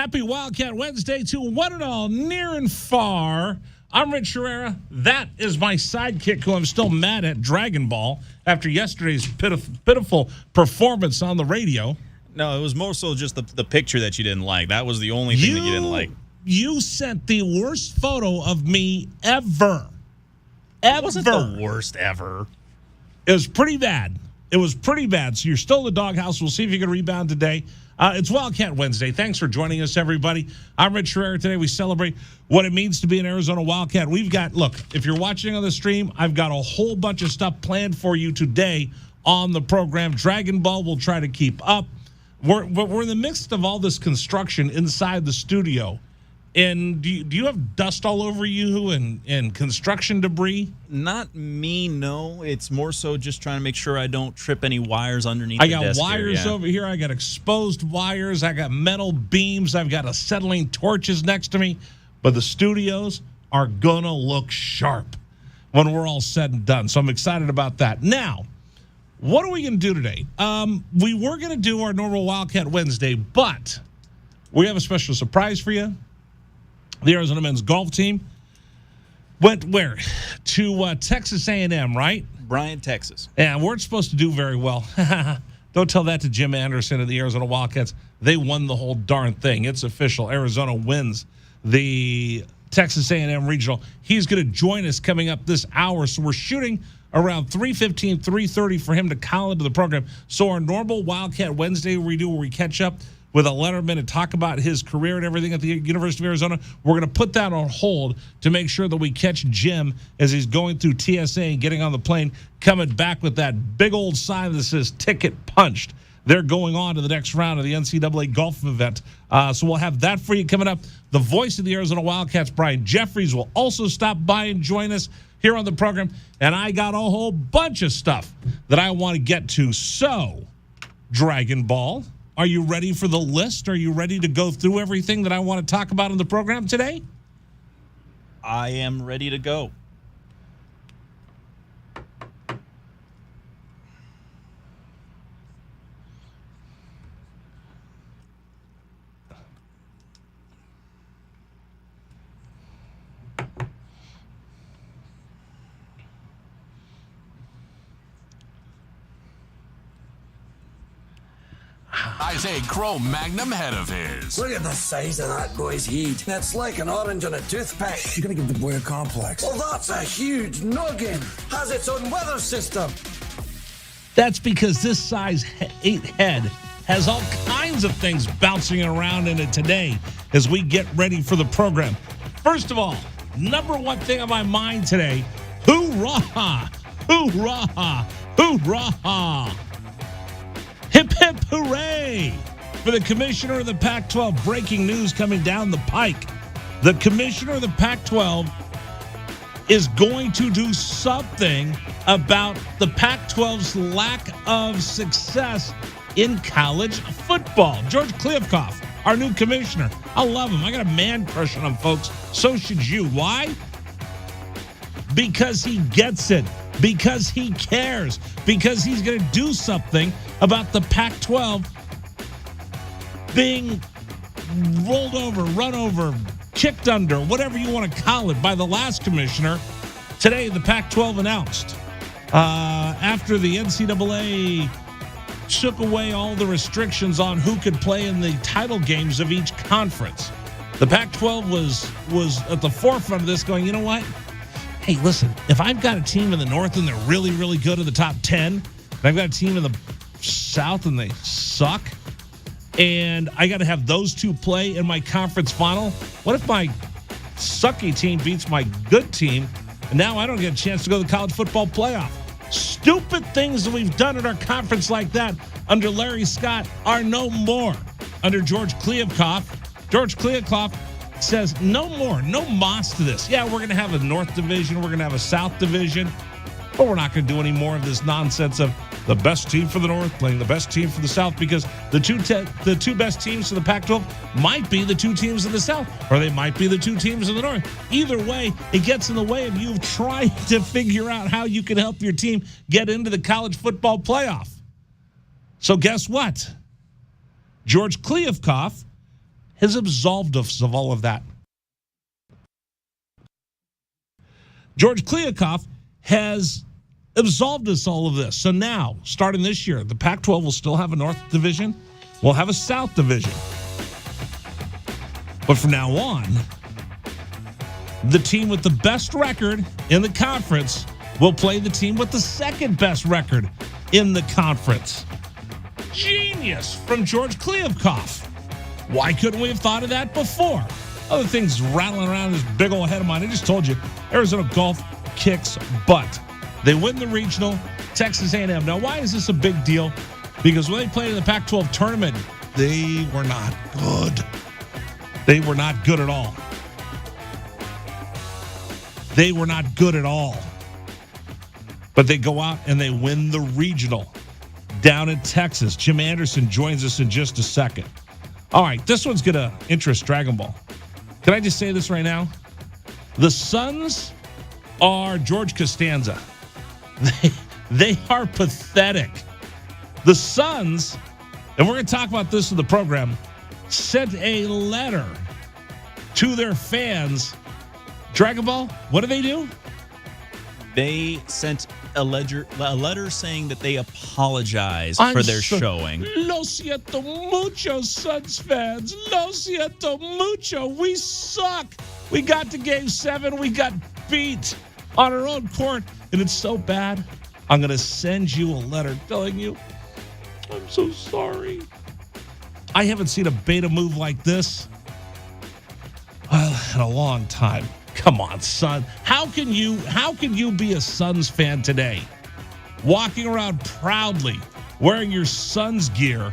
Happy Wildcat Wednesday to one and all, near and far. I'm Rich Herrera. That is my sidekick, who I'm still mad at, Dragon Ball, after yesterday's pitiful performance on the radio. No, it was more so just the picture that you didn't like. That was the only thing that you didn't like. You sent the worst photo of me ever. It wasn't the worst ever. It was pretty bad. So you're still in the doghouse. We'll see if you can rebound today. It's Wildcat Wednesday. Thanks for joining us, everybody. I'm Rich Herrera. Today we celebrate what it means to be an Arizona Wildcat. Look, if you're watching on the stream, I've got a whole bunch of stuff planned for you today on the program. Dragon Ball will try to keep up. We're in the midst of all this construction inside the studio. And do you have dust all over you and construction debris? Not me, no. It's more so just trying to make sure I don't trip any wires underneath the desk. I got wires over here. I got exposed wires. I got metal beams. I've got acetylene torches next to me. But the studios are going to look sharp when we're all said and done. So I'm excited about that. Now, what are we going to do today? We were going to do our normal Wildcat Wednesday, but we have a special surprise for you. The Arizona men's golf team went where? To Texas A&M, right? Bryant, Texas. And weren't supposed to do very well. Don't tell that to Jim Anderson of the Arizona Wildcats. They won the whole darn thing. It's official. Arizona wins the Texas A&M Regional. He's going to join us coming up this hour. So we're shooting around 3:15, 3:30 for him to call into the program. So our normal Wildcat Wednesday where we catch up with a Letterman and talk about his career and everything at the University of Arizona, we're going to put that on hold to make sure that we catch Jim as he's going through TSA and getting on the plane, coming back with that big old sign that says ticket punched. They're going on to the next round of the NCAA golf event. So we'll have that for you coming up. The voice of the Arizona Wildcats, Brian Jeffries, will also stop by and join us here on the program. And I got a whole bunch of stuff that I want to get to. So, Dragon Ball, are you ready for the list? Are you ready to go through everything that I want to talk about on the program today? I am ready to go. A Cro-Magnon head of his. Look at the size of that boy's head. That's like an orange on a toothpick. You're gonna give the boy a complex. Well, that's a huge noggin. Has its own weather system. That's because this size 8 head has all kinds of things bouncing around in it today as we get ready for the program. First of all, number one thing on my mind today, hoorah, hoorah, hoorah. Hip, hip, hooray for the commissioner of the Pac-12. Breaking news coming down the pike. The commissioner of the Pac-12 is going to do something about the Pac-12's lack of success in college football. George Kliavkoff, our new commissioner. I love him. I got a man crush on him, folks. So should you. Why? Because he gets it. Because he cares. Because he's going to do something about the Pac-12 being rolled over, run over, kicked under, whatever you want to call it, by the last commissioner. Today, the Pac-12 announced after the NCAA took away all the restrictions on who could play in the title games of each conference. The Pac-12 was at the forefront of this, going, you know what? Hey, listen, if I've got a team in the North and they're really, really good in the top 10, and I've got a team in the South and they suck, and I got to have those two play in my conference final, what if my sucky team beats my good team, and now I don't get a chance to go to the college football playoff? Stupid things that we've done in our conference like that under Larry Scott are no more under George Kliavkoff. George Kliavkoff says no more, no moss to this. Yeah, we're going to have a North Division, we're going to have a South Division, but we're not going to do any more of this nonsense of the best team for the North playing the best team for the South, because the two best teams for the Pac-12 might be the two teams in the South, or they might be the two teams in the North. Either way, it gets in the way of you trying to figure out how you can help your team get into the college football playoff. So guess what? George Kliavkoff has absolved us of all of that. George Kliavkoff has absolved us all of this. So now, starting this year, the Pac-12 will still have a North Division. We'll have a South Division. But from now on, the team with the best record in the conference will play the team with the second best record in the conference. Genius from George Kliavkoff. Why couldn't we have thought of that before? Other things rattling around this big old head of mine. I just told you, Arizona Golf kicks butt. They win the regional, Texas A&M. Now, why is this a big deal? Because when they played in the Pac-12 tournament, they were not good. They were not good at all. They were not good at all. But they go out and they win the regional down in Texas. Jim Anderson joins us in just a second. All right, this one's going to interest Dragon Ball. Can I just say this right now? The Suns are George Costanza. They are pathetic. The Suns, and we're going to talk about this in the program, sent a letter to their fans. Dragon Ball, what do they do? They sent a letter saying that they apologize for their showing. Lo siento mucho, Suns fans. Lo siento mucho. We suck. We got to Game 7. We got beat on our own court, and it's so bad. I'm going to send you a letter telling you, I'm so sorry. I haven't seen a beta move like this in a long time. Come on, son. How can you be a Suns fan today, walking around proudly wearing your Suns gear,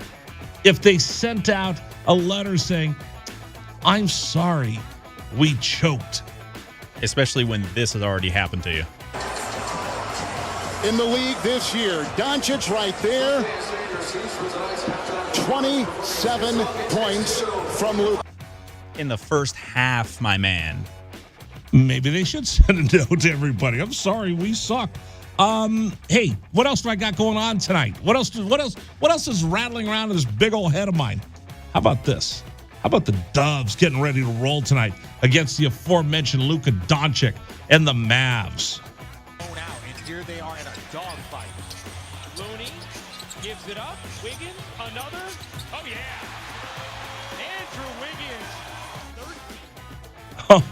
if they sent out a letter saying, I'm sorry, we choked? Especially when this has already happened to you. In the league this year, Doncic right there, 27 points from Luka. In the first half, my man. Maybe they should send a note to everybody. I'm sorry, we suck. Hey, what else do I got going on tonight? What else is rattling around in this big old head of mine? How about this? How about the Dubs getting ready to roll tonight against the aforementioned Luka Doncic and the Mavs? And here they are in a dogfight. Looney gives it up. Wiggins, another. Oh, yeah. Andrew Wiggins.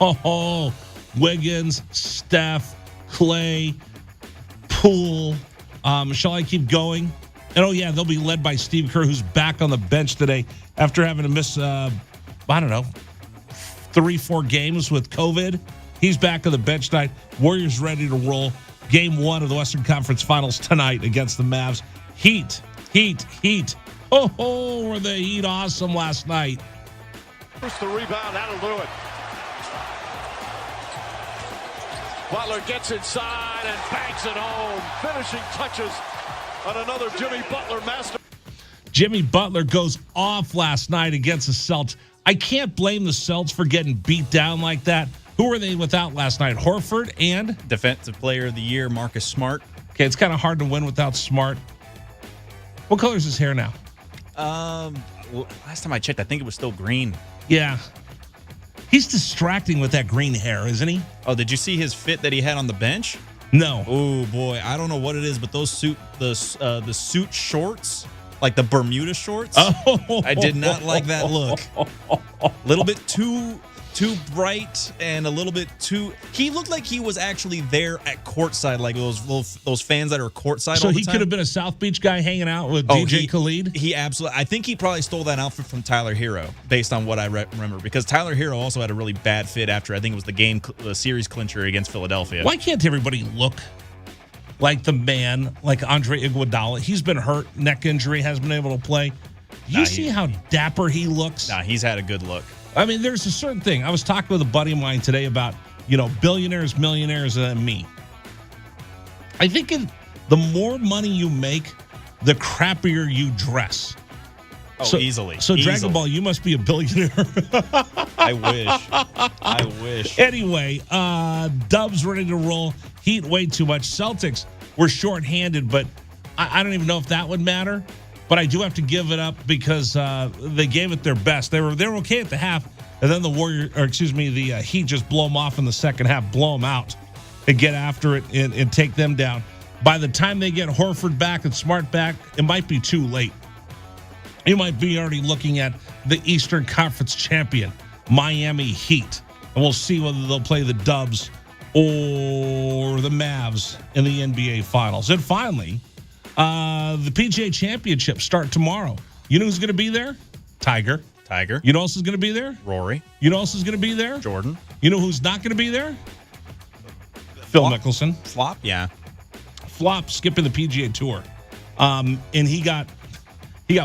Oh, Wiggins, Steph, Clay, Poole. Shall I keep going? And oh, yeah, they'll be led by Steve Kerr, who's back on the bench today after having to miss, 3-4 games with COVID. He's back on the bench tonight. Warriors ready to roll. Game 1 of the Western Conference Finals tonight against the Mavs. Heat. Oh, were the Heat awesome last night. First the rebound, that'll do it. Butler gets inside and banks it home. Finishing touches on another Jimmy Butler master. Jimmy Butler goes off last night against the Celtics. I can't blame the Celtics for getting beat down like that. Who were they without last night? Horford and? Defensive Player of the Year, Marcus Smart. Okay, it's kind of hard to win without Smart. What color is his hair now? Last time I checked, I think it was still green. Yeah. He's distracting with that green hair, isn't he? Oh, did you see his fit that he had on the bench? No. Oh boy, I don't know what it is, but those the suit shorts, like the Bermuda shorts. Oh. I did not like that look. A little bit too bright and a little bit too. He looked like he was actually there at courtside, like those fans that are courtside. So all the he time. could have been a South Beach guy hanging out with DJ Khalid. He absolutely. I think he probably stole that outfit from Tyler Hero, based on what I remember, because Tyler Hero also had a really bad fit after I think it was the series clincher against Philadelphia. Why can't everybody look like the man, like Andre Iguodala? He's been hurt, neck injury, hasn't been able to play. You see how dapper he looks? Nah, he's had a good look. I mean, there's a certain thing. I was talking with a buddy of mine today about, billionaires, millionaires, and me. I think the more money you make, the crappier you dress. Oh, easily. So Dragon Ball, you must be a billionaire. I wish. Anyway, Dubs ready to roll. Heat way too much. Celtics were shorthanded, but I don't even know if that would matter. but I do have to give it up because they gave it their best. They were okay at the half, and then the Heat just blow them off in the second half, blow them out, and get after it and take them down. By the time they get Horford back and Smart back, it might be too late. You might be already looking at the Eastern Conference champion, Miami Heat, and we'll see whether they'll play the Dubs or the Mavs in the NBA Finals. And finally, the PGA Championships start tomorrow. You know who's going to be there? Tiger. You know who else is going to be there? Rory. You know who else is going to be there? Jordan. You know who's not going to be there? Phil Mickelson. Flop, yeah. Flop skipping the PGA Tour. And he got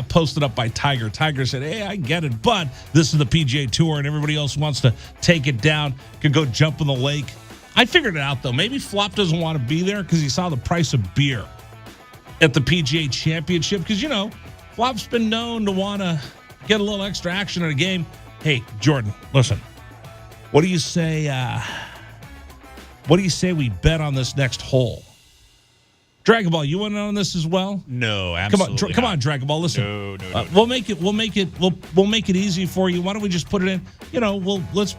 posted up by Tiger. Tiger said, hey, I get it, but this is the PGA Tour and everybody else wants to take it down, could go jump in the lake. I figured it out, though. Maybe Flop doesn't want to be there because he saw the price of beer at the PGA Championship. Because, Flop's been known to want to get a little extra action in a game. Hey, Jordan, listen. What do you say we bet on this next hole? Dragon Ball, you want in on this as well? No, absolutely. Come on, Dragon Ball. Listen, No. we'll make it easy for you. Why don't we just put it in? Let's.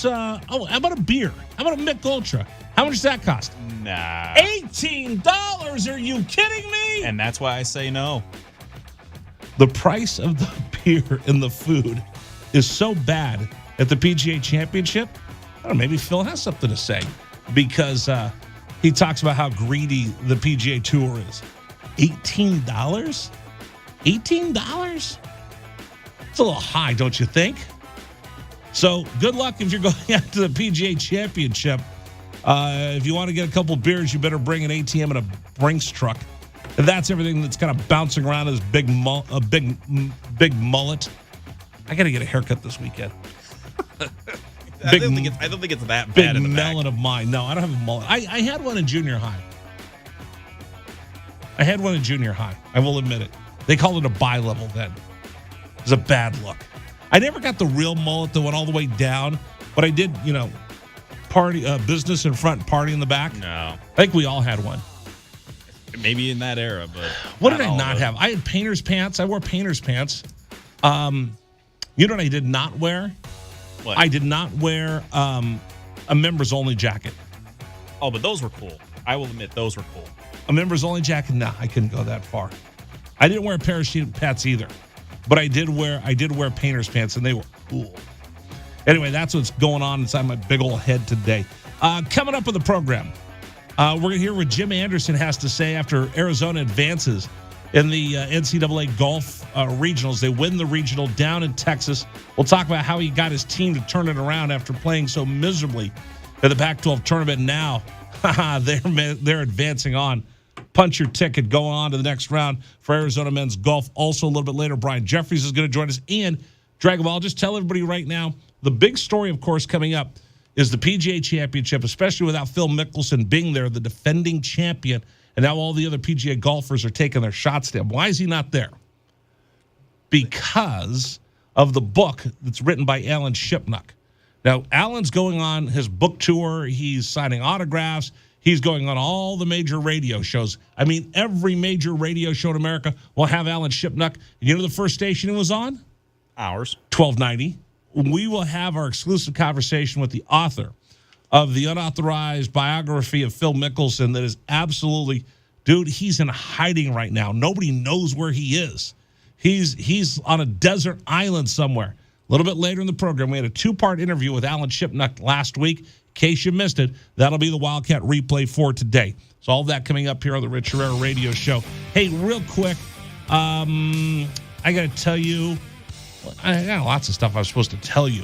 How about a beer? How about a Mick Ultra? How much does that cost? Nah. $18. Are you kidding me? And that's why I say no. The price of the beer and the food is so bad at the PGA Championship. I don't know. Maybe Phil has something to say because. He talks about how greedy the PGA Tour is. $18? $18? It's a little high, don't you think? So good luck if you're going out to the PGA Championship. If you want to get a couple beers, you better bring an ATM and a Brinks truck. And that's everything that's kind of bouncing around his big mullet. I got to get a haircut this weekend. I don't think it's that bad. Big in the melon of mine. No, I don't have a mullet. I had one in junior high. I will admit it. They called it a bi-level then. It was a bad look. I never got the real mullet that went all the way down, but I did, party business in front, party in the back. No. I think we all had one. Maybe in that era, but what did I not have? I had painter's pants. I wore painter's pants. You know what I did not wear? What? I did not wear a members only jacket. Oh, but those were cool. I will admit those were cool. A members only jacket? Nah, I couldn't go that far. I didn't wear parachute pants either, but I did wear painter's pants, and they were cool. Anyway, that's what's going on inside my big old head today. Coming up on the program, we're going to hear what Jim Anderson has to say after Arizona advances in the NCAA golf regionals. They win the regional down in Texas. We'll talk about how he got his team to turn it around after playing so miserably in the Pac-12 tournament. Now, they're advancing on. Punch your ticket. Go on to the next round for Arizona men's golf. Also, a little bit later, Brian Jeffries is going to join us. And, Dragon Ball, I'll just tell everybody right now, the big story, of course, coming up is the PGA Championship, especially without Phil Mickelson being there, the defending champion. And now all the other PGA golfers are taking their shots to him. Why is he not there? Because of the book that's written by Alan Shipnuck. Now, Alan's going on his book tour. He's signing autographs. He's going on all the major radio shows. I mean, every major radio show in America will have Alan Shipnuck. You know the first station he was on? Ours. 1290. We will have our exclusive conversation with the author of the unauthorized biography of Phil Mickelson that is absolutely, dude, he's in hiding right now. Nobody knows where he is. He's on a desert island somewhere. A little bit later in the program, we had a 2-part interview with Alan Shipnuck last week. In case you missed it, that'll be the Wildcat replay for today. So all of that coming up here on the Rich Herrera Radio Show. Hey, real quick, I got to tell you, I got lots of stuff I was supposed to tell you.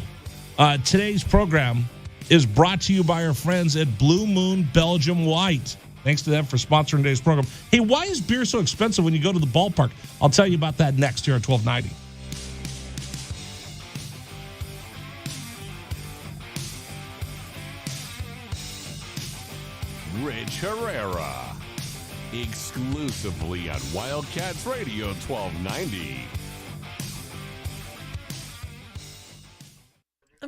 Today's program is brought to you by our friends at Blue Moon Belgium White. Thanks to them for sponsoring today's program. Hey, why is beer so expensive when you go to the ballpark? I'll tell you about that next here at 1290. Rich Herrera, exclusively on Wildcats Radio 1290.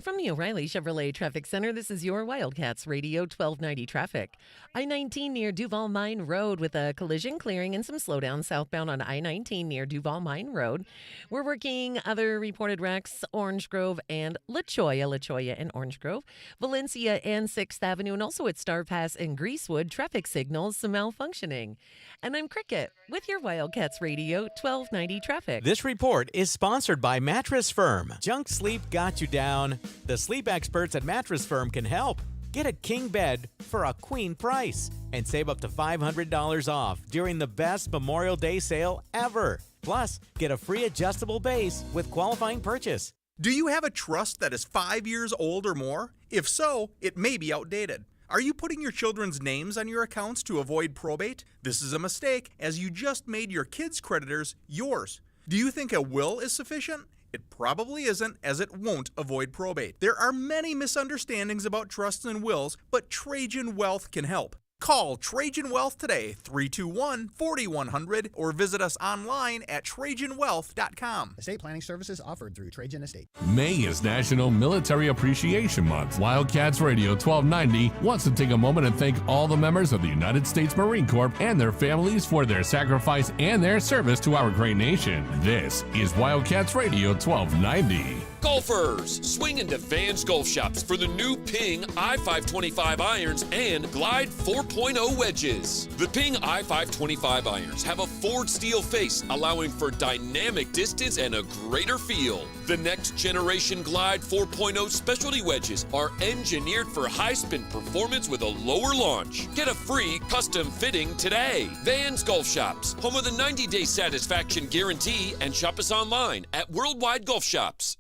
From the O'Reilly Chevrolet Traffic Center, this is your Wildcats Radio 1290 traffic. I-19 near Duval Mine Road with a collision clearing and some slowdown southbound on I-19 near Duval Mine Road. We're working other reported wrecks, Orange Grove and La Cholla and Orange Grove, Valencia and 6th Avenue, and also at Star Pass and Greasewood, traffic signals malfunctioning. And I'm Cricket with your Wildcats Radio 1290 traffic. This report is sponsored by Mattress Firm. Junk sleep got you down. The sleep experts at Mattress Firm can help. Get a king bed for a queen price and save up to $500 off during the best Memorial Day sale ever. Plus, get a free adjustable base with qualifying purchase. Do you have a trust that is 5 years old or more? If so, it may be outdated. Are you putting your children's names on your accounts to avoid probate? This is a mistake, as you just made your kids' creditors yours. Do you think a will is sufficient? It probably isn't, as it won't avoid probate. There are many misunderstandings about trusts and wills, but Trajan Wealth can help. Call Trajan Wealth today, 321-4100, or visit us online at TrajanWealth.com. Estate planning services offered through Trajan Estate. May is National Military Appreciation Month. Wildcats Radio 1290 wants to take a moment and thank all the members of the United States Marine Corps and their families for their sacrifice and their service to our great nation. This is Wildcats Radio 1290. Golfers, swing into Vans Golf Shops for the new Ping I-525 irons and Glide 4.0 wedges. The Ping I-525 irons have a forged steel face, allowing for dynamic distance and a greater feel. The next generation Glide 4.0 specialty wedges are engineered for high-spin performance with a lower launch. Get a free custom fitting today. Vans Golf Shops, home of the 90-day satisfaction guarantee, and shop us online at worldwidegolfshops.com.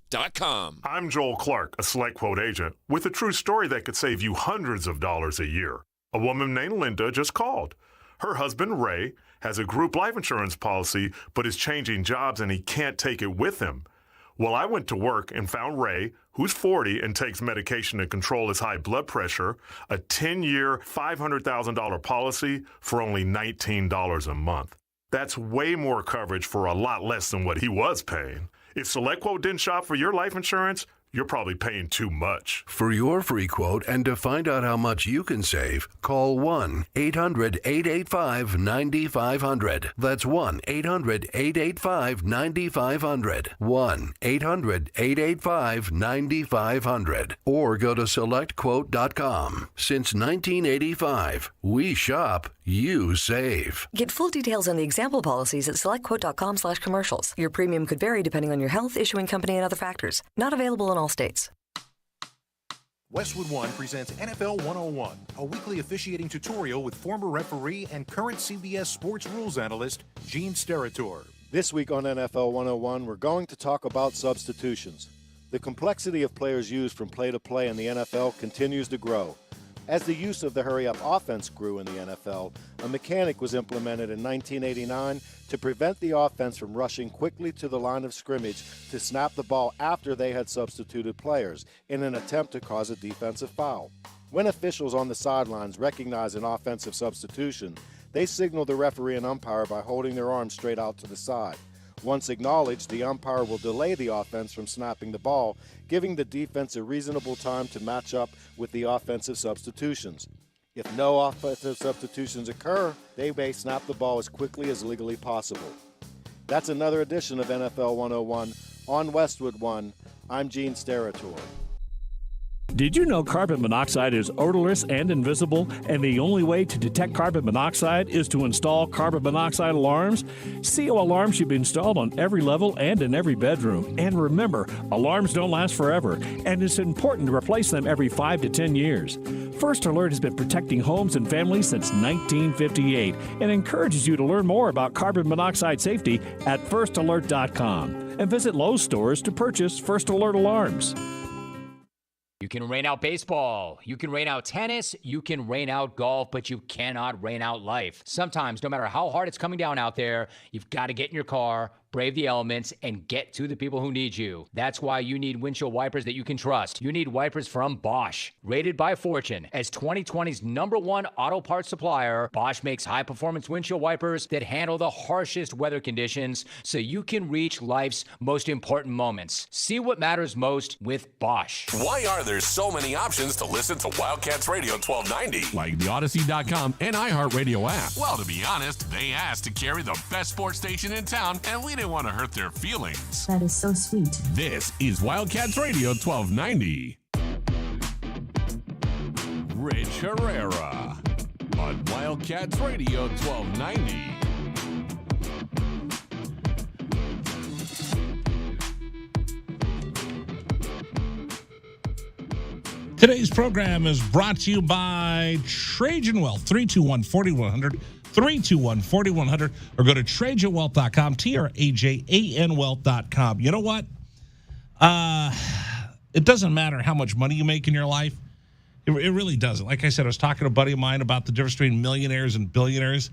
I'm Joel Clark, a Select Quote agent, with a true story that could save you hundreds of dollars a year. A woman named Linda just called. Her husband, Ray, has a group life insurance policy, but is changing jobs and he can't take it with him. Well, I went to work and found Ray, who's 40 and takes medication to control his high blood pressure, a 10-year, $500,000 policy for only $19 a month. That's way more coverage for a lot less than what he was paying. If SelectQuote didn't shop for your life insurance, you're probably paying too much. For your free quote and to find out how much you can save, call 1-800-885-9500. That's 1-800-885-9500. 1-800-885-9500. Or go to SelectQuote.com. Since 1985, we shop, you save. Get full details on the example policies at SelectQuote.com/commercials. Your premium could vary depending on your health, issuing company, and other factors. Not available in all states. Westwood One presents NFL 101, a weekly officiating tutorial with former referee and current CBS sports rules analyst, Gene Steratore. This week on NFL 101, we're going to talk about substitutions. The complexity of players used from play to play in the NFL continues to grow. As the use of the hurry-up offense grew in the NFL, a mechanic was implemented in 1989 to prevent the offense from rushing quickly to the line of scrimmage to snap the ball after they had substituted players in an attempt to cause a defensive foul. When officials on the sidelines recognize an offensive substitution, they signal the referee and umpire by holding their arms straight out to the side. Once acknowledged, the umpire will delay the offense from snapping the ball, giving the defense a reasonable time to match up with the offensive substitutions. If no offensive substitutions occur, they may snap the ball as quickly as legally possible. That's another edition of NFL 101 on Westwood One. I'm Gene Steratore. Did you know carbon monoxide is odorless and invisible, and the only way to detect carbon monoxide is to install carbon monoxide alarms? CO alarms should be installed on every level and in every bedroom. And remember, alarms don't last forever, and it's important to replace them every 5 to 10 years. First Alert has been protecting homes and families since 1958 and encourages you to learn more about carbon monoxide safety at firstalert.com and visit Lowe's stores to purchase First Alert alarms. You can rain out baseball, you can rain out tennis, you can rain out golf, but you cannot rain out life. Sometimes, no matter how hard it's coming down out there, you've got to get in your car, brave the elements, and get to the people who need you. That's why you need windshield wipers that you can trust. You need wipers from Bosch. Rated by Fortune as 2020's #1 auto parts supplier, Bosch makes high-performance windshield wipers that handle the harshest weather conditions so you can reach life's most important moments. See what matters most with Bosch. Why are there so many options to listen to Wildcats Radio 1290? Like the Odyssey.com and iHeartRadio app. Well, to be honest, they asked to carry the best sports station in town, and we didn't want to hurt their feelings. That is so sweet. This is Wildcats Radio 1290. Rich Herrera on Wildcats Radio 1290. Today's program is brought to you by Trajan Wealth, 321-4100, 321-4100, or go to TrajanWealth.com, TRAJAN Wealth.com. You know what? It doesn't matter how much money you make in your life. It really doesn't. Like I said, I was talking to a buddy of mine about the difference between millionaires and billionaires.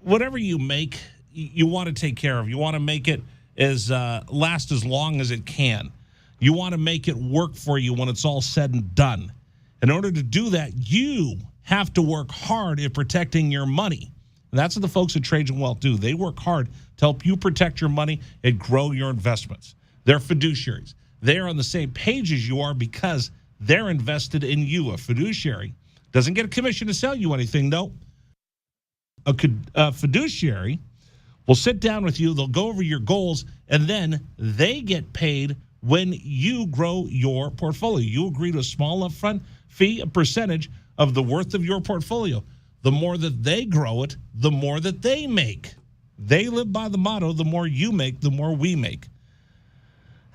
Whatever you make, you want to take care of. You want to make it last as long as it can. You want to make it work for you when it's all said and done. In order to do that, you have to work hard at protecting your money. And that's what the folks at Trajan Wealth do. They work hard to help you protect your money and grow your investments. They're fiduciaries. They're on the same page as you are because they're invested in you. A fiduciary doesn't get a commission to sell you anything, no. A fiduciary will sit down with you, they'll go over your goals, and then they get paid when you grow your portfolio. You agree to a small upfront fee, a percentage of the worth of your portfolio. The more that they grow it, the more that they make. They live by the motto, the more you make, the more we make.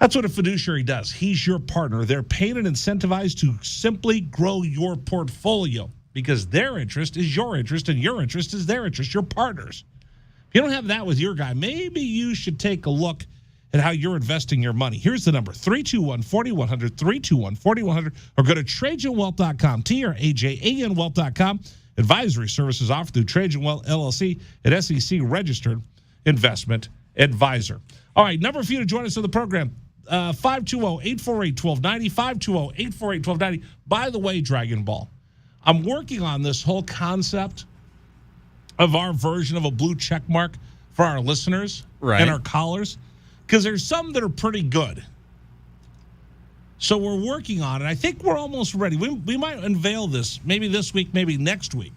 That's what a fiduciary does. He's your partner. They're paid and incentivized to simply grow your portfolio because their interest is your interest and your interest is their interest. You're partners. If you don't have that with your guy, maybe you should take a look at how you're investing your money. Here's the number, 321-4100, 321-4100, or go to TrajanWealth.com, TRAJAN Wealth.com. Advisory services offered through Trajan Wealth, LLC, an SEC-registered investment advisor. All right, number for you to join us on the program, 520-848-1290, 520-848-1290. By the way, Dragon Ball, I'm working on this whole concept of our version of a blue check mark for our listeners and our callers, because there's some that are pretty good. So we're working on it. I think we're almost ready. We might unveil this maybe this week, maybe next week.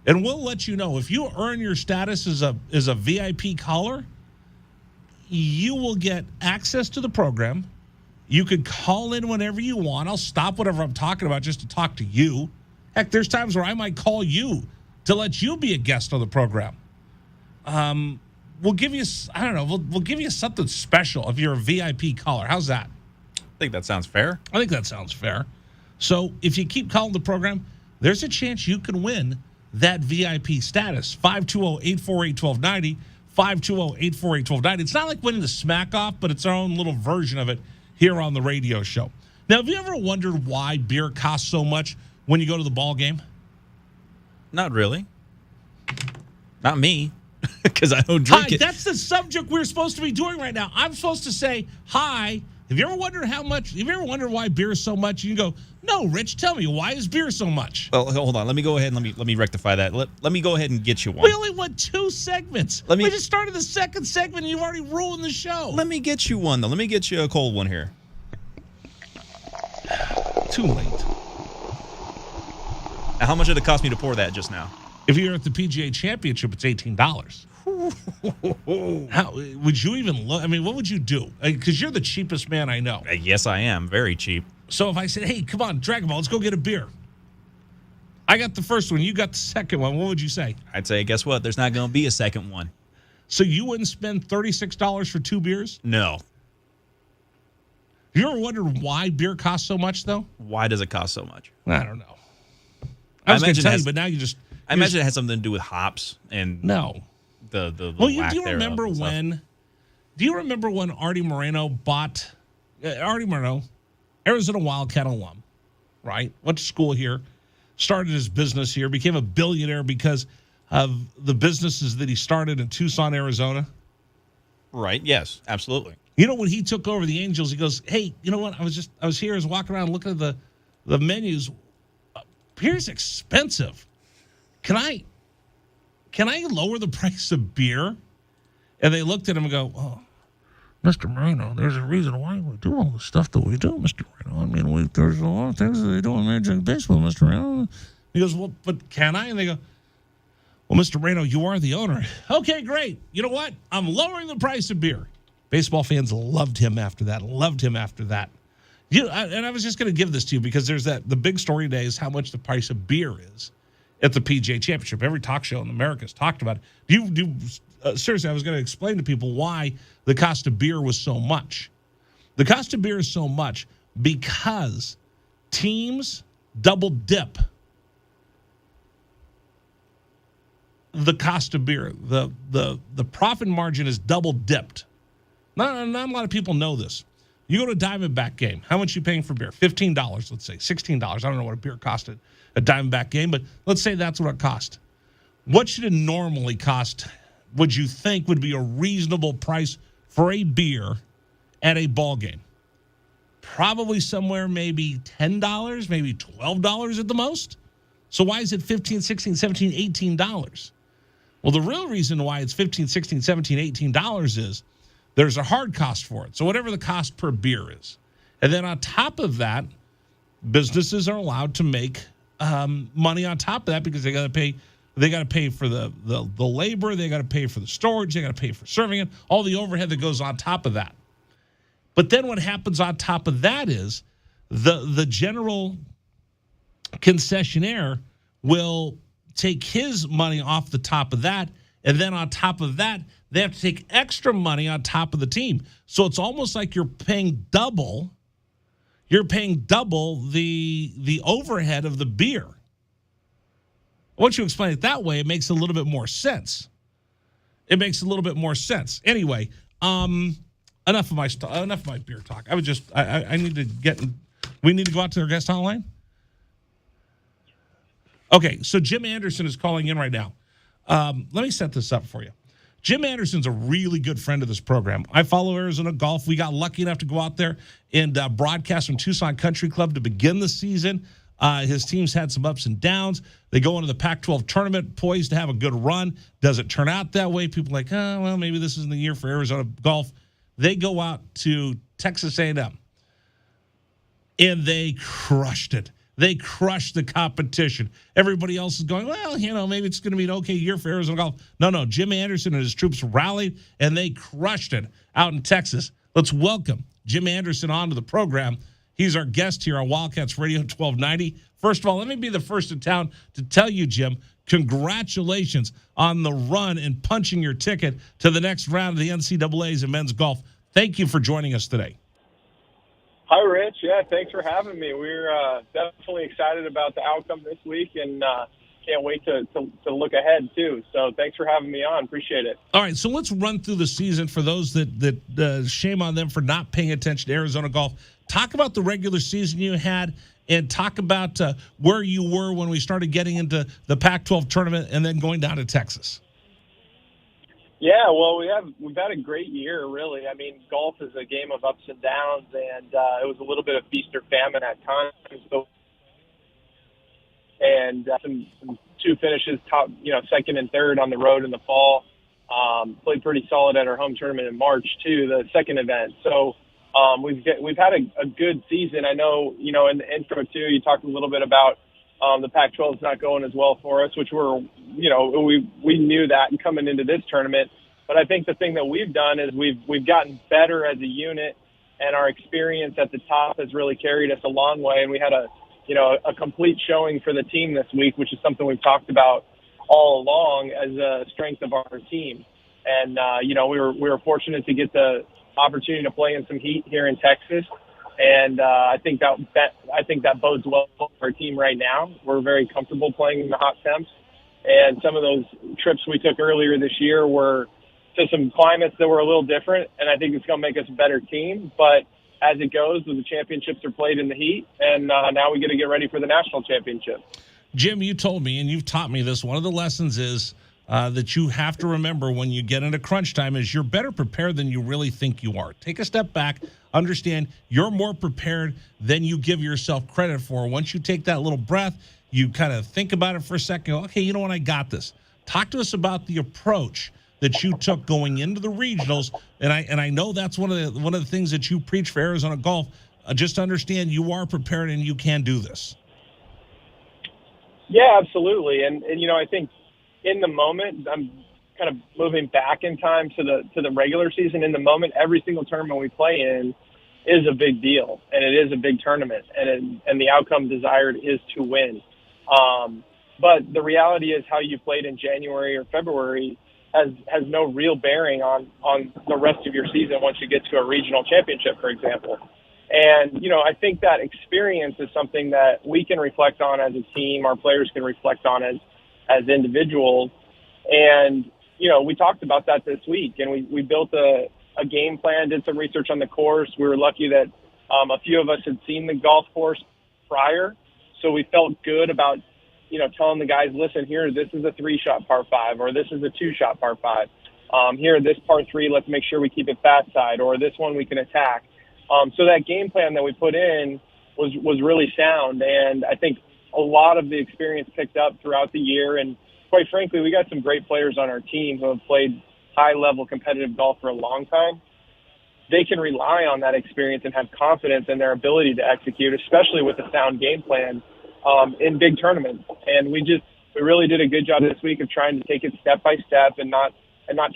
And we'll let you know. If you earn your status as a VIP caller, you will get access to the program. You could call in whenever you want. I'll stop whatever I'm talking about just to talk to you. Heck, there's times where I might call you to let you be a guest on the program. We'll give you, I don't know, we'll give you something special if you're a VIP caller. How's that? I think that sounds fair. I think that sounds fair. So if you keep calling the program, there's a chance you can win that VIP status. 520-848-1290, 520-848-1290. It's not like winning the smack off, but it's our own little version of it here on the radio show. Now, have you ever wondered why beer costs so much when you go to the ball game? Not really. Not me. Because I don't drink it. That's the subject we're supposed to be doing right now. I'm supposed to say, hi. Have you ever wondered why beer is so much? You go, no, Rich, tell me, why is beer so much? Well, hold on. Let me go ahead and let me rectify that. Let me go ahead and get you one. We only went 2 segments. We just started the second segment and you've already ruined the show. Let me get you one, though. Let me get you a cold one here. Too late. Now, how much did it cost me to pour that just now? If you're at the PGA Championship, it's $18. How would you even look? I mean, what would you do? Because you're the cheapest man I know. Yes, I am. Very cheap. So if I said, hey, come on, Dragon Ball, let's go get a beer. I got the first one. You got the second one. What would you say? I'd say, guess what? There's not going to be a second one. So you wouldn't spend $36 for 2 beers? No. Have you ever wondered why beer costs so much, though? Why does it cost so much? I don't know. I was going to tell you, but now you just... I imagine it has something to do with hops and... No. The well, do you remember when? Do you remember when Artie Moreno bought Artie Moreno, Arizona Wildcat alum, right? Went to school here, started his business here, became a billionaire because of the businesses that he started in Tucson, Arizona. Right. Yes, absolutely. You know, when he took over the Angels, he goes, "Hey, you know what? I was here, I was walking around looking at the menus. Beer's expensive. Can I lower the price of beer?" And they looked at him and go, "Oh, Mr. Moreno, there's a reason why we do all the stuff that we do, Mr. Moreno. I mean, there's a lot of things that they do in Major League Baseball, Mr. Moreno." He goes, "Well, but can I?" And they go, "Well, Mr. Moreno, you are the owner." "Okay, great. You know what? I'm lowering the price of beer." Baseball fans loved him after that. And I was just going to give this to you because there's the big story today is how much the price of beer is at the PGA Championship. Every talk show in America has talked about it. Seriously, I was going to explain to people why the cost of beer was so much. The cost of beer is so much because teams double dip the cost of beer. The profit margin is double dipped. Not a lot of people know this. You go to a Diamondback game. How much are you paying for beer? $15, let's say. $16. I don't know what a beer cost at a Diamondback game, but let's say that's what it cost. What should it normally cost, would you think would be a reasonable price for a beer at a ball game? Probably somewhere maybe $10, maybe $12 at the most. So why is it $15, $16, $17, $18? Well, the real reason why it's $15, $16, $17, $18 is there's a hard cost for it. So whatever the cost per beer is. And then on top of that, businesses are allowed to make money on top of that because they got to pay. They got to pay for the labor. They got to pay for the storage. They got to pay for serving it. All the overhead that goes on top of that. But then what happens on top of that is the general concessionaire will take his money off the top of that. And then on top of that, they have to take extra money on top of the team. So it's almost like you're paying double. You're paying double the overhead of the beer. Once you explain it that way, it makes a little bit more sense. Anyway, enough of my beer talk. I need to get. We need to go out to our guest hotline. Okay, so Jim Anderson is calling in right now. Let me set this up for you. Jim Anderson's a really good friend of this program. I follow Arizona Golf. We got lucky enough to go out there and broadcast from Tucson Country Club to begin the season. His team's had some ups and downs. They go into the Pac-12 tournament, poised to have a good run. Does it turn out that way? People are like, oh, well, maybe this isn't the year for Arizona Golf. They go out to Texas A&M, and they crushed it. They crushed the competition. Everybody else is going, well, maybe it's going to be an okay year for Arizona Golf. No. Jim Anderson and his troops rallied, and they crushed it out in Texas. Let's welcome Jim Anderson onto the program. He's our guest here on Wildcats Radio 1290. First of all, let me be the first in town to tell you, Jim, congratulations on the run and punching your ticket to the next round of the NCAAs in men's golf. Thank you for joining us today. Hi, Rich. Yeah, thanks for having me. We're definitely excited about the outcome this week and can't wait to look ahead, too. So thanks for having me on. Appreciate it. All right, so let's run through the season for those that shame on them for not paying attention to Arizona Golf. Talk about the regular season you had and talk about where you were when we started getting into the Pac-12 tournament and then going down to Texas. Yeah, well, we've had a great year, really. I mean, golf is a game of ups and downs, and it was a little bit of feast or famine at times. And some two finishes, top, second and third on the road in the fall. Played pretty solid at our home tournament in March too, the second event. So we've had a good season. I know, in the intro too, you talked a little bit about the Pac-12 is not going as well for us, which we knew that coming into this tournament. But I think the thing that we've done is we've gotten better as a unit, and our experience at the top has really carried us a long way. And we had a complete showing for the team this week, which is something we've talked about all along as a strength of our team. And we were fortunate to get the opportunity to play in some heat here in Texas. And I think that bodes well for our team right now. We're very comfortable playing in the hot temps. And some of those trips we took earlier this year were to some climates that were a little different. And I think it's going to make us a better team. But as it goes, the championships are played in the heat. And now we get to get ready for the national championship. Jim, you told me, and you've taught me this, one of the lessons is that you have to remember when you get into crunch time is you're better prepared than you really think you are. Take a step back, understand you're more prepared than you give yourself credit for. Once you take that little breath, you kind of think about it for a second. Go, okay, you know what? I got this. Talk to us about the approach that you took going into the regionals, and I know that's one of the things that you preach for Arizona Golf. Just understand you are prepared and you can do this. Yeah, absolutely. And I think in the moment, I'm kind of moving back in time to the regular season. In the moment, every single tournament we play in is a big deal, and it is a big tournament, and the outcome desired is to win. But the reality is how you played in January or February has no real bearing on the rest of your season once you get to a regional championship, for example. And, I think that experience is something that we can reflect on as a team, our players can reflect on as individuals. And, we talked about that this week, and we built a game plan, did some research on the course. We were lucky that a few of us had seen the golf course prior, so we felt good about telling the guys, listen, here, this is a 3-shot par 5, or this is a 2-shot par 5. Here, this par 3, let's make sure we keep it fat side, or this one we can attack. So that game plan that we put in was really sound, and I think a lot of the experience picked up throughout the year. And quite frankly, we got some great players on our team who have played high-level competitive golf for a long time. They can rely on that experience and have confidence in their ability to execute, especially with a sound game plan in big tournaments. And we really did a good job this week of trying to take it step by step and not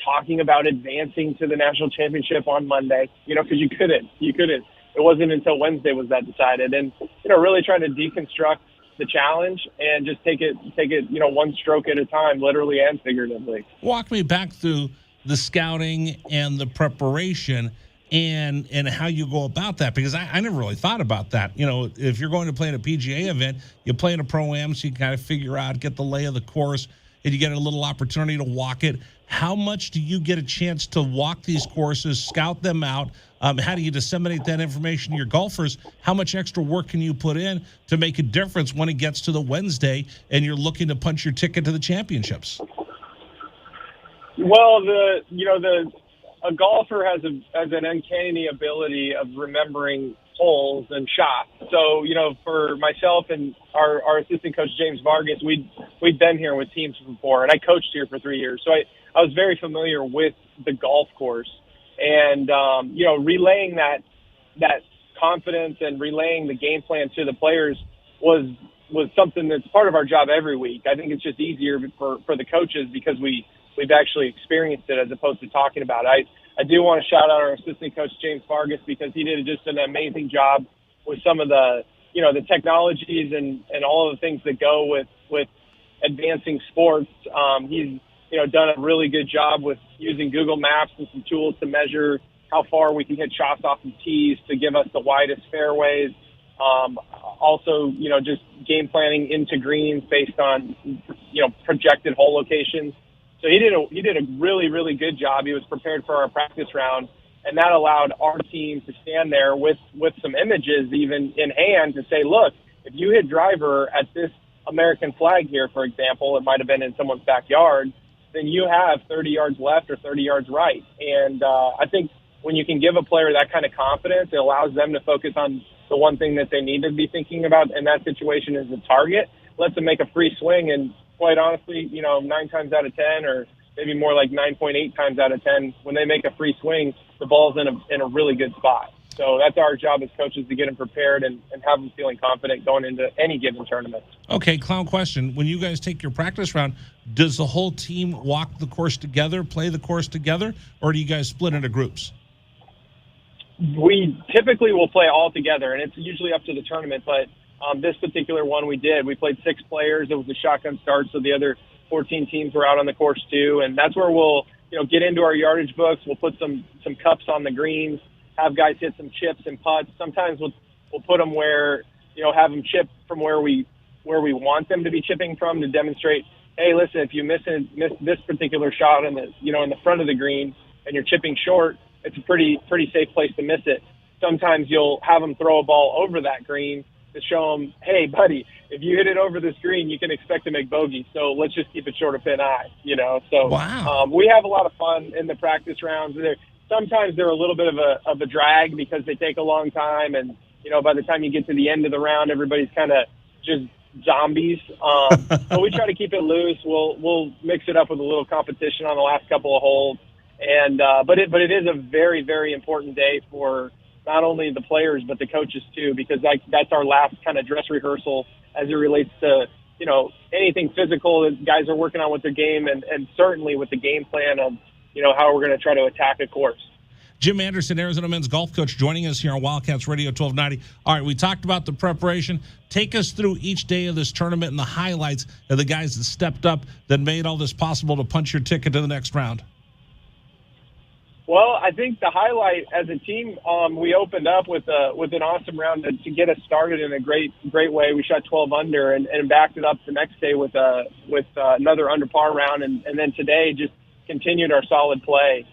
talking about advancing to the national championship on Monday, because you couldn't. It wasn't until Wednesday was that decided. And, really trying to deconstruct the challenge and just take it, one stroke at a time, literally and figuratively. Walk me back through the scouting and the preparation and how you go about that, because I never really thought about that. If you're going to play at a PGA event, you play in a Pro-Am, so you kind of figure out, get the lay of the course, and you get a little opportunity to walk it. How much do you get a chance to walk these courses, scout them out? How do you disseminate that information to your golfers? How much extra work can you put in to make a difference when it gets to the Wednesday and you're looking to punch your ticket to the championships? Well, a golfer has an uncanny ability of remembering holes and shots. So, for myself and our assistant coach, James Vargas, we'd been here with teams before, and I coached here for 3 years. So I was very familiar with the golf course, and, relaying that confidence and relaying the game plan to the players was something that's part of our job every week. I think it's just easier for the coaches because we've actually experienced it as opposed to talking about it. I do want to shout out our assistant coach, James Vargas, because he did just an amazing job with some of the technologies and all of the things that go with advancing sports. He's, done a really good job with using Google Maps and some tools to measure how far we can hit shots off of tees to give us the widest fairways. Also, just game planning into greens based on, projected hole locations. So he did a really, really good job. He was prepared for our practice round, and that allowed our team to stand there with some images even in hand to say, look, if you hit driver at this American flag here, for example, it might have been in someone's backyard, then you have 30 yards left or 30 yards right. And I think when you can give a player that kind of confidence, it allows them to focus on the one thing that they need to be thinking about in that situation is the target. Lets them make a free swing, and quite honestly, 9 times out of 10, or maybe more like 9.8 times out of 10, when they make a free swing, the ball's in a really good spot. So that's our job as coaches, to get them prepared and have them feeling confident going into any given tournament. Okay, Clown question. When you guys take your practice round, does the whole team walk the course together, play the course together, or do you guys split into groups? We typically will play all together, and it's usually up to the tournament, but this particular one we played 6 players. It was a shotgun start, so the other 14 teams were out on the course too. And that's where we'll, get into our yardage books. We'll put some cups on the greens, have guys hit some chips and putts. Sometimes we'll put them where, have them chip from where we want them to be chipping from to demonstrate, hey, listen, if you miss this particular shot in the front of the green and you're chipping short, it's a pretty safe place to miss it. Sometimes you'll have them throw a ball over that green to show them, hey, buddy, if you hit it over this green, you can expect to make bogey. So let's just keep it short of pin high, So we have a lot of fun in the practice rounds. Sometimes they're a little bit of a drag because they take a long time. And, by the time you get to the end of the round, everybody's kind of just zombies. So we try to keep it loose. We'll mix it up with a little competition on the last couple of holes. And but it is a very, very important day for not only the players but the coaches too, because that's our last kind of dress rehearsal as it relates to anything physical that guys are working on with their game, and certainly with the game plan of how we're going to try to attack a course. Jim Anderson, Arizona men's golf coach, joining us here on Wildcats Radio 1290. All right, we talked about the preparation. Take us through each day of this tournament and the highlights of the guys that stepped up that made all this possible to punch your ticket to the next round. Well, I think the highlight as a team, we opened up with an awesome round to get us started in a great way. We shot 12 under and backed it up the next day with another under par round, and then today just continued our solid play.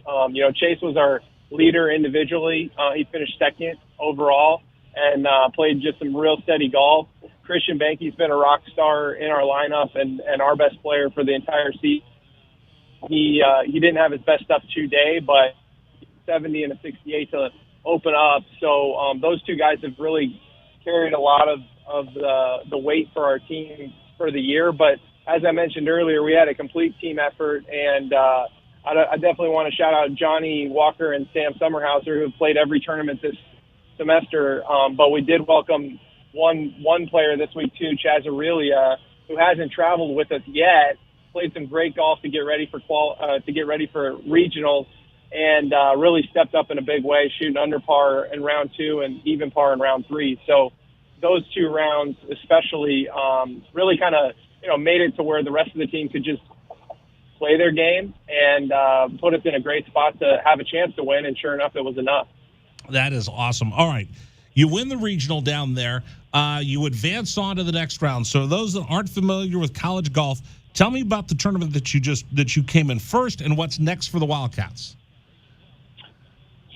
Chase was our leader individually. He finished second overall and played just some real steady golf. Christian Banke's been a rock star in our lineup and our best player for the entire season. He didn't have his best stuff today, but 70 and a 68 to open up. So those two guys have really carried a lot of the weight for our team for the year. But as I mentioned earlier, we had a complete team effort, and I definitely want to shout out Johnny Walker and Sam Summerhauser, who have played every tournament this semester. But we did welcome one player this week too, Chaz Aurelia, who hasn't traveled with us yet. Played some great golf to get ready for regionals, and really stepped up in a big way, shooting under par in round 2 and even par in round 3. So those 2 rounds especially really kind of made it to where the rest of the team could just play their game and put us in a great spot to have a chance to win, and sure enough, it was enough. That is awesome. All right. You win the regional down there. You advance on to the next round. So those that aren't familiar with college golf, tell me about the tournament that you came in first and what's next for the Wildcats.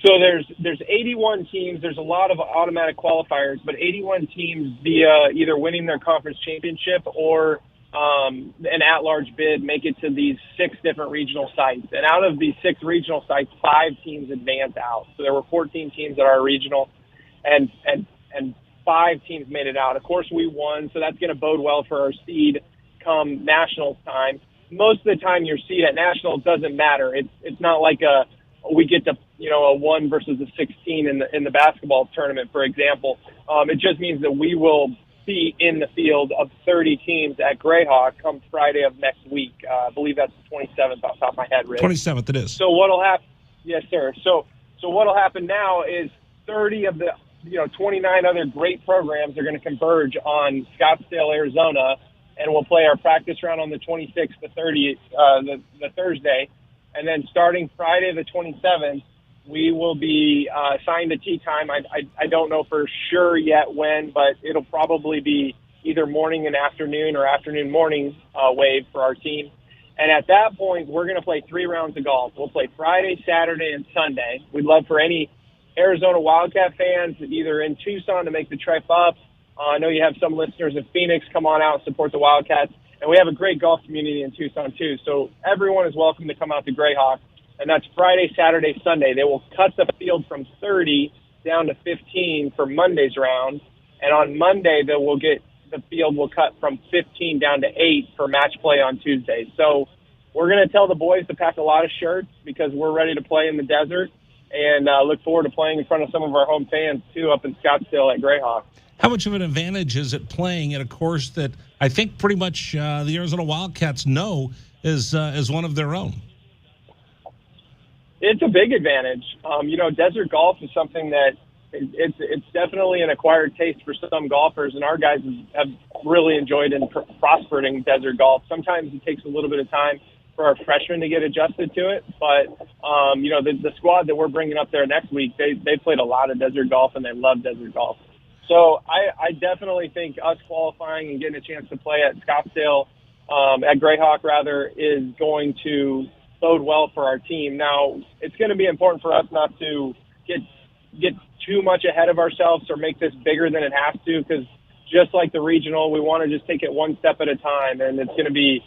So there's 81 teams. There's a lot of automatic qualifiers, but 81 teams via either winning their conference championship or an at-large bid make it to these 6 different regional sites. And out of these 6 regional sites, 5 teams advance out. So there were 14 teams at our regional, and 5 teams made it out. Of course, we won, so that's going to bode well for our seed come nationals time. Most of the time, your seed at nationals doesn't matter. It's not like we get to a 1 versus a 16 in the basketball tournament, for example. It just means that we will be in the field of 30 teams at Grayhawk come Friday of next week. I believe that's the 27th off the top of my head, Rick. 27th it is. So what'll happen? Yes, sir. So what'll happen now is 30 of the 29 other great programs are going to converge on Scottsdale, Arizona, and we'll play our practice round on the 26th to 30th, the Thursday. And then starting Friday the 27th, we will be assigned a tee time. I don't know for sure yet when, but it'll probably be either morning and afternoon or afternoon-morning wave for our team. And at that point, we're going to play 3 rounds of golf. We'll play Friday, Saturday, and Sunday. We'd love for any Arizona Wildcat fans either in Tucson to make the trip up. I know you have some listeners in Phoenix. Come on out and support the Wildcats. And we have a great golf community in Tucson, too. So everyone is welcome to come out to Grayhawk. And that's Friday, Saturday, Sunday. They will cut the field from 30 down to 15 for Monday's round. And on Monday, the field will cut from 15 down to 8 for match play on Tuesday. So we're going to tell the boys to pack a lot of shirts because we're ready to play in the desert, and look forward to playing in front of some of our home fans, too, up in Scottsdale at Grayhawk. How much of an advantage is it playing at a course that I think pretty much the Arizona Wildcats know is one of their own? It's a big advantage. Desert golf is something that it's definitely an acquired taste for some golfers, and our guys have really enjoyed and prospered in desert golf. Sometimes it takes a little bit of time for our freshmen to get adjusted to it, but the squad that we're bringing up there next week, they played a lot of desert golf and they love desert golf. So I definitely think us qualifying and getting a chance to play at Scottsdale, at Grayhawk rather, is going to bode well for our team. Now, it's going to be important for us not to get too much ahead of ourselves or make this bigger than it has to, because just like the regional, we want to just take it one step at a time. And it's going to be,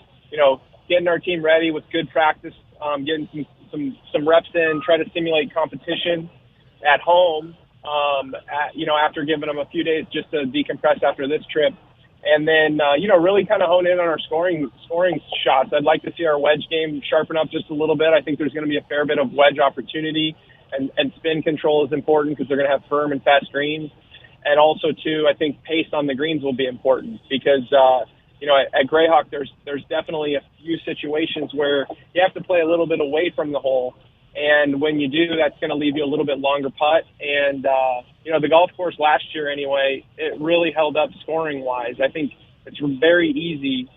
getting our team ready with good practice, getting some reps in, try to simulate competition at home, after giving them a few days just to decompress after this trip. And then, really kind of hone in on our scoring shots. I'd like to see our wedge game sharpen up just a little bit. I think there's going to be a fair bit of wedge opportunity, and spin control is important because they're going to have firm and fast greens. And also, too, I think pace on the greens will be important because, at Greyhawk, there's definitely a few situations where you have to play a little bit away from the hole. And when you do, that's going to leave you a little bit longer putt. And, the golf course last year anyway, it really held up scoring-wise. I think it's very easy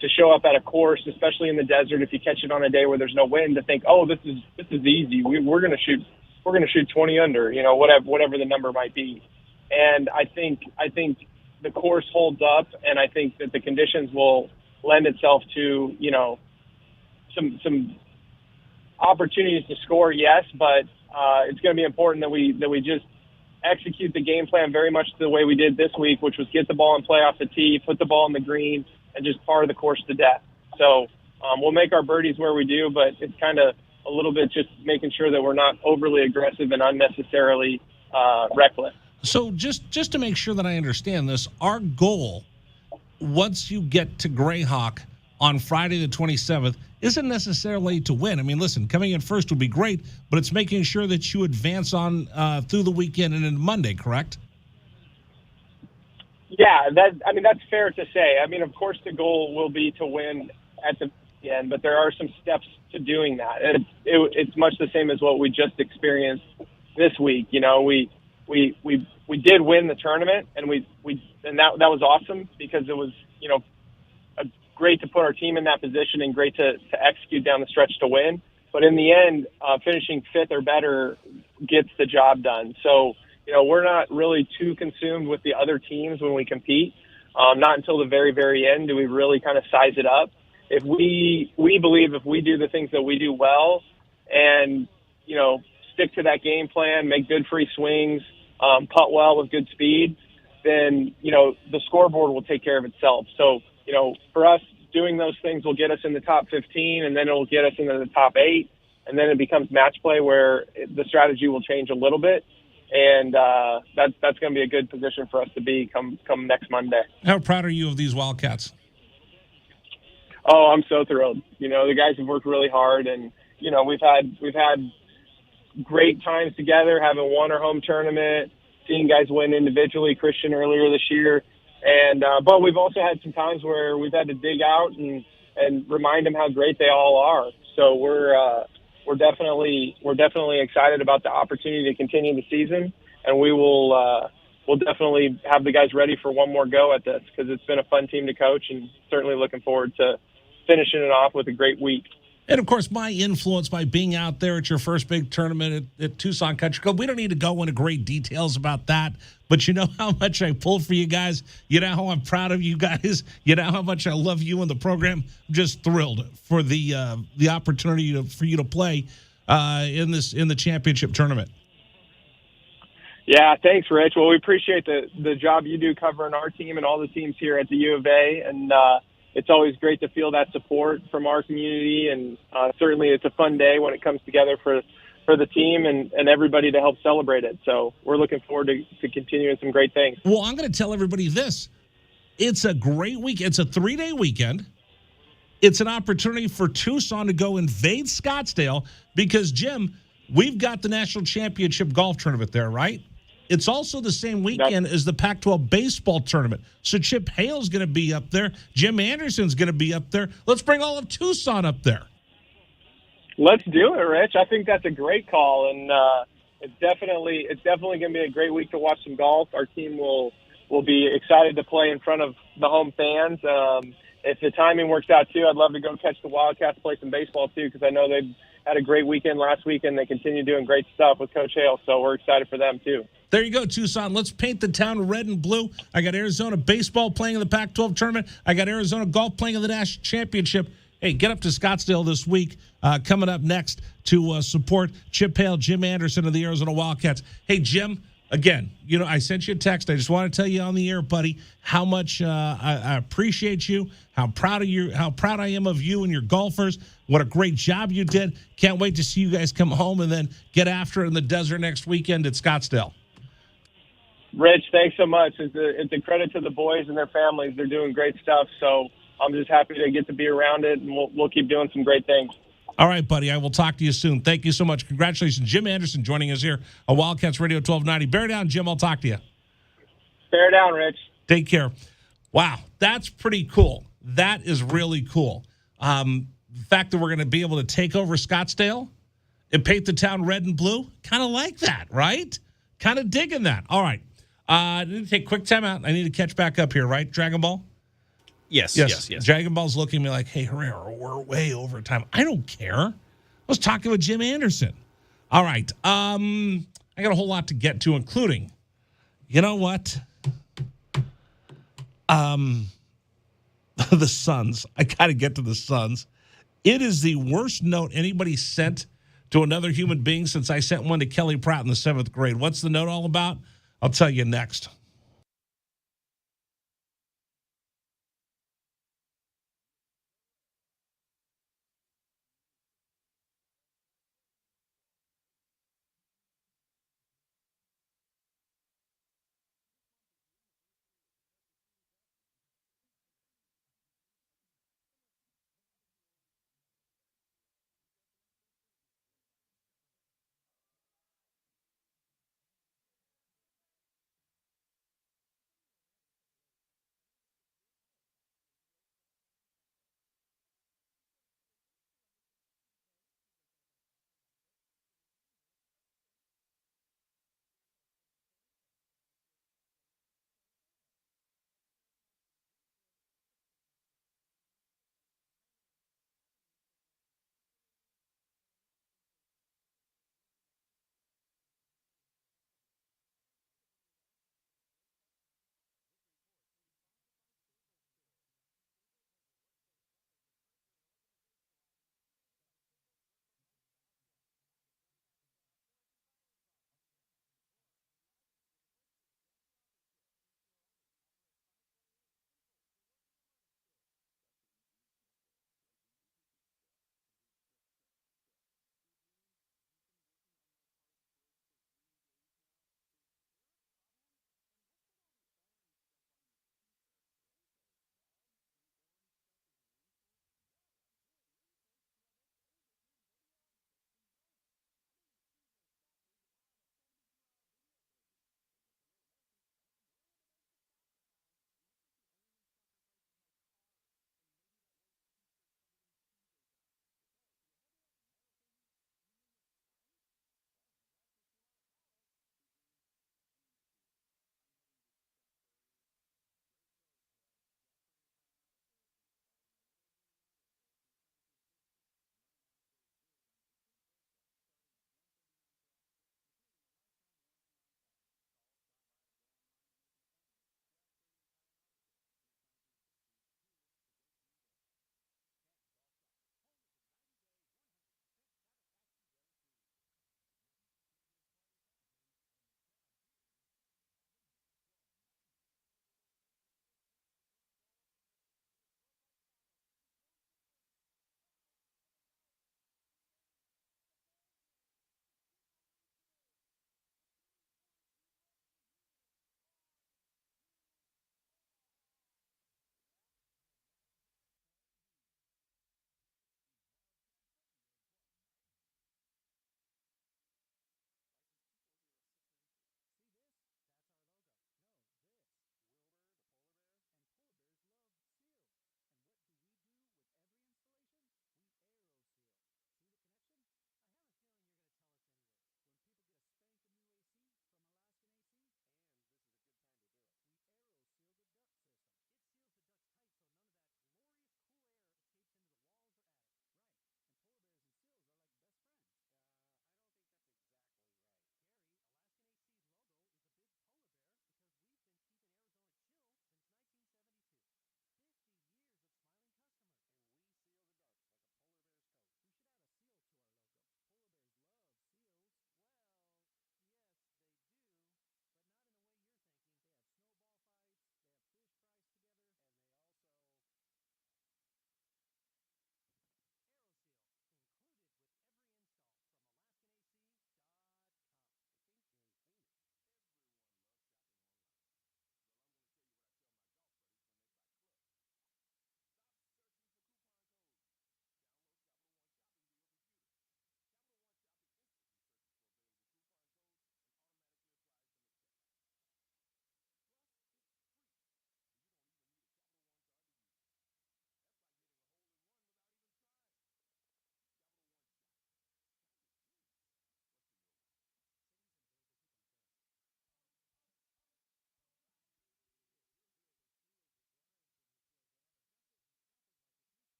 to show up at a course, especially in the desert, if you catch it on a day where there's no wind, to think, oh, this is easy. We're going to shoot 20 under, whatever the number might be. And I think the course holds up, and I think that the conditions will lend itself to, some opportunities to score, yes, but it's going to be important that we just execute the game plan very much the way we did this week, which was get the ball and play off the tee, put the ball in the green, and just par the course to death. So we'll make our birdies where we do, but it's kind of a little bit just making sure that we're not overly aggressive and unnecessarily reckless. So just to make sure that I understand this, our goal, once you get to Greyhawk on Friday the 27th, isn't necessarily to win. I mean, listen, coming in first would be great, but it's making sure that you advance on through the weekend and into Monday, correct? Yeah, that's fair to say. I mean, of course, the goal will be to win at the end, but there are some steps to doing that. And it's much the same as what we just experienced this week. We did win the tournament, and that was awesome because it was great to put our team in that position and great to execute down the stretch to win. But in the end, finishing fifth or better gets the job done. So, we're not really too consumed with the other teams when we compete. Not until the very, very end do we really kind of size it up. If we believe if we do the things that we do well and, stick to that game plan, make good free swings, putt well with good speed, then, the scoreboard will take care of itself. So, for us, doing those things will get us in the top 15, and then it will get us into the top 8, and then it becomes match play where the strategy will change a little bit, and that's going to be a good position for us to be come next Monday. How proud are you of these Wildcats? Oh, I'm so thrilled. The guys have worked really hard, and we've had great times together, having won our home tournament, seeing guys win individually. Christian earlier this year. And but we've also had some times where we've had to dig out and remind them how great they all are. So we're definitely excited about the opportunity to continue the season, and we'll definitely have the guys ready for one more go at this because it's been a fun team to coach, and certainly looking forward to finishing it off with a great week. And, of course, my influence by being out there at your first big tournament at Tucson Country Club, we don't need to go into great details about that, but you know how much I pull for you guys. You know how I'm proud of you guys. You know how much I love you and the program. I'm just thrilled for the opportunity for you to play in the championship tournament. Yeah, thanks, Rich. Well, we appreciate the job you do covering our team and all the teams here at the U of A, and it's always great to feel that support from our community, and certainly it's a fun day when it comes together for the team and everybody to help celebrate it. So we're looking forward to continuing some great things. Well, I'm going to tell everybody this. It's a great week. It's a 3-day weekend. It's an opportunity for Tucson to go invade Scottsdale because, Jim, we've got the National Championship Golf Tournament there, right? It's also the same weekend as the Pac-12 baseball tournament. So Chip Hale's going to be up there. Jim Anderson's going to be up there. Let's bring all of Tucson up there. Let's do it, Rich. I think that's a great call, and it's definitely going to be a great week to watch some golf. Our team will be excited to play in front of the home fans. If the timing works out, too, I'd love to go catch the Wildcats play some baseball, too, because I know they've had a great weekend last week, and they continue doing great stuff with Coach Hale, so we're excited for them, too. There you go, Tucson. Let's paint the town red and blue. I got Arizona baseball playing in the Pac-12 tournament. I got Arizona golf playing in the National Championship. Hey, get up to Scottsdale this week. Coming up next to support Chip Hale, Jim Anderson of the Arizona Wildcats. Hey, Jim, Again, I sent you a text. I just want to tell you on the air, buddy, how much I appreciate you, how proud I am of you and your golfers. What a great job you did. Can't wait to see you guys come home and then get after it in the desert next weekend at Scottsdale. Rich, thanks so much. It's a credit to the boys and their families. They're doing great stuff. So I'm just happy to get to be around it, and we'll keep doing some great things. All right, buddy. I will talk to you soon. Thank you so much. Congratulations. Jim Anderson joining us here on Wildcats Radio 1290. Bear down, Jim. I'll talk to you. Bear down, Rich. Take care. Wow, that's pretty cool. That is really cool. The fact that we're going to be able to take over Scottsdale and paint the town red and blue, kind of like that, right? Kind of digging that. All right. I need to take a quick time out. I need to catch back up here, right, Dragon Ball? Yes. Dragon Ball's looking at me like, hey, Herrera, we're way over time. I don't care. I was talking with Jim Anderson. All right. I got a whole lot to get to, including, you know what? The Suns. I got to get to the Suns. It is the worst note anybody sent to another human being since I sent one to Kelly Pratt in the 7th grade. What's the note all about? I'll tell you next.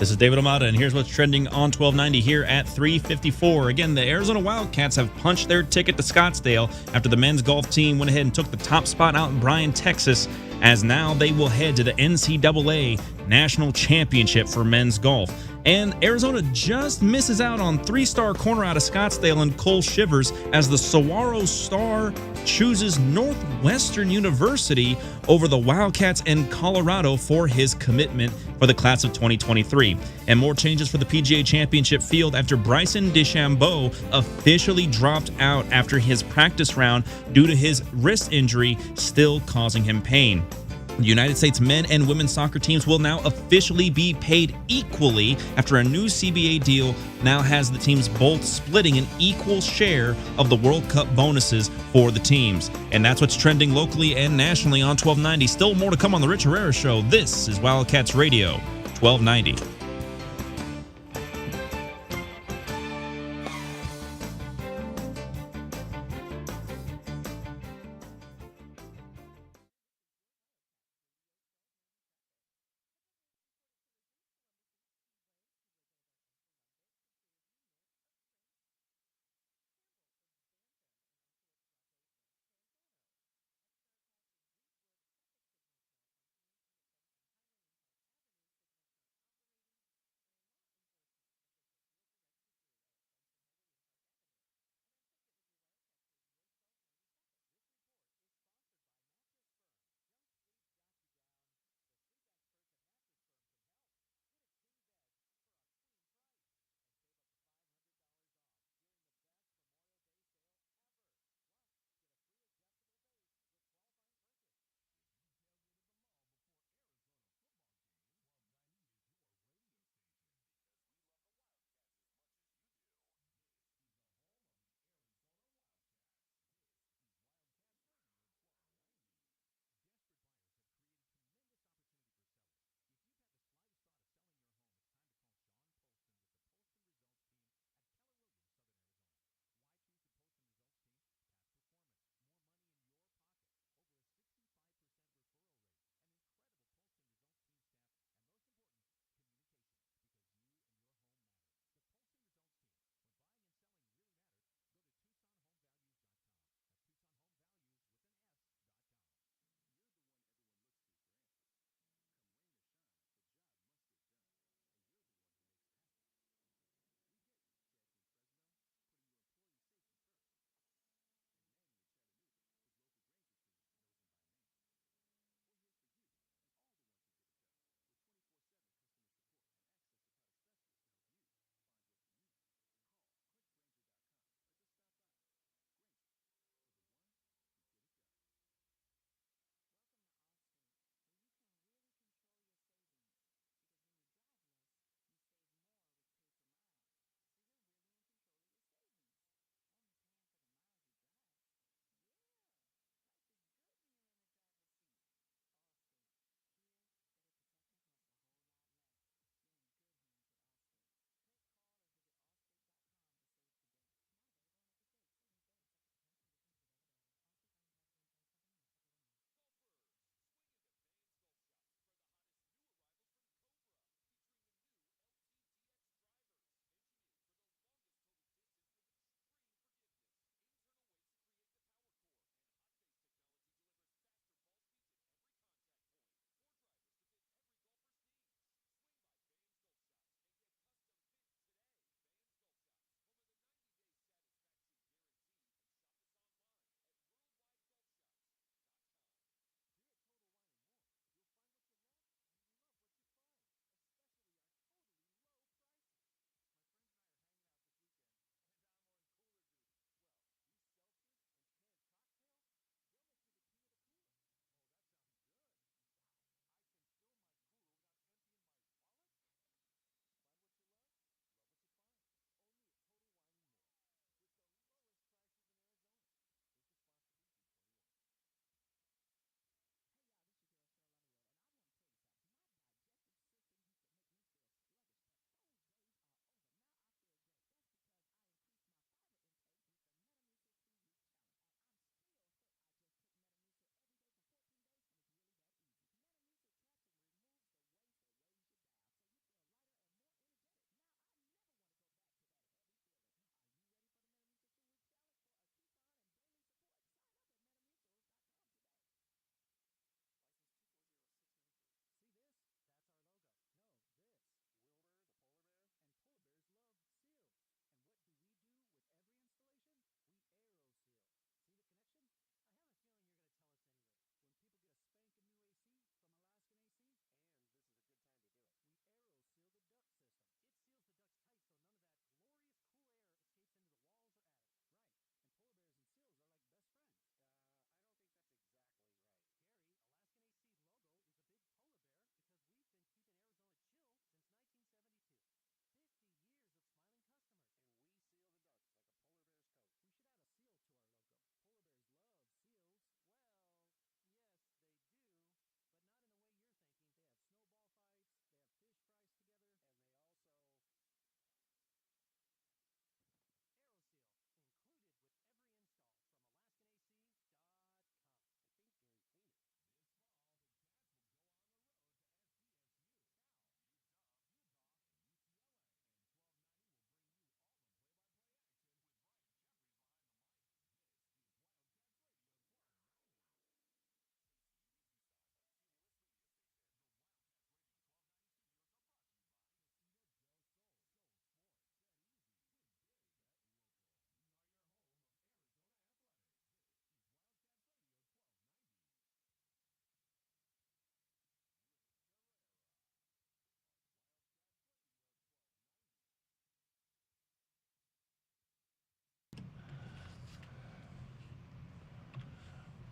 This is David Amata, and here's what's trending on 1290 here at 3:54. Again, the Arizona Wildcats have punched their ticket to Scottsdale after the men's golf team went ahead and took the top spot out in Bryan, Texas, as now they will head to the NCAA National Championship for men's golf. And Arizona just misses out on three-star corner out of Scottsdale and Cole Shivers as the Saguaro Star chooses Northwestern University over the Wildcats and Colorado for his commitment for the class of 2023. And more changes for the PGA Championship field after Bryson DeChambeau officially dropped out after his practice round due to his wrist injury still causing him pain. The United States men and women's soccer teams will now officially be paid equally after a new CBA deal now has the teams both splitting an equal share of the World Cup bonuses for the teams. And that's what's trending locally and nationally on 1290. Still more to come on the Rich Herrera Show. This is Wildcats Radio 1290.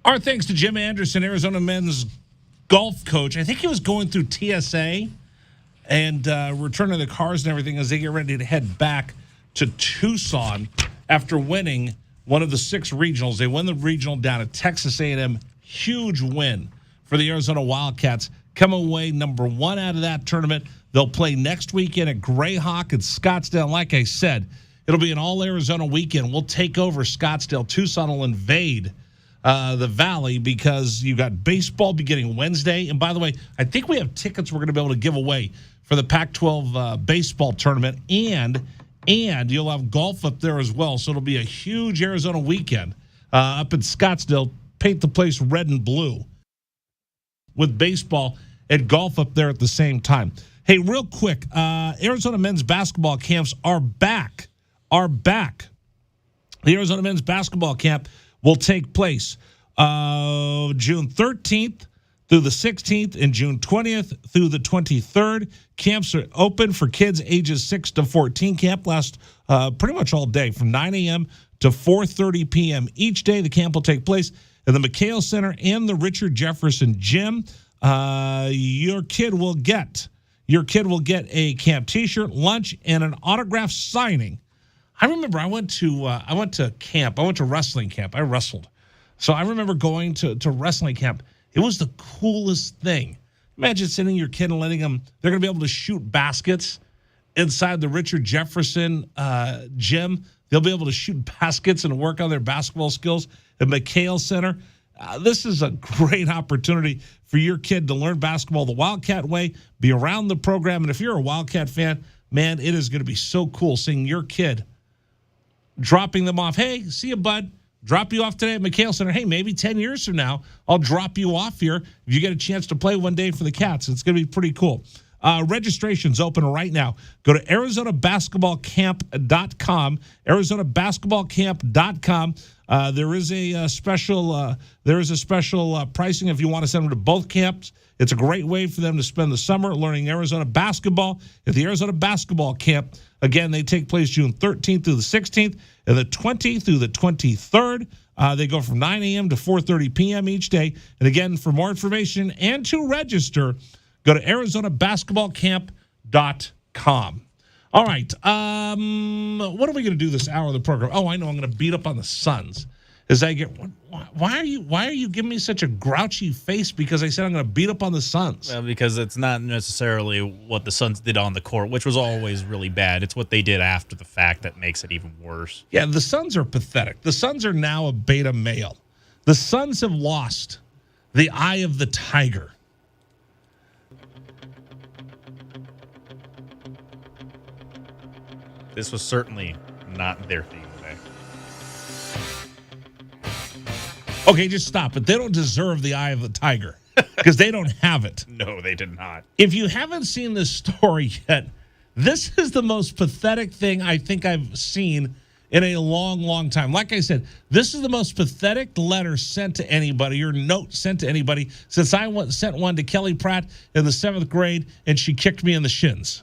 Our thanks to Jim Anderson, Arizona men's golf coach. I think he was going through TSA and returning the cars and everything as they get ready to head back to Tucson after winning one of the 6 regionals. They won the regional down at Texas A&M. Huge win for the Arizona Wildcats. Come away number 1 out of that tournament. They'll play next weekend at Grayhawk and Scottsdale. Like I said, it'll be an all-Arizona weekend. We'll take over Scottsdale. Tucson will invade the Valley because you got baseball beginning Wednesday. And by the way, I think we have tickets we're going to be able to give away for the Pac-12 baseball tournament. And you'll have golf up there as well. So it'll be a huge Arizona weekend up in Scottsdale. Paint the place red and blue with baseball and golf up there at the same time. Hey, real quick, Arizona men's basketball camps are back. The Arizona men's basketball camp will take place June 13th through the 16th and June 20th through the 23rd. Camps are open for kids ages 6 to 14. Camp lasts pretty much all day from 9 a.m. to 4:30 p.m. Each day the camp will take place in the McHale Center and the Richard Jefferson Gym. Your kid will get a camp T-shirt, lunch, and an autograph signing. I remember I went to camp. I went to wrestling camp. I wrestled. So I remember going to wrestling camp. It was the coolest thing. Imagine sending your kid and letting them, they're going to be able to shoot baskets inside the Richard Jefferson gym. They'll be able to shoot baskets and work on their basketball skills at McHale Center. This is a great opportunity for your kid to learn basketball the Wildcat way, be around the program. And if you're a Wildcat fan, man, it is going to be so cool seeing your kid dropping them off. Hey, see you, bud. Drop you off today at McHale Center. Hey, maybe 10 years from now, I'll drop you off here if you get a chance to play one day for the Cats. It's going to be pretty cool. Registration's open right now. Go to ArizonaBasketballCamp.com. ArizonaBasketballCamp.com. There is a special pricing if you want to send them to both camps. It's a great way for them to spend the summer learning Arizona basketball at the Arizona Basketball Camp. Again, they take place June 13th through the 16th and the 20th through the 23rd. They go from 9 a.m. to 4:30 p.m. each day. And again, for more information and to register, go to ArizonaBasketballCamp.com. All right. What are we going to do this hour of the program? Oh, I know. I'm going to beat up on the Suns. Why are you giving me such a grouchy face because I said I'm going to beat up on the Suns? Well, because it's not necessarily what the Suns did on the court, which was always really bad. It's what they did after the fact that makes it even worse. Yeah, the Suns are pathetic. The Suns are now a beta male. The Suns have lost the eye of the tiger. This was certainly not their theme today. Okay, just stop it. They don't deserve the eye of the tiger because they don't have it. No, they did not. If you haven't seen this story yet, this is the most pathetic thing I think I've seen in a long, long time. Like I said, this is the most pathetic letter sent to anybody or note sent to anybody since I sent one to Kelly Pratt in the 7th grade and she kicked me in the shins.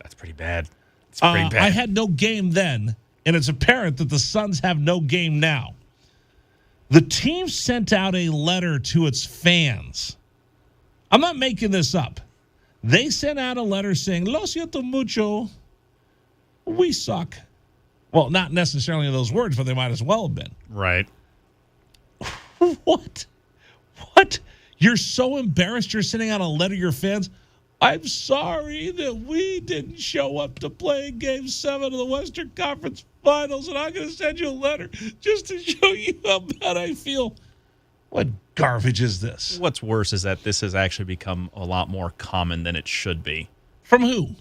That's pretty bad. It's pretty bad. I had no game then, and it's apparent that the Suns have no game now. The team sent out a letter to its fans. I'm not making this up. They sent out a letter saying, "Lo siento mucho, we suck." Well, not necessarily in those words, but they might as well have been. Right. What? You're so embarrassed you're sending out a letter to your fans? I'm sorry that we didn't show up to play Game 7 of the Western Conference Finals, and I'm going to send you a letter just to show you how bad I feel. What garbage is this? What's worse is that this has actually become a lot more common than it should be. From who?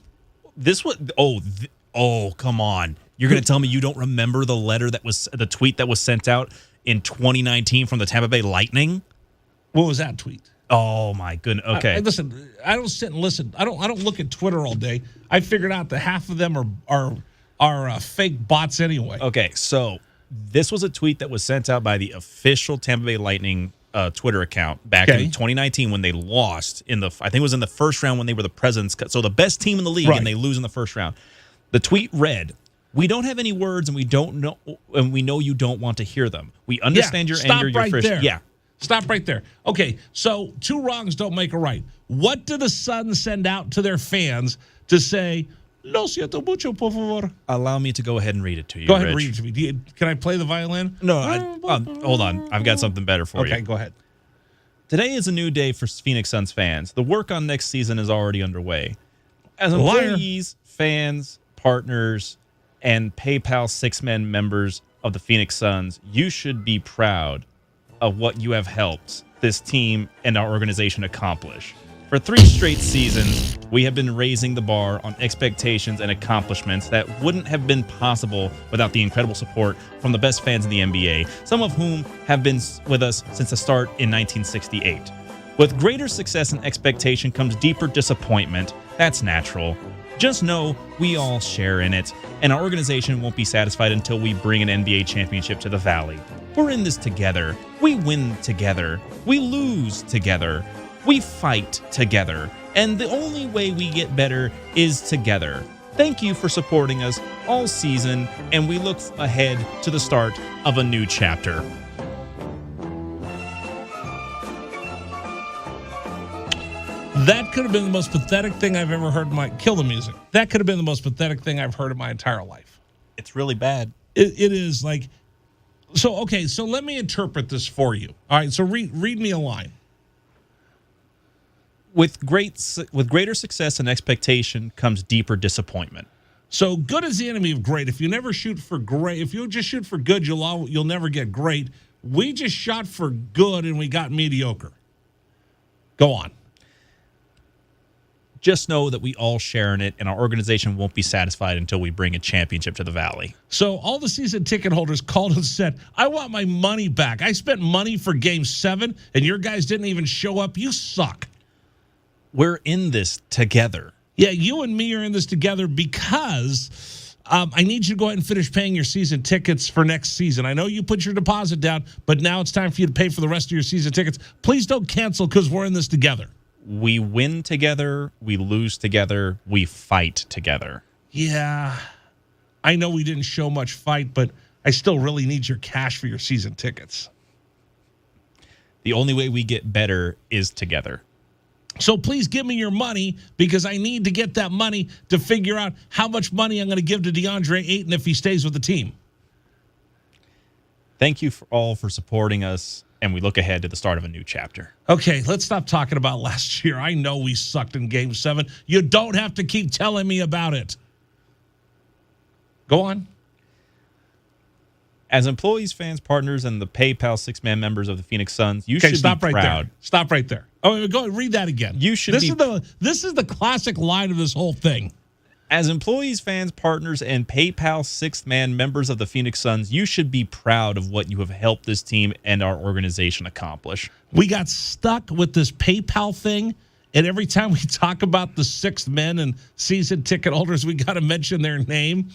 This was come on. You're going to tell me you don't remember the tweet that was sent out in 2019 from the Tampa Bay Lightning? What was that tweet? Oh my goodness. Okay. Listen, I don't sit and listen. I don't look at Twitter all day. I figured out that half of them are fake bots anyway. Okay, so this was a tweet that was sent out by the official Tampa Bay Lightning Twitter account back in 2019 when they lost I think it was in the first round when they were the Presidents. So the best team in the league, and they lose in the first round. The tweet read, We don't have any words, and we know you don't want to hear them. We understand your anger, your frustration. Yeah. Stop right there. Okay, so 2 wrongs don't make a right. What do the Suns send out to their fans to say, "Lo siento mucho, por favor"? Allow me to go ahead and read it to you, Go ahead and Rich. read it to me. Can I play the violin? No, hold on. I've got something better for you. Okay, go ahead. Today is a new day for Phoenix Suns fans. The work on next season is already underway. As employees, fans, partners, and PayPal 6-man members of the Phoenix Suns, you should be proud of what you have helped this team and our organization accomplish. For 3 straight seasons, we have been raising the bar on expectations and accomplishments that wouldn't have been possible without the incredible support from the best fans in the NBA, some of whom have been with us since the start in 1968. With greater success and expectation comes deeper disappointment. That's natural. Just know we all share in it, and our organization won't be satisfied until we bring an NBA championship to the Valley. We're in this together. We win together. We lose together. We fight together. And the only way we get better is together. Thank you for supporting us all season, and we look ahead to the start of a new chapter. That could have been the most pathetic thing I've ever heard kill the music. That could have been the most pathetic thing I've heard in my entire life. It's really bad. It is like, so let me interpret this for you. All right, so read me a line. With greater success and expectation comes deeper disappointment. So good is the enemy of great. If you never shoot for great, if you just shoot for good, you'll never get great. We just shot for good and we got mediocre. Go on. Just know that we all share in it, and our organization won't be satisfied until we bring a championship to the Valley. So all the season ticket holders called and said, "I want my money back. I spent money for Game 7, and your guys didn't even show up. You suck." We're in this together. Yeah, you and me are in this together because I need you to go ahead and finish paying your season tickets for next season. I know you put your deposit down, but now it's time for you to pay for the rest of your season tickets. Please don't cancel because we're in this together. We win together. We lose together. We fight together. Yeah, I know we didn't show much fight, but I still really need your cash for your season tickets. The only way we get better is together. So please give me your money because I need to get that money to figure out how much money I'm going to give to DeAndre Ayton if he stays with the team. Thank you all for supporting us, and we look ahead to the start of a new chapter. Okay, let's stop talking about last year. I know we sucked in Game 7. You don't have to keep telling me about it. Go on. As employees, fans, partners, and the PayPal 6-man members of the Phoenix Suns, you should stop be right proud. There. Stop right there. Oh, go ahead, read that again. You should this is the classic line of this whole thing. As employees, fans, partners, and PayPal 6-man members of the Phoenix Suns, you should be proud of what you have helped this team and our organization accomplish. We got stuck with this PayPal thing, and every time we talk about the 6 men and season ticket holders, we got to mention their name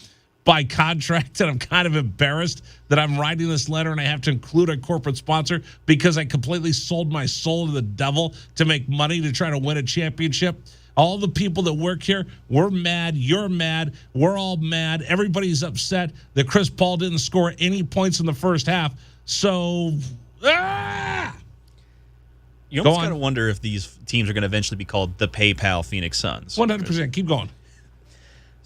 by contract, and I'm kind of embarrassed that I'm writing this letter and I have to include a corporate sponsor because I completely sold my soul to the devil to make money to try to win a championship. All the people that work here, we're mad. You're mad. We're all mad. Everybody's upset that Chris Paul didn't score any points in the first half. So, You almost got to wonder if these teams are going to eventually be called the PayPal Phoenix Suns. 100%. Keep going.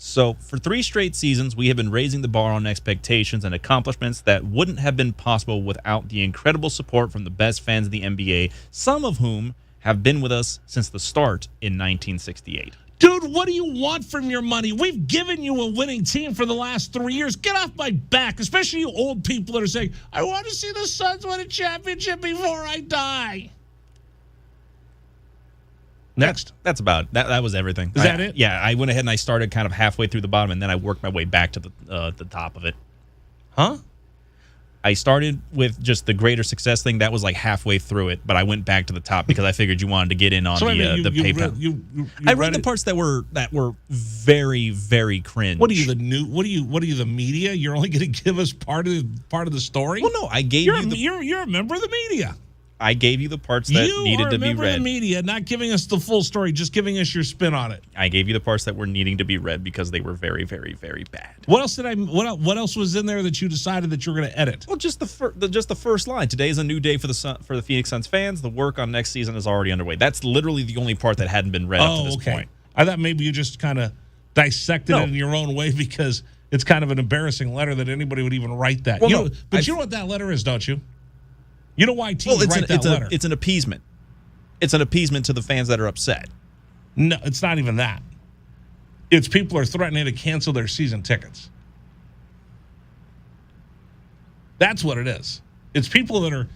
So, for 3 straight seasons, we have been raising the bar on expectations and accomplishments that wouldn't have been possible without the incredible support from the best fans of the NBA, some of whom have been with us since the start in 1968. Dude, what do you want from your money? We've given you a winning team for the last 3 years. Get off my back, especially you old people that are saying, I want to see the Suns win a championship before I die. Next. That's about it. That was everything. Is that it? Yeah, I went ahead and I started kind of halfway through the bottom, and then I worked my way back to the top of it. Huh? I started with just the greater success thing. That was like halfway through it, but I went back to the top because I figured you wanted to get in on the PayPal. I read the parts that were very, very cringe. What are you, the media? You're only going to give us part of the story? Well, no, I gave you're a member of the media. I gave you the parts that needed to be read. The media not giving us the full story, just giving us your spin on it. I gave you the parts that were needing to be read because they were very, very, very bad. What else What else was in there that you decided that you were going to edit? Well, just the first line. Today is a new day for the Phoenix Suns fans. The work on next season is already underway. That's literally the only part that hadn't been read up to this point. I thought maybe you just kind of dissected it in your own way because it's kind of an embarrassing letter that anybody would even write that. Well, you know what that letter is, don't you? You know why teams write that letter? It's an appeasement. It's an appeasement to the fans that are upset. No, it's not even that. It's people are threatening to cancel their season tickets. That's what it is. It's people that are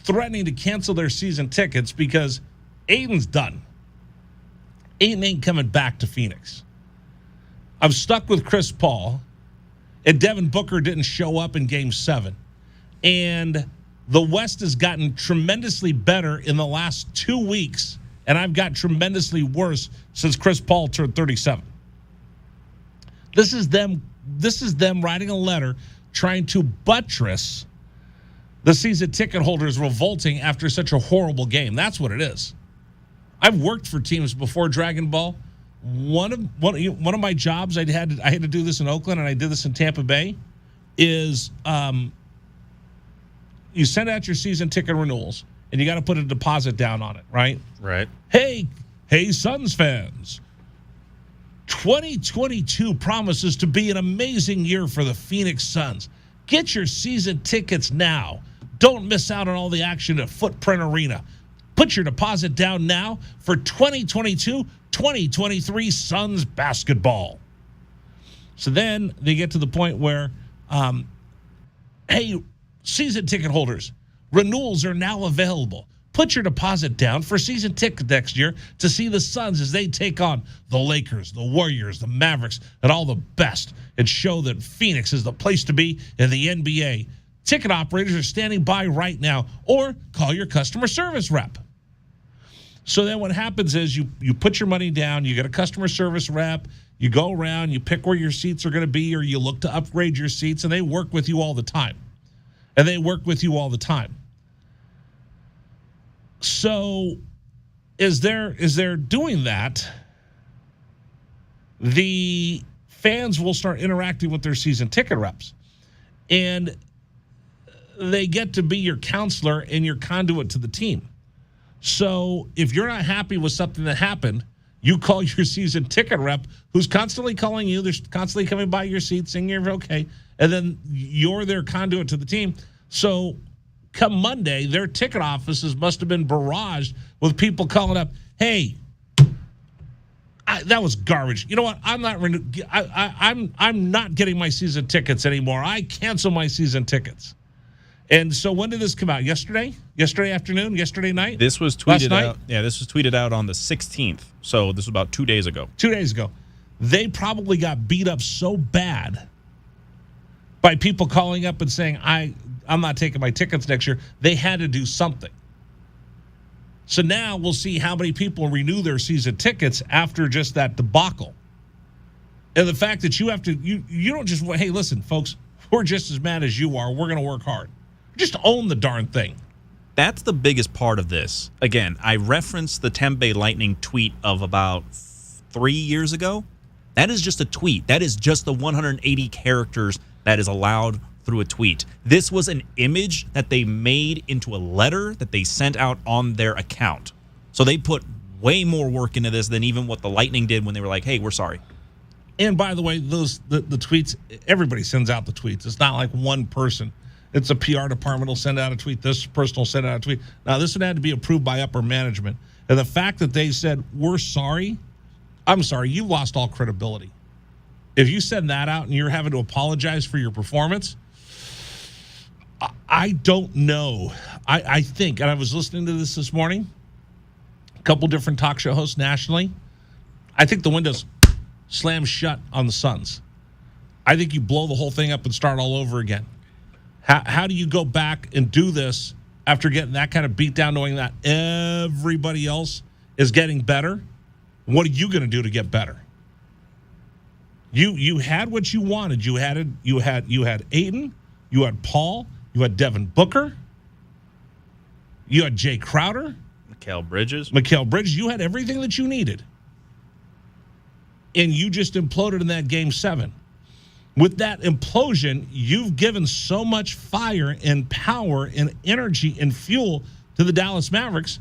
threatening to cancel their season tickets because Aiden's done. Aiden ain't coming back to Phoenix. I'm stuck with Chris Paul, and Devin Booker didn't show up in Game 7. And the West has gotten tremendously better in the last 2 weeks, and I've got tremendously worse since Chris Paul turned 37. This is them writing a letter trying to buttress the season ticket holders revolting after such a horrible game. That's what it is. I've worked for teams before Dragon Ball. One of my jobs, I had to do this in Oakland, and I did this in Tampa Bay, is you send out your season ticket renewals, and you got to put a deposit down on it, right? Right. Hey, Suns fans. 2022 promises to be an amazing year for the Phoenix Suns. Get your season tickets now. Don't miss out on all the action at Footprint Arena. Put your deposit down now for 2022-2023 Suns basketball. So then they get to the point where, hey, season ticket holders, renewals are now available. Put your deposit down for season ticket next year to see the Suns as they take on the Lakers, the Warriors, the Mavericks, and all the best, and show that Phoenix is the place to be in the NBA. Ticket operators are standing by right now, or call your customer service rep. So then what happens is you put your money down, you get a customer service rep, you go around, you pick where your seats are going to be, or you look to upgrade your seats, and they work with you all the time. So as they're doing that, the fans will start interacting with their season ticket reps. And they get to be your counselor and your conduit to the team. So if you're not happy with something that happened, you call your season ticket rep, who's constantly calling you. They're constantly coming by your seat, saying you're okay. And then you're their conduit to the team. So come Monday, their ticket offices must have been barraged with people calling up, hey, that was garbage. You know what? I'm not getting my season tickets anymore. I cancel my season tickets. And so when did this come out? Yesterday? Yesterday afternoon? Yesterday night? This was tweeted out. Yeah, this was tweeted out on the 16th. So this was about 2 days ago. 2 days ago. They probably got beat up so bad by people calling up and saying, I'm not taking my tickets next year. They had to do something. So now we'll see how many people renew their season tickets after just that debacle. And the fact that you have to, you don't just, hey, listen, folks, we're just as mad as you are. We're going to work hard. Just own the darn thing. That's the biggest part of this. Again, I referenced the Tempe Lightning tweet of about 3 years ago. That is just a tweet. That is just the 180 characters that is allowed through a tweet. This was an image that they made into a letter that they sent out on their account. So they put way more work into this than even what the Lightning did when they were like, hey, we're sorry. And by the way, the tweets, everybody sends out the tweets. It's not like one person. It's a PR department will send out a tweet. This person will send out a tweet. Now, this would have to be approved by upper management. And the fact that they said, we're sorry, I'm sorry, you lost all credibility. If you send that out and you're having to apologize for your performance, I don't know. I think, and I was listening to this morning, a couple different talk show hosts nationally. I think the window's slammed shut on the Suns. I think you blow the whole thing up and start all over again. How do you go back and do this after getting that kind of beat down, knowing that everybody else is getting better? What are you going to do to get better? You had what you wanted. You had Aiden, you had Paul, you had Devin Booker. You had Jay Crowder. Mikal Bridges. You had everything that you needed. And you just imploded in that Game 7. With that implosion, you've given so much fire and power and energy and fuel to the Dallas Mavericks.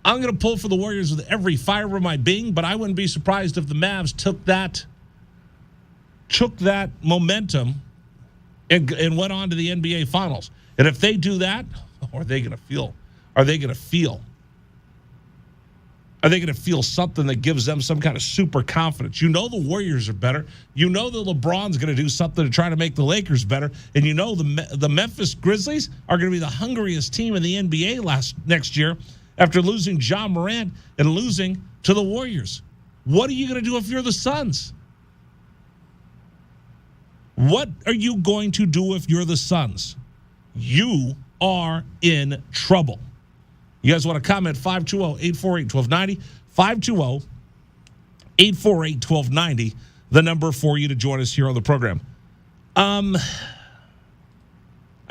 I'm going to pull for the Warriors with every fiber of my being, but I wouldn't be surprised if the Mavs took that momentum and went on to the NBA Finals. And if they do that, are they going to feel? Are they going to feel something that gives them some kind of super confidence? You know the Warriors are better. You know that LeBron's going to do something to try to make the Lakers better. And you know the Memphis Grizzlies are going to be the hungriest team in the NBA next year after losing Ja Morant and losing to the Warriors. What are you going to do if you're the Suns? What are you going to do if you're the Suns? You are in trouble. You guys want to comment? 520-848-1290. 520-848-1290. The number for you to join us here on the program. I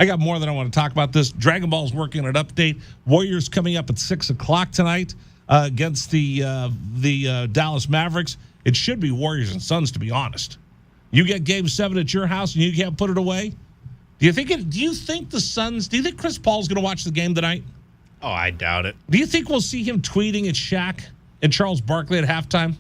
got more than I want to talk about this. Dragon Ball's working on an update. Warriors coming up at 6 o'clock tonight against the Dallas Mavericks. It should be Warriors and Suns, to be honest. You get Game 7 at your house and you can't put it away? Do you think Chris Paul's going to watch the game tonight? Oh, I doubt it. Do you think we'll see him tweeting at Shaq and Charles Barkley at halftime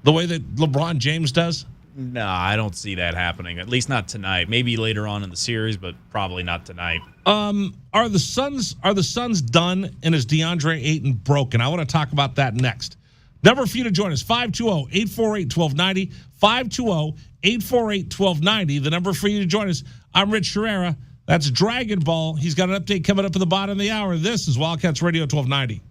the way that LeBron James does? No, I don't see that happening. At least not tonight. Maybe later on in the series, but probably not tonight. Are the Suns done, and is DeAndre Ayton broken? I want to talk about that next. Number for you to join us, 520-848-1290. 520-848-1290. The number for you to join us. I'm Rich Herrera. That's Dragon Ball. He's got an update coming up at the bottom of the hour. This is Wildcats Radio 1290.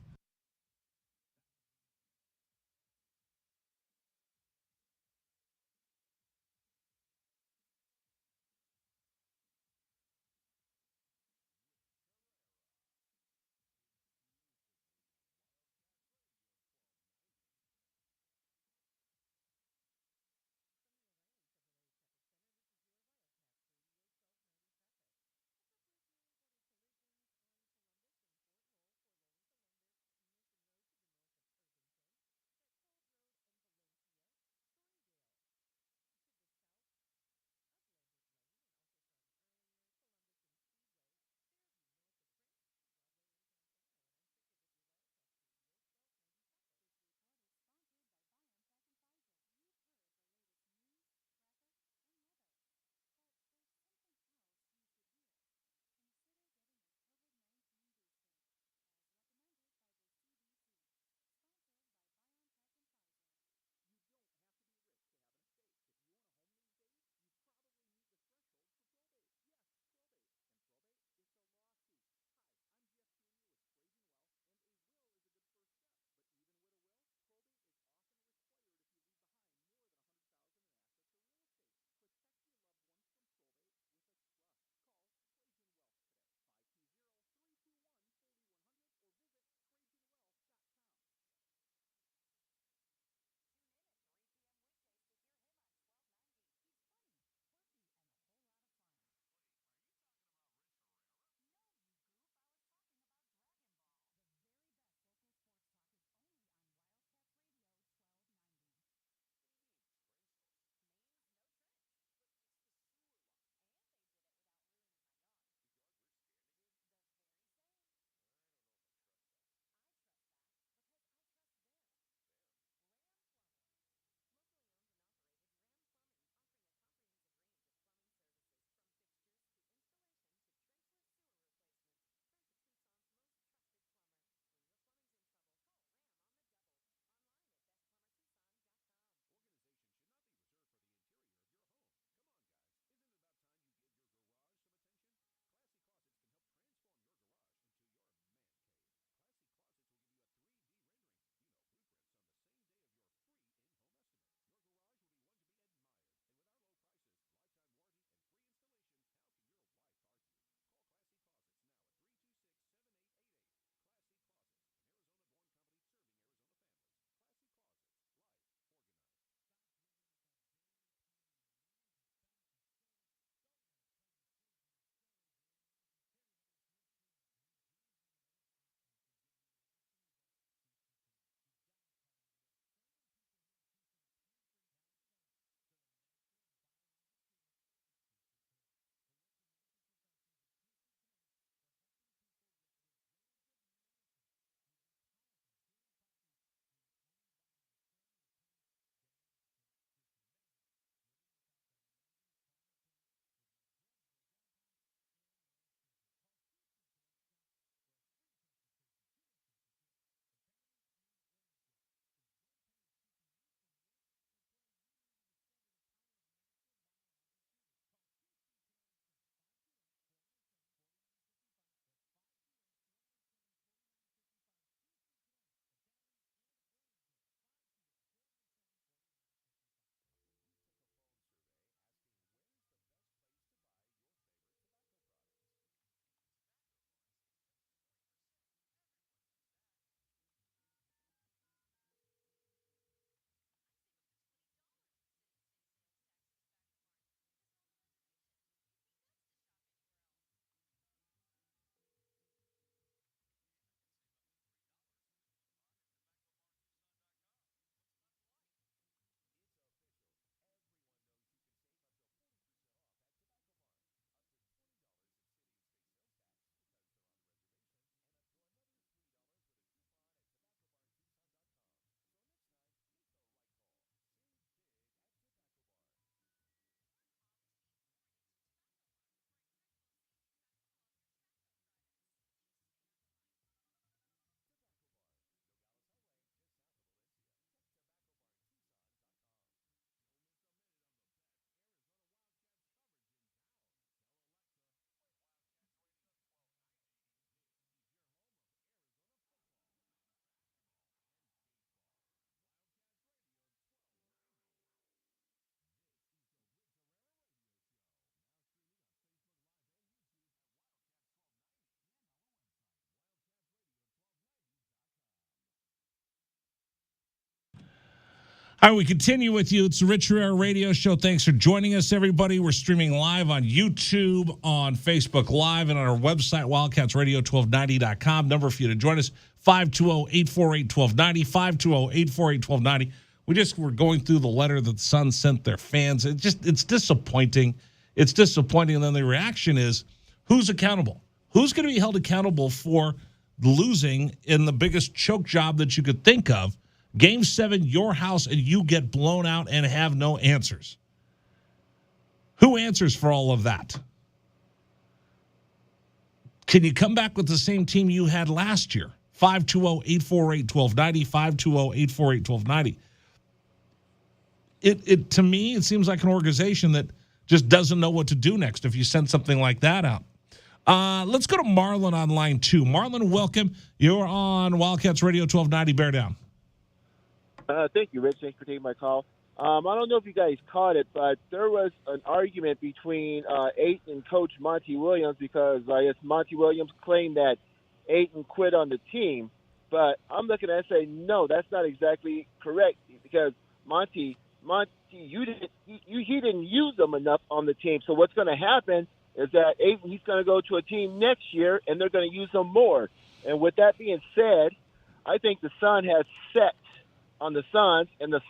All right, we continue with you. It's the Rich Herrera Radio Show. Thanks for joining us, everybody. We're streaming live on YouTube, on Facebook Live, and on our website, wildcatsradio1290.com. Number for you to join us, 520-848-1290, 520-848-1290. We're going through the letter that the Suns sent their fans. It's disappointing. It's disappointing. And then the reaction is, who's accountable? Who's going to be held accountable for losing in the biggest choke job that you could think of? Game 7, your house, and you get blown out and have no answers. Who answers for all of that? Can you come back with the same team you had last year? 520-848-1290, 520-848-1290. It to me, it seems like an organization that just doesn't know what to do next if you send something like that out. Let's go to Marlon on line 2. Marlon, welcome. You're on Wildcats Radio 1290. Bear down. Thank you, Rich. Thanks for taking my call. I don't know if you guys caught it, but there was an argument between Ayton and Coach Monty Williams because I guess Monty Williams claimed that Ayton quit on the team. But I'm looking at it and say, no, that's not exactly correct because Monty, he didn't use them enough on the team. So what's going to happen is that Ayton, he's going to go to a team next year, and they're going to use him more. And with that being said, I think the sun has set on the Suns, and the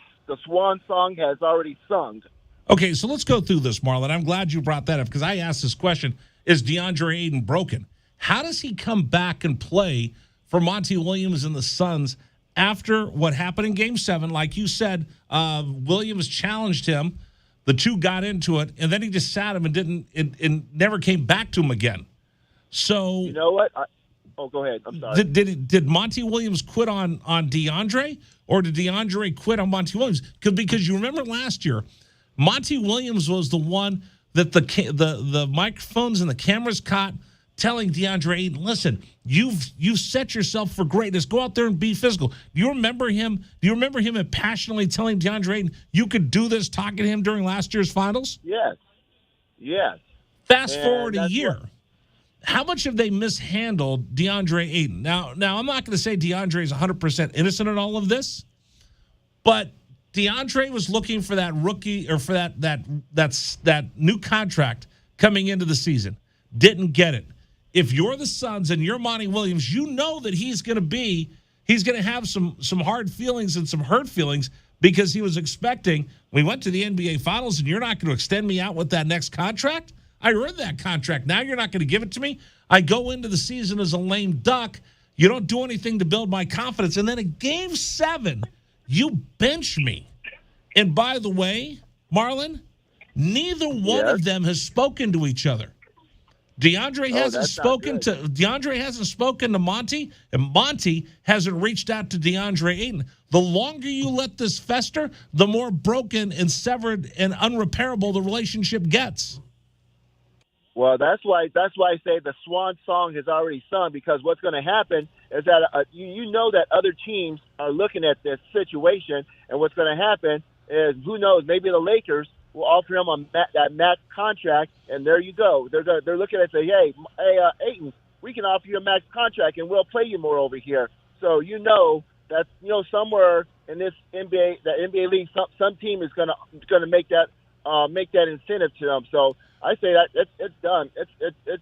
swan song has already sung. Okay, so let's go through this, Marlon. I'm glad you brought that up because I asked this question, is DeAndre Ayton broken? How does he come back and play for Monty Williams and the Suns after what happened in Game 7? Like you said, Williams challenged him. The two got into it, and then he just sat him and never came back to him again. So you know what? Go ahead. I'm sorry. Did Monty Williams quit on DeAndre, or did DeAndre quit on Monty Williams? Because you remember last year, Monty Williams was the one that the microphones and the cameras caught telling DeAndre Ayton, listen, you've set yourself for greatness. Go out there and be physical. Do you remember him passionately telling DeAndre Ayton you could do this, talking to him during last year's finals? Yes. Fast forward a year. How much have they mishandled DeAndre Ayton? Now I'm not going to say DeAndre is 100% innocent in all of this, but DeAndre was looking for that rookie or for that new contract coming into the season. Didn't get it. If you're the Suns and you're Monty Williams, you know that he's going to have some hard feelings and some hurt feelings because he was expecting, we went to the NBA Finals and you're not going to extend me out with that next contract? I earned that contract. Now you're not going to give it to me? I go into the season as a lame duck. You don't do anything to build my confidence. And then in Game 7, you bench me. And by the way, Marlon, neither one of them has spoken to each other. DeAndre hasn't spoken to Monty, and Monty hasn't reached out to DeAndre Ayton. The longer you let this fester, the more broken and severed and unrepairable the relationship gets. Well, that's why I say the swan song has already sung, because what's going to happen is that you know that other teams are looking at this situation, and what's going to happen is, who knows, maybe the Lakers will offer him that max contract, and there you go. They're looking at say, hey, Ayton, we can offer you a max contract, and we'll play you more over here. So you know that somewhere in this NBA league, some team is going to make that incentive to them. So I say that it's done. It's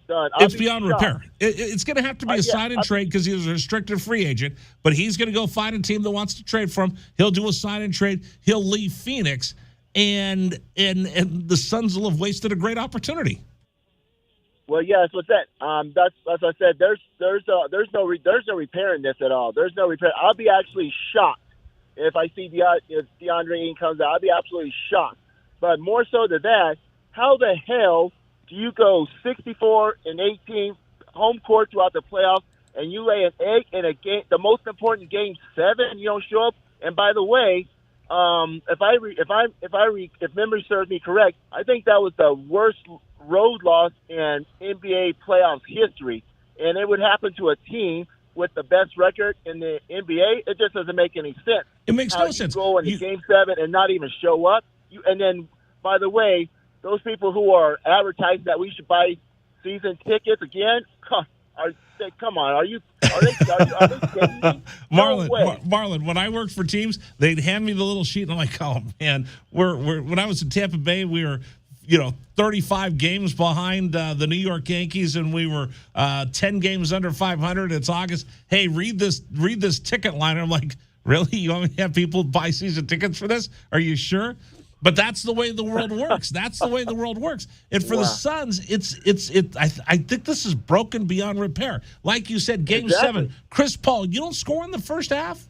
done. It's beyond repair. It's going to have to be a sign and trade because he's a restricted free agent, but he's going to go find a team that wants to trade for him. He'll do a sign and trade. He'll leave Phoenix, and the Suns will have wasted a great opportunity. Well, yeah, that's what's that. That's what I said. There's no repair in this at all. There's no repair. I'll be actually shocked if I see if DeAndre Ayton comes out. I'll be absolutely shocked. But more so than that, how the hell do you go 64-18 home court throughout the playoffs, and you lay an egg in a game, the most important Game 7, you don't show up? And by the way, if memory serves me correct, I think that was the worst road loss in NBA playoffs history, and it would happen to a team with the best record in the NBA. It just doesn't make any sense. It makes no sense. You go into Game 7 and not even show up. And then, by the way, those people who are advertising that we should buy season tickets again, Come on, are they kidding me? Marlon, when I worked for teams, they'd hand me the little sheet, and I'm like, oh man, when I was in Tampa Bay, we were 35 games behind the New York Yankees, and we were 10 games under 500. It's August. Hey, read this ticket line. I'm like, really? You want me to have people buy season tickets for this? Are you sure? But that's the way the world works. That's the way the world works. And for the Suns, I think this is broken beyond repair. Like you said, Game 7, Chris Paul, you don't score in the first half?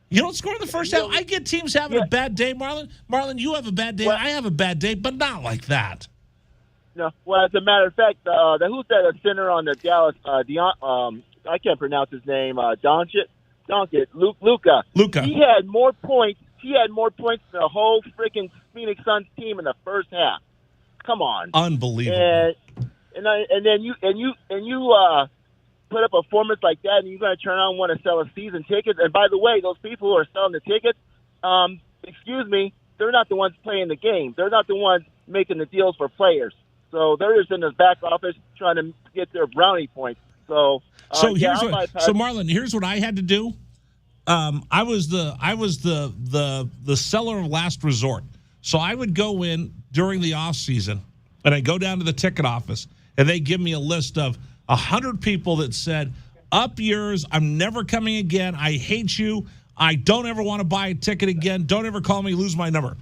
You don't score in the first half? I get teams having a bad day, Marlon. Marlon, you have a bad day. I have a bad day, but not like that. No. Well, as a matter of fact, who's that center on the Dallas? I can't pronounce his name. Luka. He had more points. He had more points than the whole freaking Phoenix Suns team in the first half. Come on, unbelievable. And then you put up a performance like that, and you're going to turn around and want to sell a season ticket. And by the way, those people who are selling the tickets, excuse me, they're not the ones playing the game. They're not the ones making the deals for players. So they're just in the back office trying to get their brownie points. So Marlon, here's what I had to do. I was the seller of last resort. So I would go in during the off season, and I go down to the ticket office, and they give me a list of 100 people that said, "Up yours! I'm never coming again. I hate you. I don't ever want to buy a ticket again. Don't ever call me. Lose my number."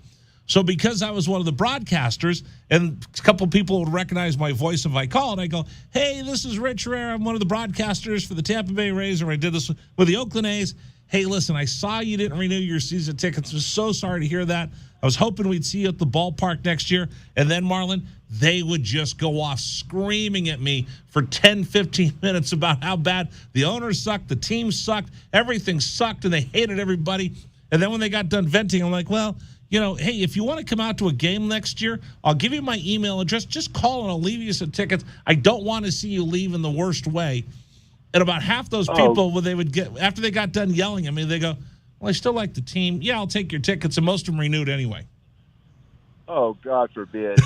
So because I was one of the broadcasters, and a couple people would recognize my voice if I called, I go, "Hey, this is Rich Rare. I'm one of the broadcasters for the Tampa Bay Rays, or I did this with the Oakland A's. Hey, listen, I saw you didn't renew your season tickets. I'm so sorry to hear that. I was hoping we'd see you at the ballpark next year." And then, Marlon, they would just go off screaming at me for 10, 15 minutes about how bad the owners sucked, the team sucked, everything sucked, and they hated everybody. And then when they got done venting, I'm like, well, hey, if you want to come out to a game next year, I'll give you my email address. Just call and I'll leave you some tickets. I don't want to see you leave in the worst way. And about half those people, when they would get after they got done yelling at me, they go, "Well, I still like the team. Yeah, I'll take your tickets." And most of them renewed anyway. Oh, God forbid!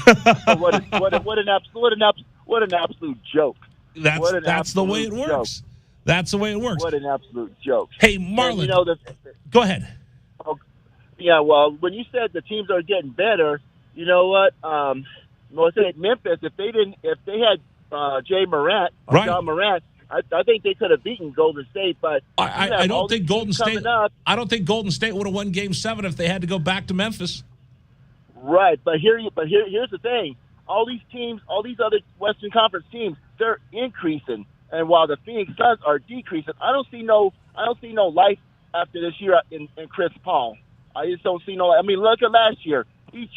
what an absolute joke! That's the way it works. That's the way it works. What an absolute joke! Hey, Marlon, go ahead. Yeah, well, when you said the teams are getting better, you know what? Memphis, if they had Jay Morant or John Morant, I think they could have beaten Golden State. But I don't think Golden State. I don't think Golden State would have won Game 7 if they had to go back to Memphis. Right, but here's the thing: all these teams, all these other Western Conference teams, they're increasing, and while the Phoenix Suns are decreasing, I don't see no life after this year in Chris Paul. I just don't see no. I mean, look at last year. He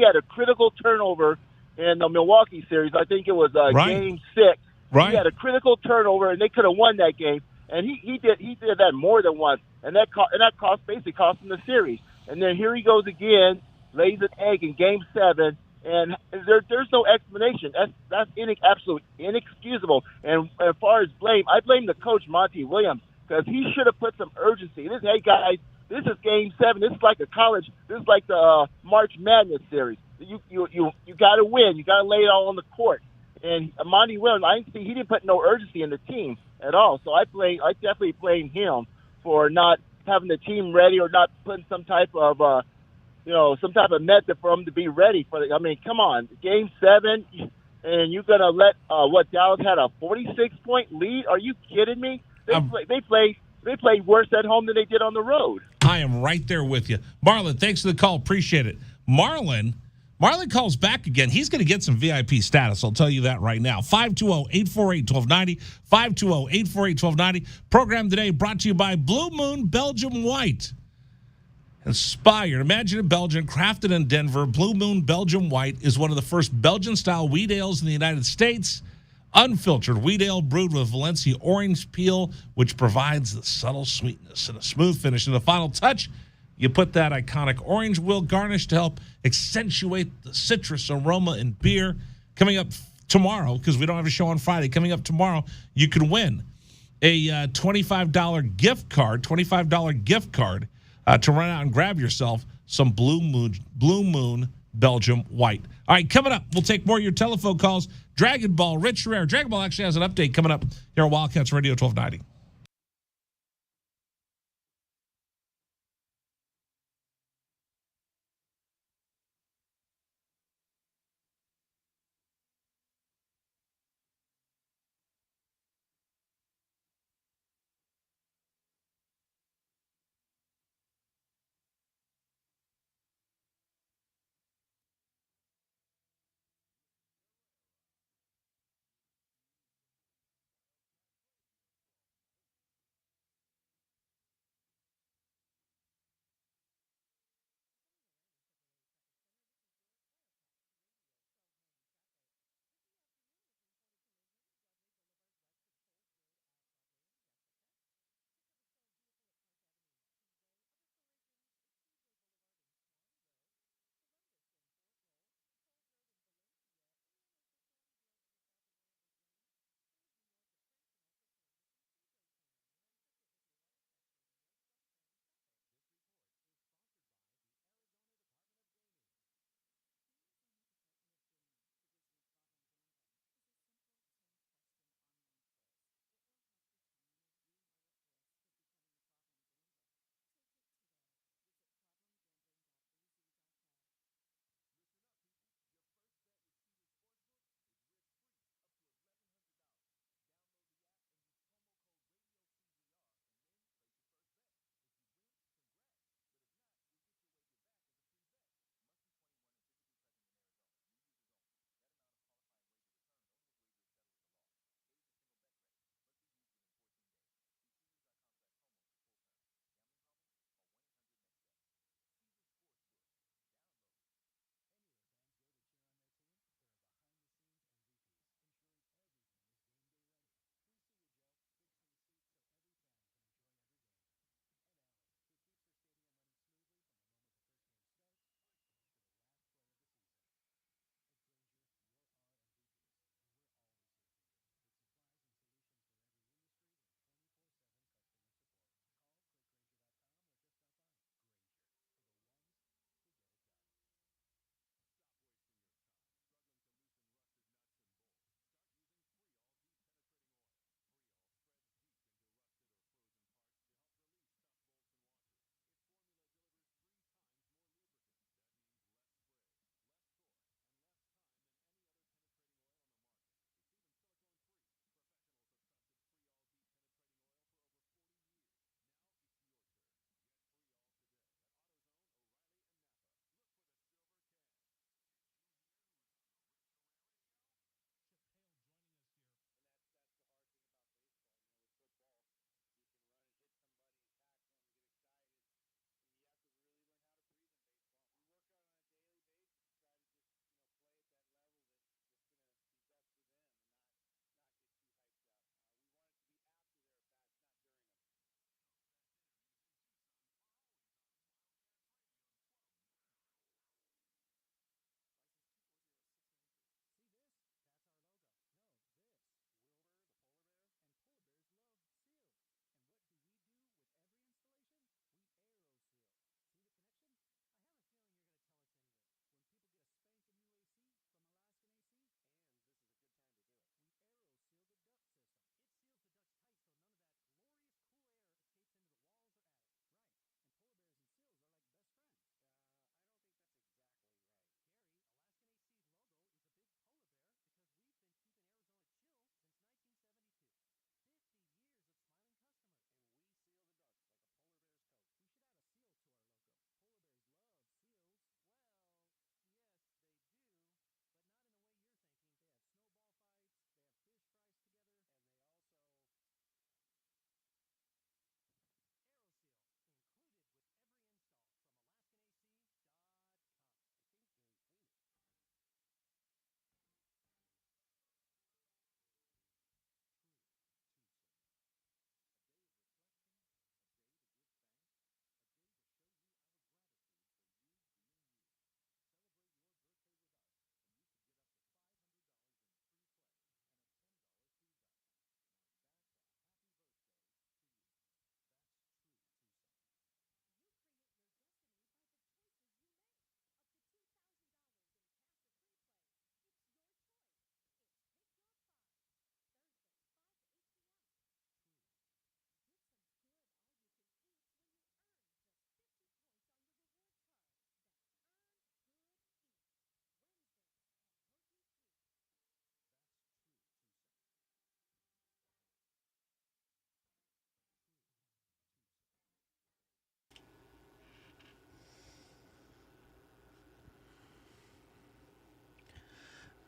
had a critical turnover in the Milwaukee series. I think it was Game 6. Right. He had a critical turnover, and they could have won that game. And he did that more than once, and that basically cost him the series. And then here he goes again, lays an egg in Game 7, and there's no explanation. That's absolutely inexcusable. And as far as blame, I blame the coach Monty Williams because he should have put some urgency. Hey guys, this is Game 7. This is like a college. This is like the March Madness series. You got to win. You got to lay it all on the court. And Monty Williams, he didn't put no urgency in the team at all. So I definitely blame him for not having the team ready or not putting some type of method for them to be ready for it. I mean, come on, Game 7, and you're gonna let Dallas had a 46-point lead? Are you kidding me? They played worse at home than they did on the road. I am right there with you. Marlon, thanks for the call. Appreciate it. Marlon calls back again. He's going to get some VIP status. I'll tell you that right now. 520-848-1290. 520-848-1290. Program today brought to you by Blue Moon Belgium White. Inspired. Imagine in Belgium, crafted in Denver. Blue Moon Belgium White is one of the first Belgian-style wheat ales in the United States. Unfiltered wheat ale brewed with Valencia orange peel, which provides the subtle sweetness and a smooth finish. And the final touch, you put that iconic orange wheel garnish to help accentuate the citrus aroma in beer. Coming up tomorrow, because we don't have a show on Friday, coming up tomorrow, you can win a $25 gift card to run out and grab yourself some Blue Moon Belgium white. All right, coming up, we'll take more of your telephone calls. Dragon Ball, Rich Rare. Dragon Ball actually has an update coming up here on Wildcats Radio 1290.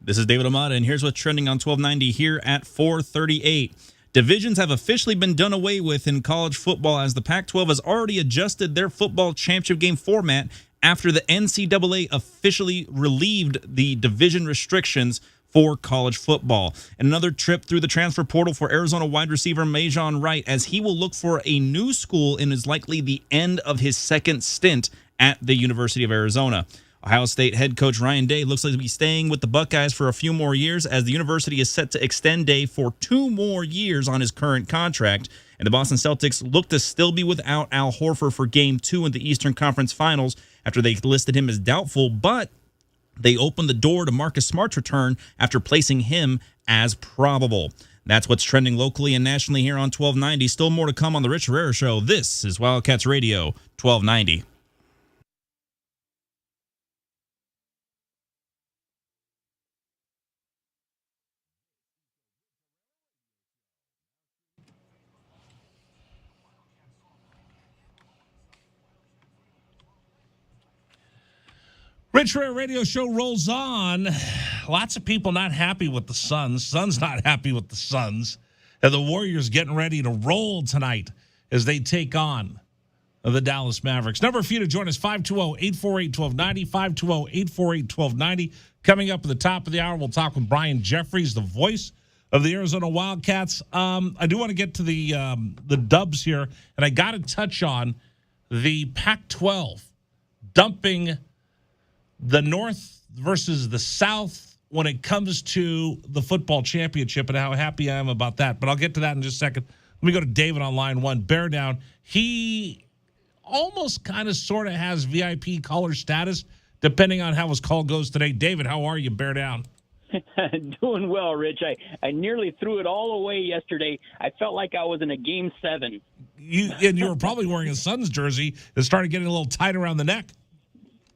This is David Amata, and here's what's trending on 1290 here at 438. Divisions have officially been done away with in college football as the Pac-12 has already adjusted their football championship game format after the NCAA officially relieved the division restrictions for college football. And another trip through the transfer portal for Arizona wide receiver Majon Wright, as he will look for a new school and is likely the end of his second stint at the University of Arizona. Ohio State head coach Ryan Day looks like to be staying with the Buckeyes for a few more years, as the university is set to extend Day for 2 more years on his current contract. And the Boston Celtics look to still be without Al Horford for Game 2 in the Eastern Conference Finals after they listed him as doubtful, but they opened the door to Marcus Smart's return after placing him as probable. That's what's trending locally and nationally here on 1290. Still more to come on the Rich Herrera Show. This is Wildcats Radio 1290. Rich Herrera Radio Show rolls on. Lots of people not happy with the Suns. Suns not happy with the Suns. And the Warriors getting ready to roll tonight as they take on the Dallas Mavericks. Number for you to join us, 520-848-1290, 520-848-1290. Coming up at the top of the hour, we'll talk with Brian Jeffries, the voice of the Arizona Wildcats. I do want to get to the Dubs here, and I got to touch on the Pac-12 dumping the North versus the South when it comes to the football championship and how happy I am about that. But I'll get to that in just a second. Let me go to David on line 1. Bear down. He almost kind of sort of has VIP caller status depending on how his call goes today. David, how are you? Bear down. Doing well, Rich. I nearly threw it all away yesterday. I felt like I was in a Game 7. You were probably wearing a Suns jersey that started getting a little tight around the neck.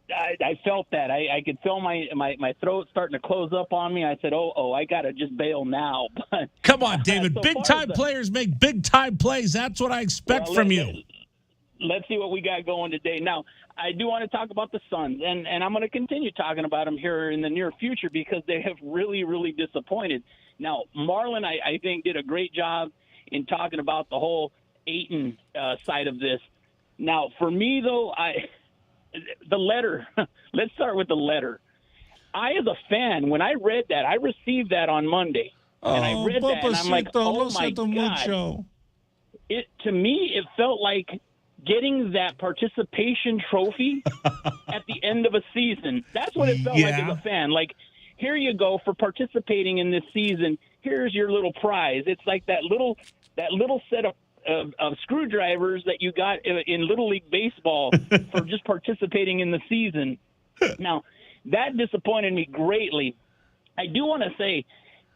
I felt that. I could feel my throat starting to close up on me. I said, oh, I got to just bail now. But come on, David. So big-time players make big-time plays. That's what I expect from you. Let's see what we got going today. Now, I do want to talk about the Suns, and I'm going to continue talking about them here in the near future because they have really, really disappointed. Now, Marlon, I think, did a great job in talking about the whole Ayton side of this. Now, for me, though, the letter. Let's start with the letter. I, as a fan, when I read that, I received that on Monday, and I read that, and I'm like, oh my God! To me, it felt like getting that participation trophy at the end of a season. That's what it felt like as a fan. Like, here you go for participating in this season. Here's your little prize. It's like that little set of screwdrivers that you got in Little League Baseball for just participating in the season. Now, that disappointed me greatly. I do want to say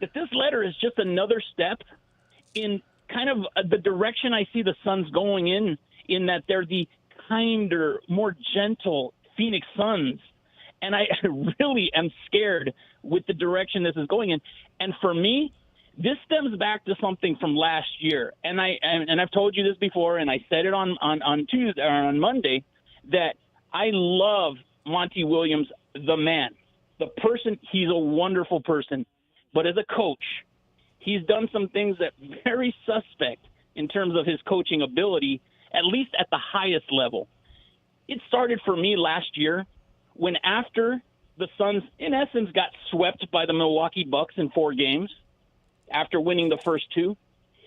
that this letter is just another step in kind of the direction I see the Suns going in that they're the kinder, more gentle Phoenix Suns. And I really am scared with the direction this is going in. And for me, this stems back to something from last year, and I've told you this before, and I said it on Tuesday or on Monday that I love Monty Williams, the man, the person. He's a wonderful person, but as a coach, he's done some things that very suspect in terms of his coaching ability, at least at the highest level. It started for me last year when after the Suns, in essence, got swept by the Milwaukee Bucks in 4 games. After winning the first 2,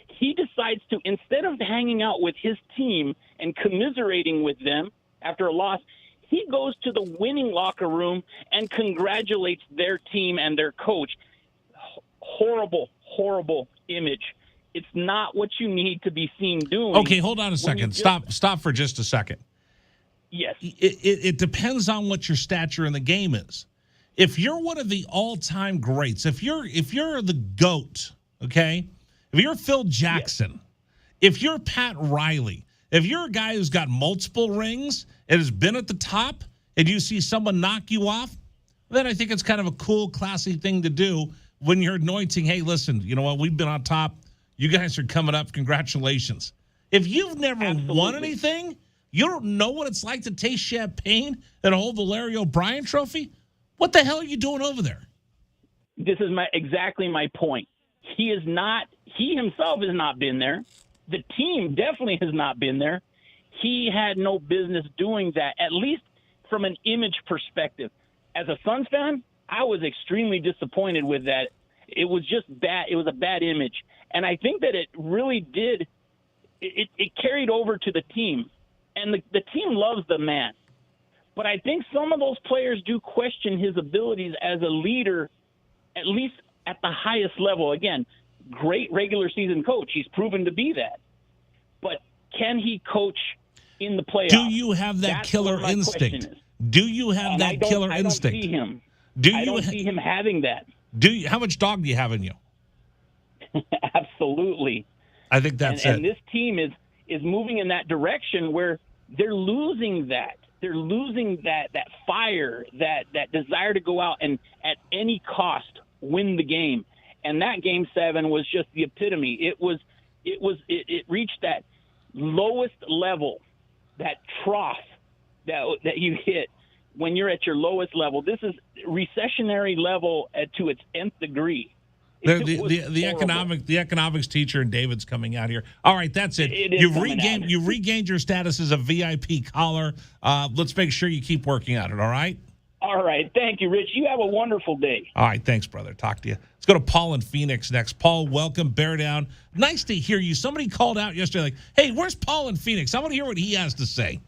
he decides to, instead of hanging out with his team and commiserating with them after a loss, he goes to the winning locker room and congratulates their team and their coach. Horrible, horrible image. It's not what you need to be seen doing. Okay, hold on a second. Stop for just a second. Yes. It depends on what your stature in the game is. If you're one of the all-time greats, if you're the GOAT, okay? If you're Phil Jackson, if you're Pat Riley, if you're a guy who's got multiple rings and has been at the top and you see someone knock you off, then I think it's kind of a cool, classy thing to do when you're anointing, hey, listen, you know what, we've been on top. You guys are coming up. Congratulations. If you've never won anything, you don't know what it's like to taste champagne and hold the Larry O'Brien trophy, what the hell are you doing over there? this is exactly my point. He himself has not been there. The team definitely has not been there. He had no business doing that, at least from an image perspective. As a Suns fan, I was extremely disappointed with that. It was just bad. It was a bad image. And I think that it really did. It carried over to the team. And the team loves the man. But I think some of those players do question his abilities as a leader, at least at the highest level. Again, great regular season coach. He's proven to be that. But can he coach in the playoffs? Do you have that killer instinct? Do you have that killer instinct? I don't see him. I don't see him having that. How much dog do you have in you? Absolutely. I think that's it. And this team is moving in that direction where they're losing that. They're losing that fire, that desire to go out and at any cost win the game. And that Game 7 was just the epitome. It reached that lowest level, that trough that you hit when you're at your lowest level. This is recessionary level to its nth degree. The economics teacher and David's coming out here. All right, that's it. You've regained your status as a VIP caller. Let's make sure you keep working at it. All right. All right. Thank you, Rich. You have a wonderful day. All right. Thanks, brother. Talk to you. Let's go to Paul in Phoenix next. Paul, welcome. Bear down. Nice to hear you. Somebody called out yesterday like, hey, where's Paul in Phoenix? I want to hear what he has to say.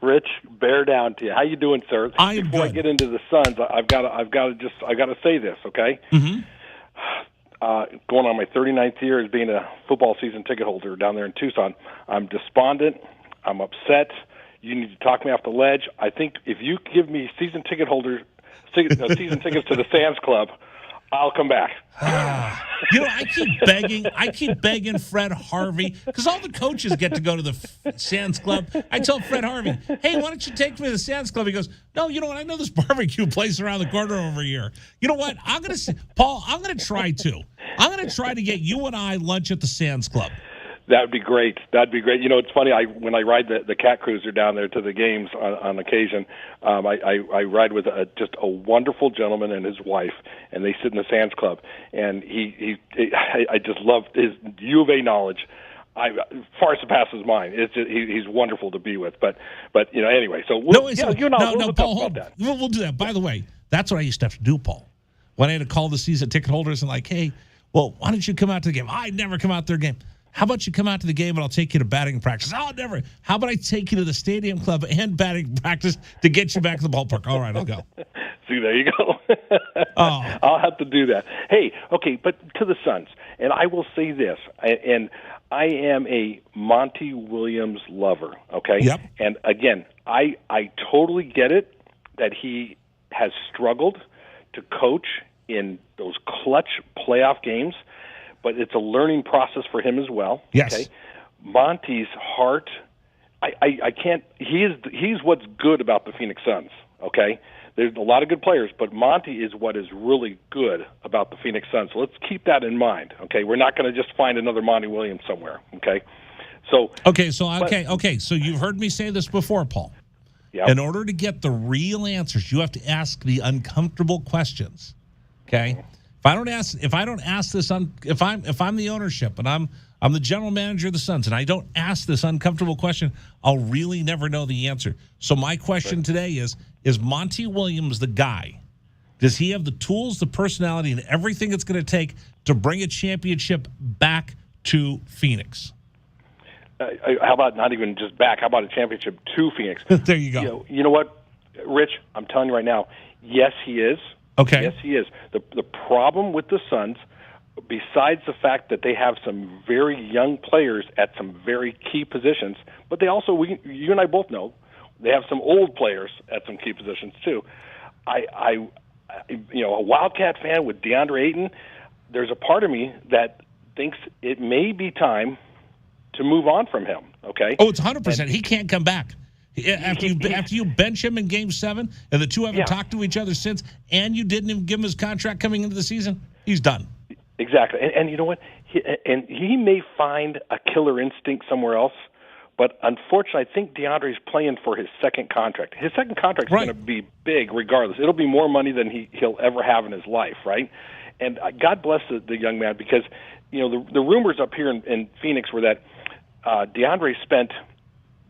Rich, bear down to you. How you doing, sir? Before I get into the Suns, I've got to say this, okay? Mm-hmm. Going on my 39th year as being a football season ticket holder down there in Tucson. I'm despondent. I'm upset. You need to talk me off the ledge. I think if you give me season tickets to the Sands Club, I'll come back. I keep begging Fred Harvey, because all the coaches get to go to the Sands Club. I tell Fred Harvey, hey, why don't you take me to the Sands Club? He goes, no, you know what? I know this barbecue place around the corner over here. You know what? Paul, I'm going to try to. I'm going to try to get you and I lunch at the Sands Club. That'd be great. You know, it's funny. When I ride the cat cruiser down there to the games on occasion, I ride with just a wonderful gentleman and his wife, and they sit in the Sands Club. And I just love his U of A knowledge. Far surpasses mine. He's wonderful to be with. But you know, anyway. So we'll Paul, hold on. We'll do that. By the way, that's what I used to have to do, Paul. When I had to call the season ticket holders and like, hey, well, why don't you come out to the game? I'd never come out to their game. How about you come out to the game and I'll take you to batting practice? Oh, never. How about I take you to the stadium club and batting practice to get you back to the ballpark? All right, I'll go. See, there you go. I'll have to do that. Hey, okay, but to the Suns, and I will say this, and I am a Monty Williams lover, okay? Yep. And again, I totally get it that he has struggled to coach in those clutch playoff games, but it's a learning process for him as well. Yes. Okay? Monty's heart, I can't. He's what's good about the Phoenix Suns. Okay, there's a lot of good players, but Monty is what is really good about the Phoenix Suns. So let's keep that in mind. Okay, we're not going to just find another Monty Williams somewhere. Okay, so So you've heard me say this before, Paul. Yep. In order to get the real answers, you have to ask the uncomfortable questions. Okay. If I don't ask this, if I'm the ownership and I'm the general manager of the Suns and I don't ask this uncomfortable question, I'll really never know the answer. So my question today is Monty Williams the guy? Does he have the tools, the personality, and everything it's going to take to bring a championship back to Phoenix? How about not even just back? How about a championship to Phoenix? There you go. You know what, Rich? I'm telling you right now, yes, he is. Okay. Yes, he is. The problem with the Suns, besides the fact that they have some very young players at some very key positions, but they also, you and I both know, they have some old players at some key positions too. A Wildcat fan with DeAndre Ayton, there's a part of me that thinks it may be time to move on from him. Okay. Oh, it's 100%. He can't come back. After you bench him in Game 7 and the two haven't talked to each other since, and you didn't even give him his contract coming into the season, he's done. Exactly. And you know what? He may find a killer instinct somewhere else, But unfortunately, I think DeAndre's playing for his second contract. His second contract is going to be big regardless. It'll be more money than he'll ever have in his life, right? And God bless the young man, because the rumors up here in Phoenix were that DeAndre spent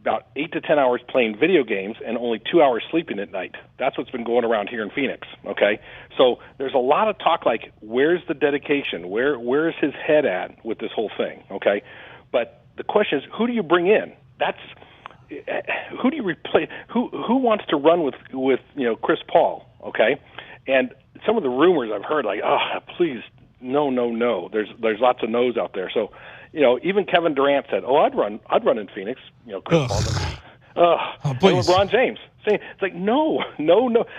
about 8 to 10 hours playing video games and only 2 hours sleeping at night. That's what's been going around here in Phoenix, okay? So there's a lot of talk like, where's the dedication? Where's his head at with this whole thing, okay? But the question is, who do you bring in? Who do you replace? Who wants to run with Chris Paul, okay? And some of the rumors I've heard, like, please, no. There's lots of no's out there. So, even Kevin Durant said, I'd run in Phoenix. Chris Paul. Please. LeBron James saying, it's like, no.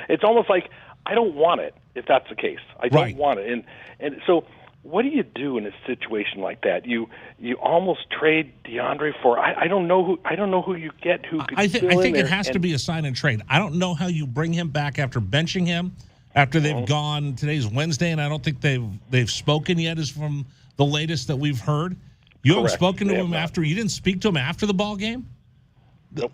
It's almost like, I don't want it. If that's the case, I don't want it. And so, what do you do in a situation like that? You almost trade DeAndre for I don't know who you get who could. I think it has to be a sign and trade. I don't know how you bring him back after benching him. After they've gone, today's Wednesday, and I don't think they've spoken yet, is from the latest that we've heard. You haven't spoken to him after? You didn't speak to him after the ball game? Nope.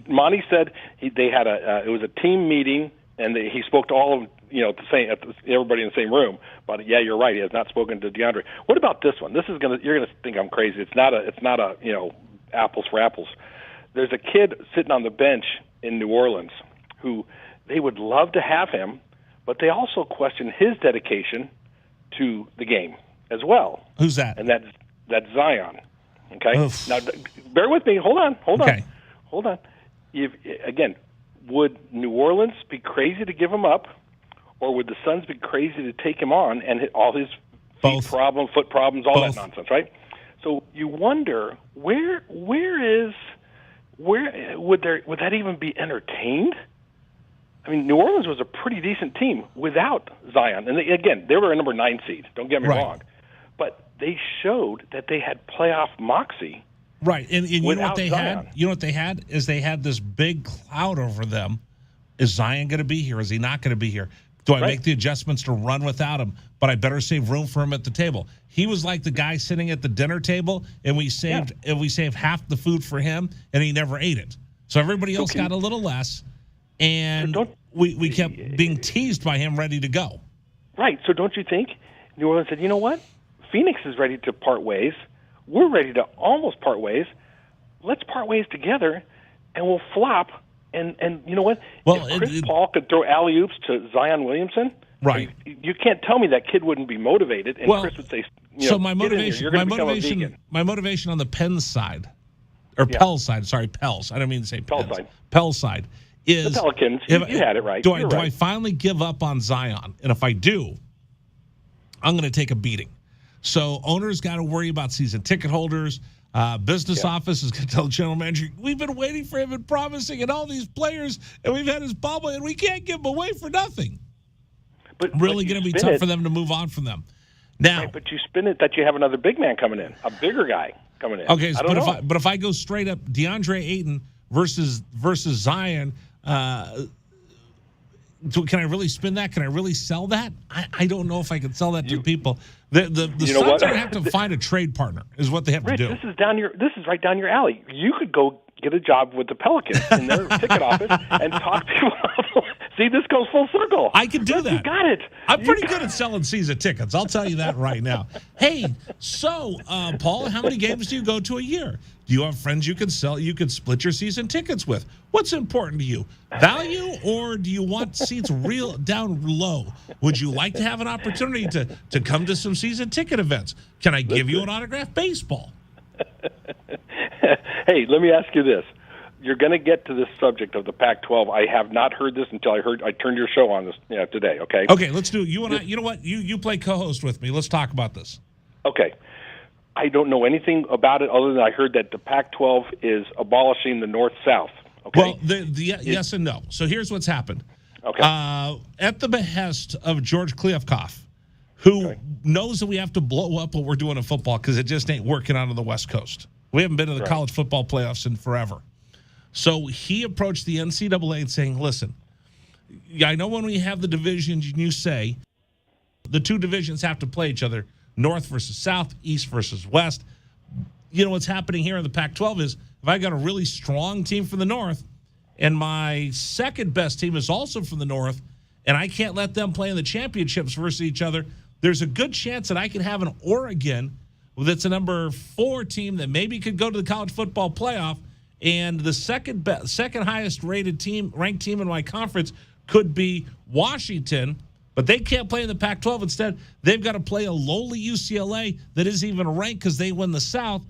Monty said they had it was a team meeting, and he spoke to all of everybody in the same room. But yeah, you're right. He has not spoken to DeAndre. What about this one? You're gonna think I'm crazy. It's not a apples for apples. There's a kid sitting on the bench in New Orleans who they would love to have him, but they also question his dedication to the game as well. Who's that? And that's Zion. Okay. Oof. Now, bear with me. Hold on. Okay. Hold on. Again, would New Orleans be crazy to give him up, or would the Suns be crazy to take him on and hit all his foot problems, all that nonsense, right? So you wonder where would that even be entertained? I mean, New Orleans was a pretty decent team without Zion, and they were a number 9 seed. Don't get me wrong, but they showed that they had playoff moxie. Right, and you know what they Zion. had? You know what they had is they had this big cloud over them. Is Zion going to be here? Is he not going to be here? Do I make the adjustments to run without him? But I better save room for him at the table. He was like the guy sitting at the dinner table, and we saved half the food for him, and he never ate it. So everybody else got a little less, and we kept being teased by him ready to go. Right. So don't you think New Orleans said, you know what? Phoenix is ready to part ways. We're ready to almost part ways. Let's part ways together, and we'll flop. And you know what? Well, if Chris Paul could throw alley-oops to Zion Williamson, right? You can't tell me that kid wouldn't be motivated. And Chris would say, my motivation on the Penn side, or Pell's side. Sorry, Pell's. I don't mean to say Pell's side. Pell's side is the Pelicans. You had it right. Do I finally give up on Zion? And if I do, I'm going to take a beating. So owners got to worry about season ticket holders. Business office is going to tell the general manager, we've been waiting for him and promising and all these players, and we've had his bubble, and we can't give him away for nothing. But really going to be tough for them to move on from them. Now, but you spin it that you have another big man coming in, a bigger guy coming in. Okay, but if I go straight up DeAndre Ayton versus Zion, can I really spin that? Can I really sell that? I don't know if I can sell that to people. The Suns are going to have to find a trade partner is what they have to do. This is right down your alley. You could go get a job with the Pelicans in their ticket office and talk to people. See, this goes full circle. I can do that. You got it. I'm pretty good at selling season tickets. I'll tell you that right now. Hey, so, Paul, how many games do you go to a year? Do you have friends you can sell? You can split your season tickets with. What's important to you? Value, or do you want seats real down low? Would you like to have an opportunity to come to some season ticket events? Can I give you an autographed baseball? Hey, let me ask you this. You're going to get to this subject of the Pac-12. I have not heard this until I turned your show on this today, okay? Okay, let's do it. You and I, you know what? You play co-host with me. Let's talk about this. Okay. I don't know anything about it other than I heard that the Pac-12 is abolishing the North-South. Okay? Well, yes and no. So here's what's happened. Okay. At the behest of George Kliavkoff, who knows that we have to blow up what we're doing in football because it just ain't working out on the West Coast. We haven't been to the college football playoffs in forever. So he approached the NCAA and saying, listen, I know when we have the divisions and you say the two divisions have to play each other, North versus South, East versus West. what's happening here in the Pac-12 is if I got a really strong team from the North and my second best team is also from the North and I can't let them play in the championships versus each other, there's a good chance that I can have an Oregon that's a number 4 team that maybe could go to the college football playoff, and the second highest ranked team in my conference could be Washington, but they can't play in the Pac-12. Instead, they've got to play a lowly UCLA that isn't even ranked because they win the South.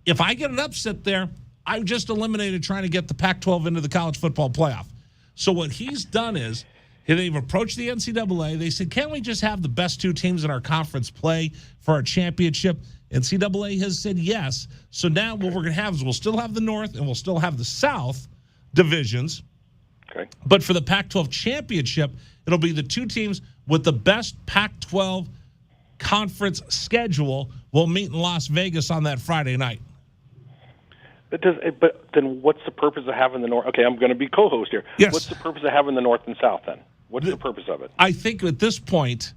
If I get an upset there, I've just eliminated trying to get the Pac-12 into the college football playoff. So what he's done is they've approached the NCAA. They said, can't we just have the best 2 teams in our conference play for our championship? NCAA has said yes. So now what we're going to have is we'll still have the North and we'll still have the South divisions. Okay. But for the Pac-12 championship, it'll be the 2 teams with the best Pac-12 conference schedule will meet in Las Vegas on that Friday night. But then what's the purpose of having the North? Okay, I'm going to be co-host here. Yes. What's the purpose of having the North and South then? What's the purpose of it? I think at this point,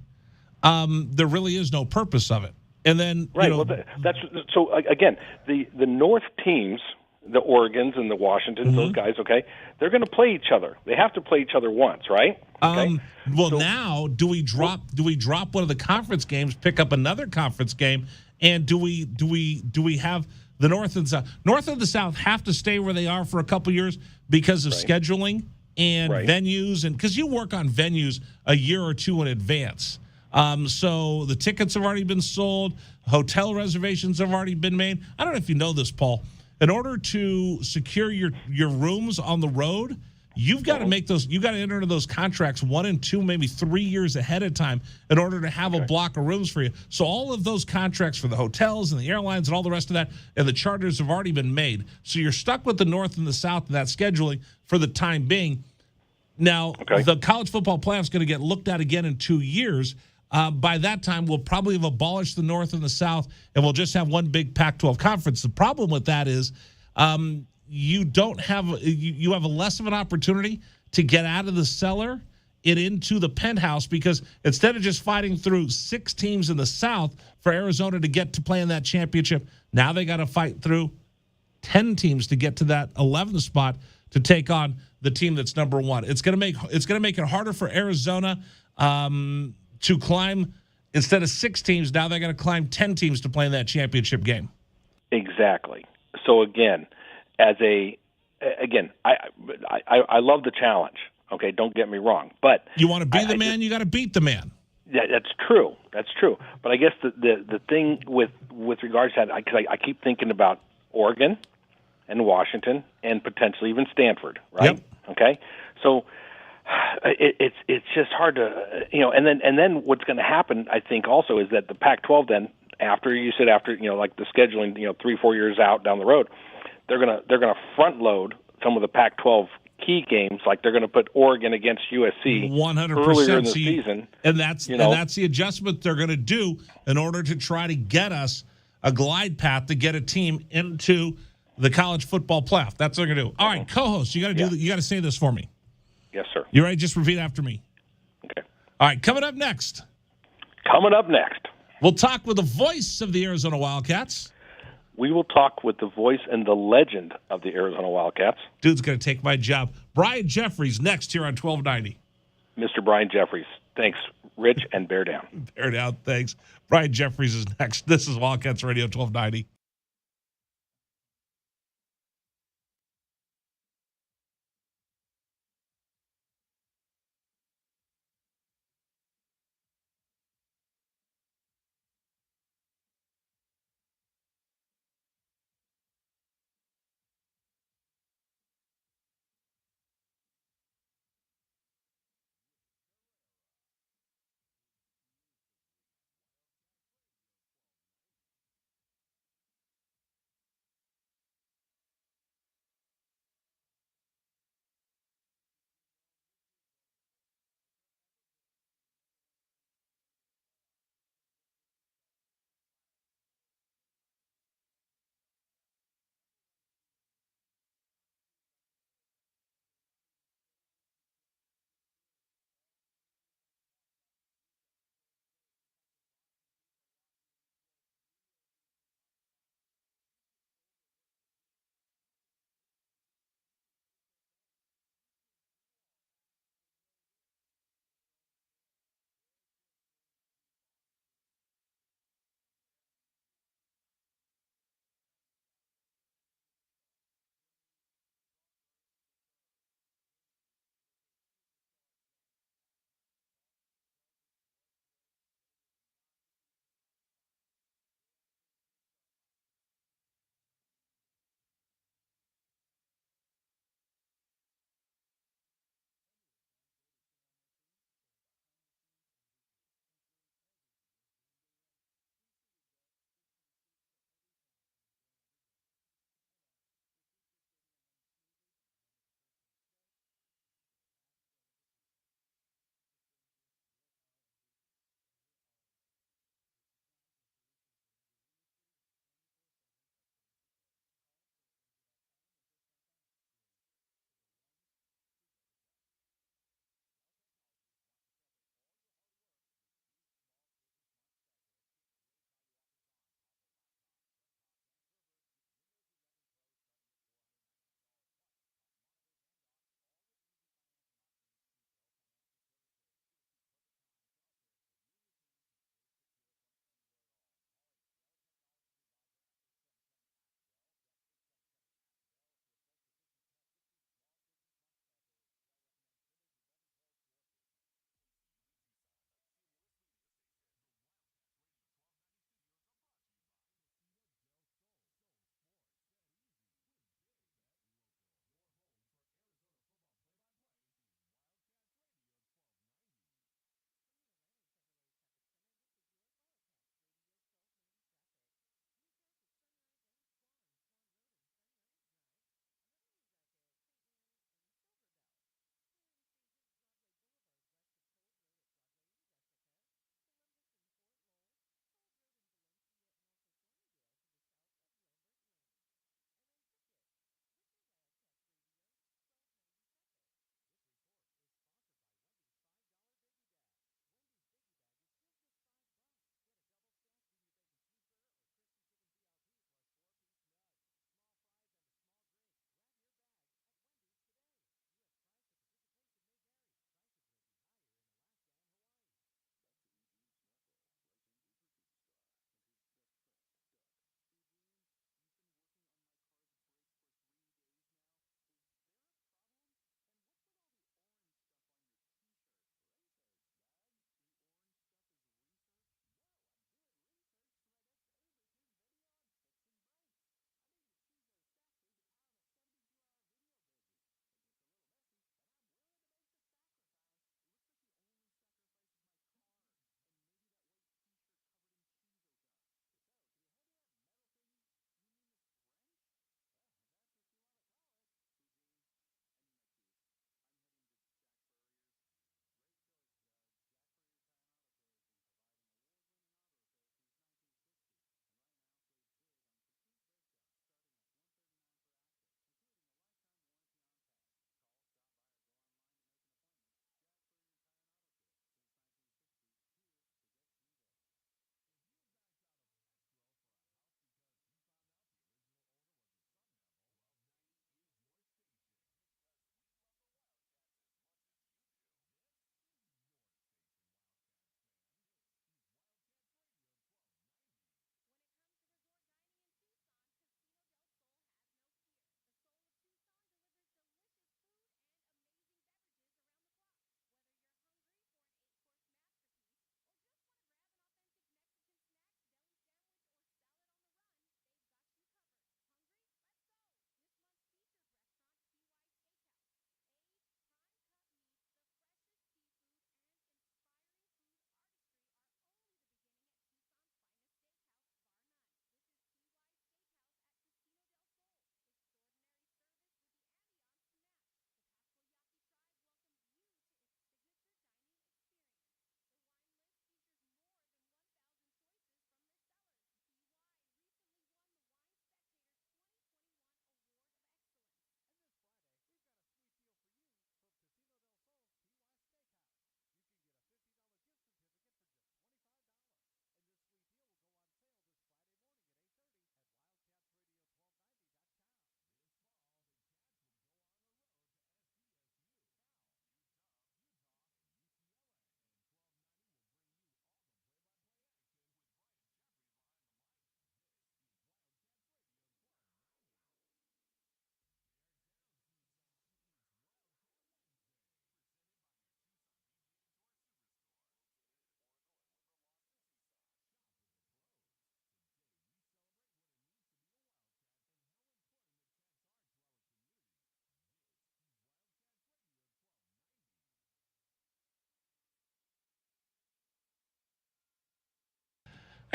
there really is no purpose of it. And then, right. Well, that's so. Again, the North teams, the Oregons and the Washingtons, those guys, okay, they're going to play each other. They have to play each other once, right? Okay. Now do we drop one of the conference games, pick up another conference game, and do we have the North and South? North and the South have to stay where they are for a couple years because of scheduling and venues, and because you work on venues a year or 2 in advance. So the tickets have already been sold. Hotel reservations have already been made. I don't know if you know this, Paul. In order to secure your rooms on the road, you've got to make those. You got to enter into those contracts 1 and 2, maybe 3 years ahead of time in order to have a block of rooms for you. So all of those contracts for the hotels and the airlines and all the rest of that and the charters have already been made. So you're stuck with the North and the South and that scheduling for the time being. Now, the college football playoff is going to get looked at again in 2 years. By that time, we'll probably have abolished the North and the South, and we'll just have one big Pac-12 conference. The problem with that is you have a less of an opportunity to get out of the cellar and into the penthouse, because instead of just fighting through 6 teams in the South for Arizona to get to play in that championship, now they got to fight through 10 teams to get to that 11th spot to take on the team that's number 1. It's going to make it harder for Arizona to climb. Instead of 6 teams, now they're going to climb 10 teams to play in that championship game. Exactly. So again, I love the challenge. Okay, don't get me wrong, but you want to be the man, you got to beat the man. Yeah, that's true. That's true. But I guess the thing with regards to that, because I keep thinking about Oregon and Washington and potentially even Stanford, right? Yep. Okay, so it's just hard to and then what's going to happen, I think, also is that the Pac-12 then after like the scheduling 3-4 years out down the road, they're gonna front load some of the Pac-12 key games, like they're going to put Oregon against USC 100% earlier in the season, and that's the adjustment they're going to do in order to try to get us a glide path to get a team into the college football playoff. That's what they're going to do. All right, co-host, you got to you got to say this for me. Yes, sir. You ready? Just repeat after me. Okay. All right, coming up next. We'll talk with the voice of the Arizona Wildcats. We will talk with the voice and the legend of the Arizona Wildcats. Dude's going to take my job. Brian Jeffries next here on 1290. Mr. Brian Jeffries. Thanks, Rich, and bear down. Bear down, thanks. Brian Jeffries is next. This is Wildcats Radio 1290.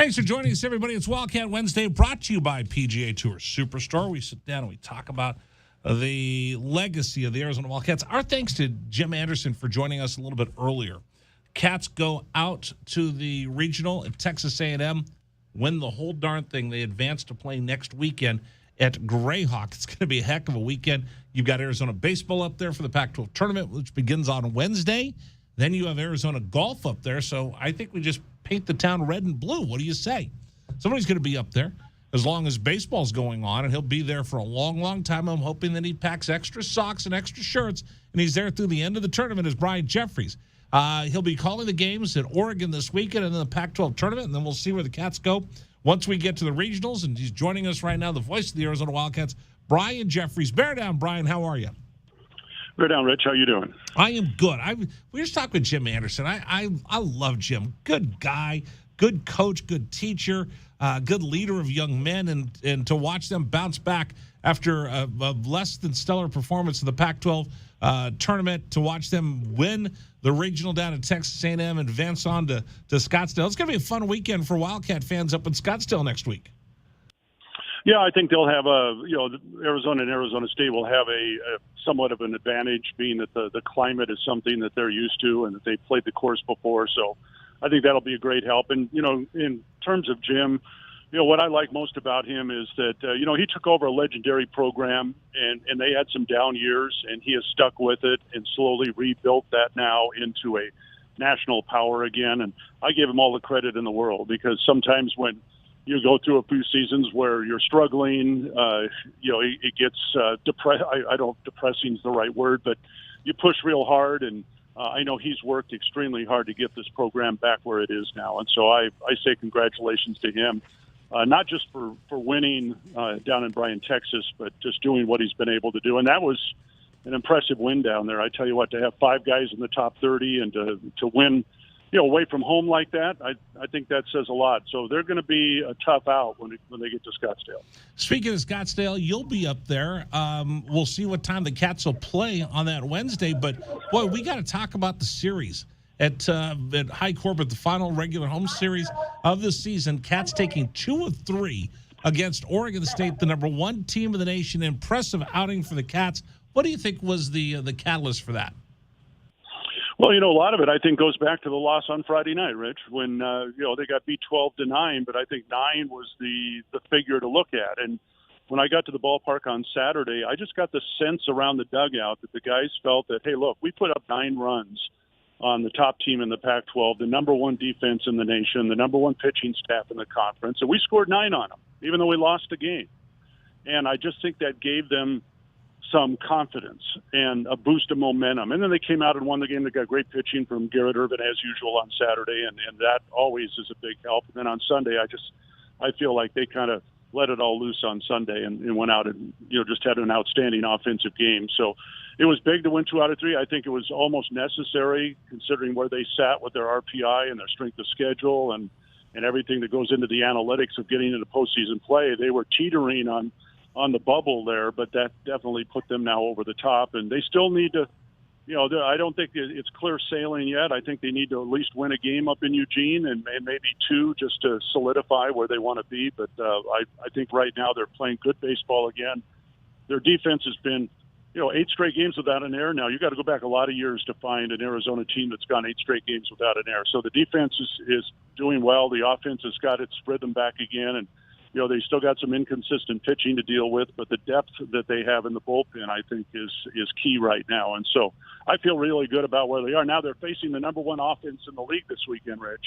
Thanks for joining us, everybody. It's Wildcat Wednesday, brought to you by PGA Tour Superstore. We sit down and we talk about the legacy of the Arizona Wildcats. Our thanks to Jim Anderson for joining us a little bit earlier. Cats go out to the regional at Texas A&M, win the whole darn thing. They advance to play next weekend at Grayhawk. It's going to be a heck of a weekend. You've got Arizona baseball up there for the Pac-12 tournament, which begins on Wednesday. Then you have Arizona golf up there. So I think we just paint the town red and blue. What do you say? Somebody's going to be up there as long as baseball's going on, and he'll be there for a long, long time. I'm hoping that he packs extra socks and extra shirts, and he's there through the end of the tournament as Brian Jeffries. He'll be calling the games at Oregon this weekend and then the Pac-12 tournament, and then we'll see where the Cats go once we get to the regionals. And he's joining us right now, the voice of the Arizona Wildcats, Brian Jeffries. Bear down, Brian. How are you? Bear down, Rich. How you doing? I am good. We just talked with Jim Anderson. I love Jim. Good guy, good coach, good teacher, good leader of young men, and to watch them bounce back after a less than stellar performance in the Pac-12 tournament, to watch them win the regional down at Texas A&M and advance on to Scottsdale. It's going to be a fun weekend for Wildcat fans up in Scottsdale next week. Yeah, I think they'll have Arizona and Arizona State will have a somewhat of an advantage, being that the climate is something that they're used to and that they've played the course before. So I think that'll be a great help. And, in terms of Jim, what I like most about him is that, he took over a legendary program and they had some down years, and he has stuck with it and slowly rebuilt that now into a national power again. And I give him all the credit in the world, because sometimes when you go through a few seasons where you're struggling, it gets depressing is the right word, but you push real hard. And I know he's worked extremely hard to get this program back where it is now. And so I say congratulations to him. Not just for winning down in Bryan, Texas, but just doing what he's been able to do. And that was an impressive win down there. I tell you what, to have 5 guys in the top 30 and to win, away from home like that, I think that says a lot. So they're going to be a tough out when they get to Scottsdale. Speaking of Scottsdale, you'll be up there. We'll see what time the Cats will play on that Wednesday. But, boy, we got to talk about the series. At High Corbett, the final regular home series of the season, Cats taking 2 of 3 against Oregon State, the number 1 team of the nation. Impressive outing for the Cats. What do you think was the catalyst for that? Well, a lot of it, I think, goes back to the loss on Friday night, Rich, when, they got beat 12-9, but I think 9 was the figure to look at. And when I got to the ballpark on Saturday, I just got the sense around the dugout that the guys felt that, hey, look, we put up 9 runs on the top team in the Pac-12, the number 1 defense in the nation, the number 1 pitching staff in the conference, and we scored 9 on them, even though we lost the game. And I just think that gave them some confidence and a boost of momentum. And then they came out and won the game. They got great pitching from Garrett Irvin as usual on Saturday, and that always is a big help. And then on Sunday, I feel like they kind of let it all loose on Sunday and went out and just had an outstanding offensive game. So it was big to win 2 out of 3. I think it was almost necessary, considering where they sat with their RPI and their strength of schedule and everything that goes into the analytics of getting into postseason play. They were teetering on the bubble there, but that definitely put them now over the top. And they still need to, I don't think it's clear sailing yet. I think they need to at least win a game up in Eugene and maybe 2 just to solidify where they want to be. But I think right now they're playing good baseball again. Their defense has been, 8 straight games without an error. Now, you got to go back a lot of years to find an Arizona team that's gone 8 straight games without an error. So the defense is doing well. The offense has got its rhythm back again. And, they still got some inconsistent pitching to deal with, but the depth that they have in the bullpen, I think, is key right now. And so I feel really good about where they are. Now they're facing the number 1 offense in the league this weekend, Rich.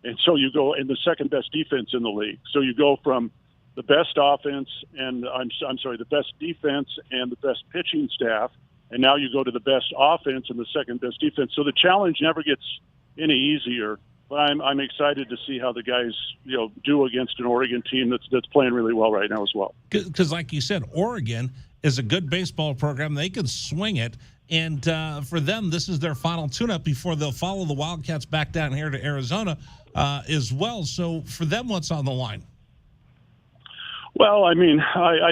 And so you go in the second best defense in the league. So you go from the best offense and the best defense and the best pitching staff, and now you go to the best offense and the second best defense. So the challenge never gets any easier. But I'm excited to see how the guys do against an Oregon team that's playing really well right now as well. Because like you said, Oregon is a good baseball program. They can swing it. And for them, this is their final tune-up before they'll follow the Wildcats back down here to Arizona as well. So for them, what's on the line? Well, I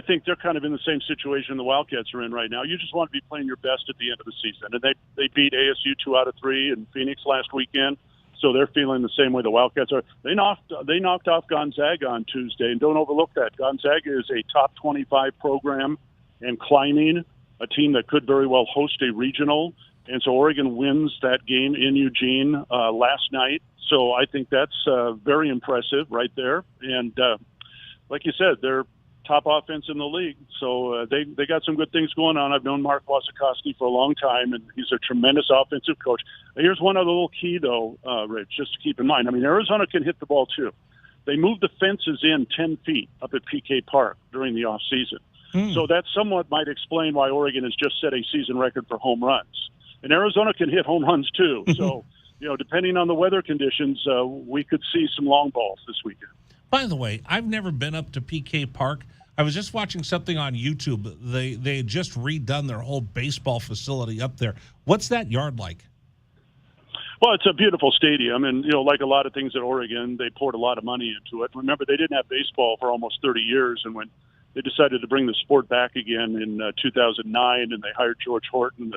think they're kind of in the same situation the Wildcats are in right now. You just want to be playing your best at the end of the season. And they beat ASU 2 out of 3 in Phoenix last weekend. So they're feeling the same way the Wildcats are. They knocked off Gonzaga on Tuesday, and don't overlook that. Gonzaga is a top 25 program and climbing, a team that could very well host a regional. And so Oregon wins that game in Eugene last night. So I think that's very impressive right there. And like you said, they're top offense in the league. So they got some good things going on. I've known Mark Wasikowski for a long time, and he's a tremendous offensive coach. Here's one other little key, though, Rich, just to keep in mind. I mean, Arizona can hit the ball, too. They moved the fences in 10 feet up at PK Park during the offseason. So that somewhat might explain why Oregon has just set a season record for home runs. And Arizona can hit home runs, too. So, depending on the weather conditions, we could see some long balls this weekend. By the way, I've never been up to PK Park. I was just watching something on YouTube. They had just redone their whole baseball facility up there. What's that yard like? Well, it's a beautiful stadium, and, like a lot of things at Oregon, they poured a lot of money into it. Remember, they didn't have baseball for almost 30 years, and when they decided to bring the sport back again in 2009, and they hired George Horton,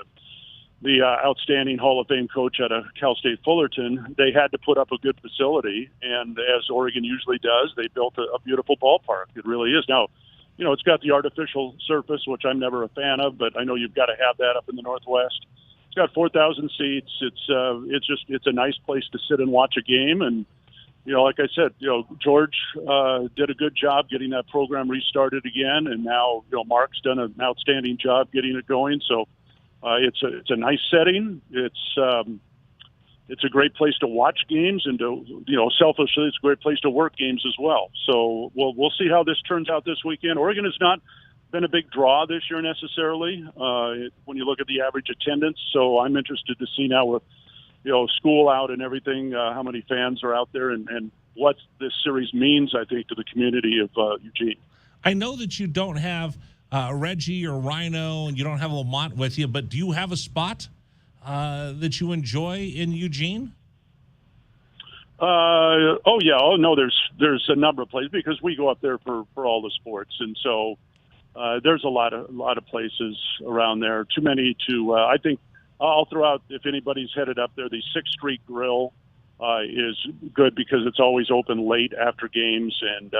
the outstanding Hall of Fame coach out of Cal State Fullerton, they had to put up a good facility, and as Oregon usually does, they built a beautiful ballpark. It really is. Now, it's got the artificial surface, which I'm never a fan of, but I know you've got to have that up in the Northwest. It's got 4,000 seats. It's a nice place to sit and watch a game, and like I said, George did a good job getting that program restarted again, and now Mark's done an outstanding job getting it going. So it's a nice setting. It's a great place to watch games, and selfishly, it's a great place to work games as well. So we'll see how this turns out this weekend. Oregon has not been a big draw this year necessarily when you look at the average attendance. So I'm interested to see now with school out and everything, how many fans are out there and what this series means, I think, to the community of Eugene. I know that you don't have Reggie or Rhino and you don't have Lamont with you, but do you have a spot that you enjoy in Eugene? There's a number of places because we go up there for all the sports, and so there's a lot of places around there. Too many to I think. I'll throw out, if anybody's headed up there, the 6th Street Grill is good because it's always open late after games, and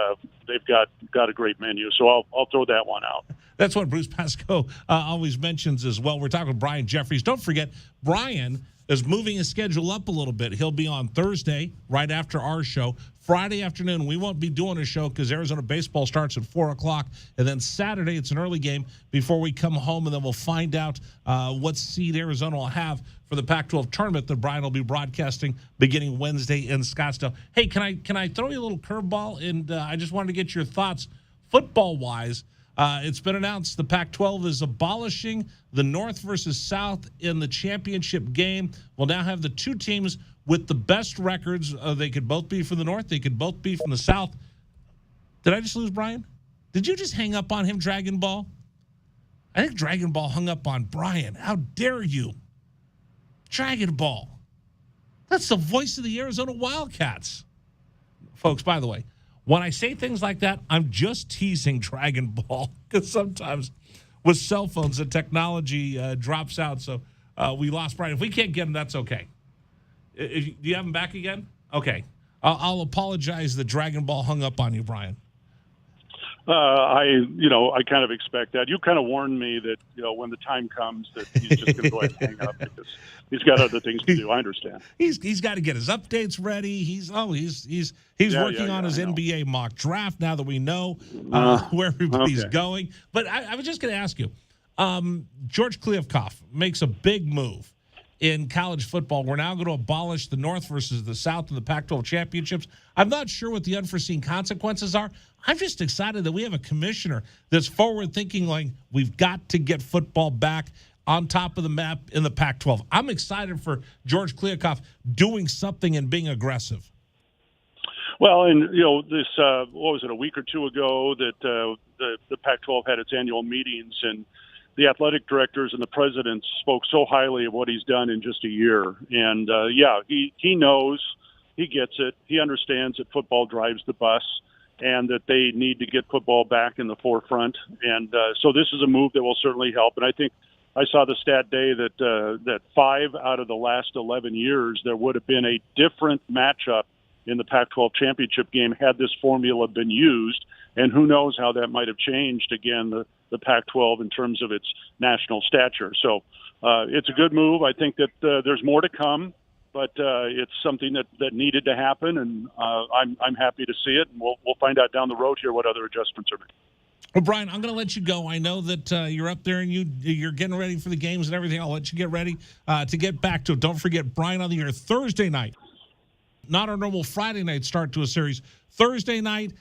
they've got a great menu. So I'll throw that one out. That's what Bruce Pascoe always mentions as well. We're talking with Brian Jeffries. Don't forget, Brian is moving his schedule up a little bit. He'll be on Thursday right after our show. Friday afternoon, we won't be doing a show because Arizona baseball starts at 4 o'clock. And then Saturday, it's an early game before we come home, and then we'll find out what seed Arizona will have for the Pac-12 tournament that Brian will be broadcasting beginning Wednesday in Scottsdale. Hey, can I throw you a little curveball? And I just wanted to get your thoughts football-wise. It's been announced the Pac-12 is abolishing the North versus South in the championship game. We'll now have the two teams with the best records. They could both be from the North. They could both be from the South. Did I just lose Brian? Did you just hang up on him, Dragon Ball? I think Dragon Ball hung up on Brian. How dare you? Dragon Ball. That's the voice of the Arizona Wildcats. Folks, by the way, when I say things like that, I'm just teasing Dragon Ball because sometimes with cell phones, the technology drops out. So we lost Brian. If we can't get him, that's okay. Do you have him back again? Okay. I'll apologize that Dragon Ball hung up on you, Brian. I kind of expect that. You kind of warned me that, when the time comes that he's just going to go ahead and hang up because he's got other things to do. I understand. He's got to get his updates ready. He's working on his NBA mock draft now that we know where everybody's going. But I was just going to ask you, George Kliavkoff makes a big move in college football. We're now going to abolish the North versus the South in the Pac-12 championships. I'm not sure what the unforeseen consequences are. I'm just excited that we have a commissioner that's forward-thinking, like we've got to get football back on top of the map in the Pac-12. I'm excited for George Kliavkoff doing something and being aggressive. Well, and, this, what was it, a week or two ago that the Pac-12 had its annual meetings, and the athletic directors and the presidents spoke so highly of what he's done in just a year. And, he knows, he gets it, he understands that football drives the bus and that they need to get football back in the forefront. And so this is a move that will certainly help. And I think I saw the stat day that 5 out of the last 11 years there would have been a different matchup in the Pac-12 championship game had this formula been used, and who knows how that might have changed again the Pac-12 in terms of its national stature. So it's a good move. I think that there's more to come, but it's something that needed to happen, and I'm happy to see it. And we'll find out down the road here what other adjustments are made. Well, Brian, I'm going to let you go. I know that you're up there and you're getting ready for the games and everything. I'll let you get ready to get back to it. Don't forget, Brian on the air Thursday night. Not our normal Friday night start to a series. Thursday night,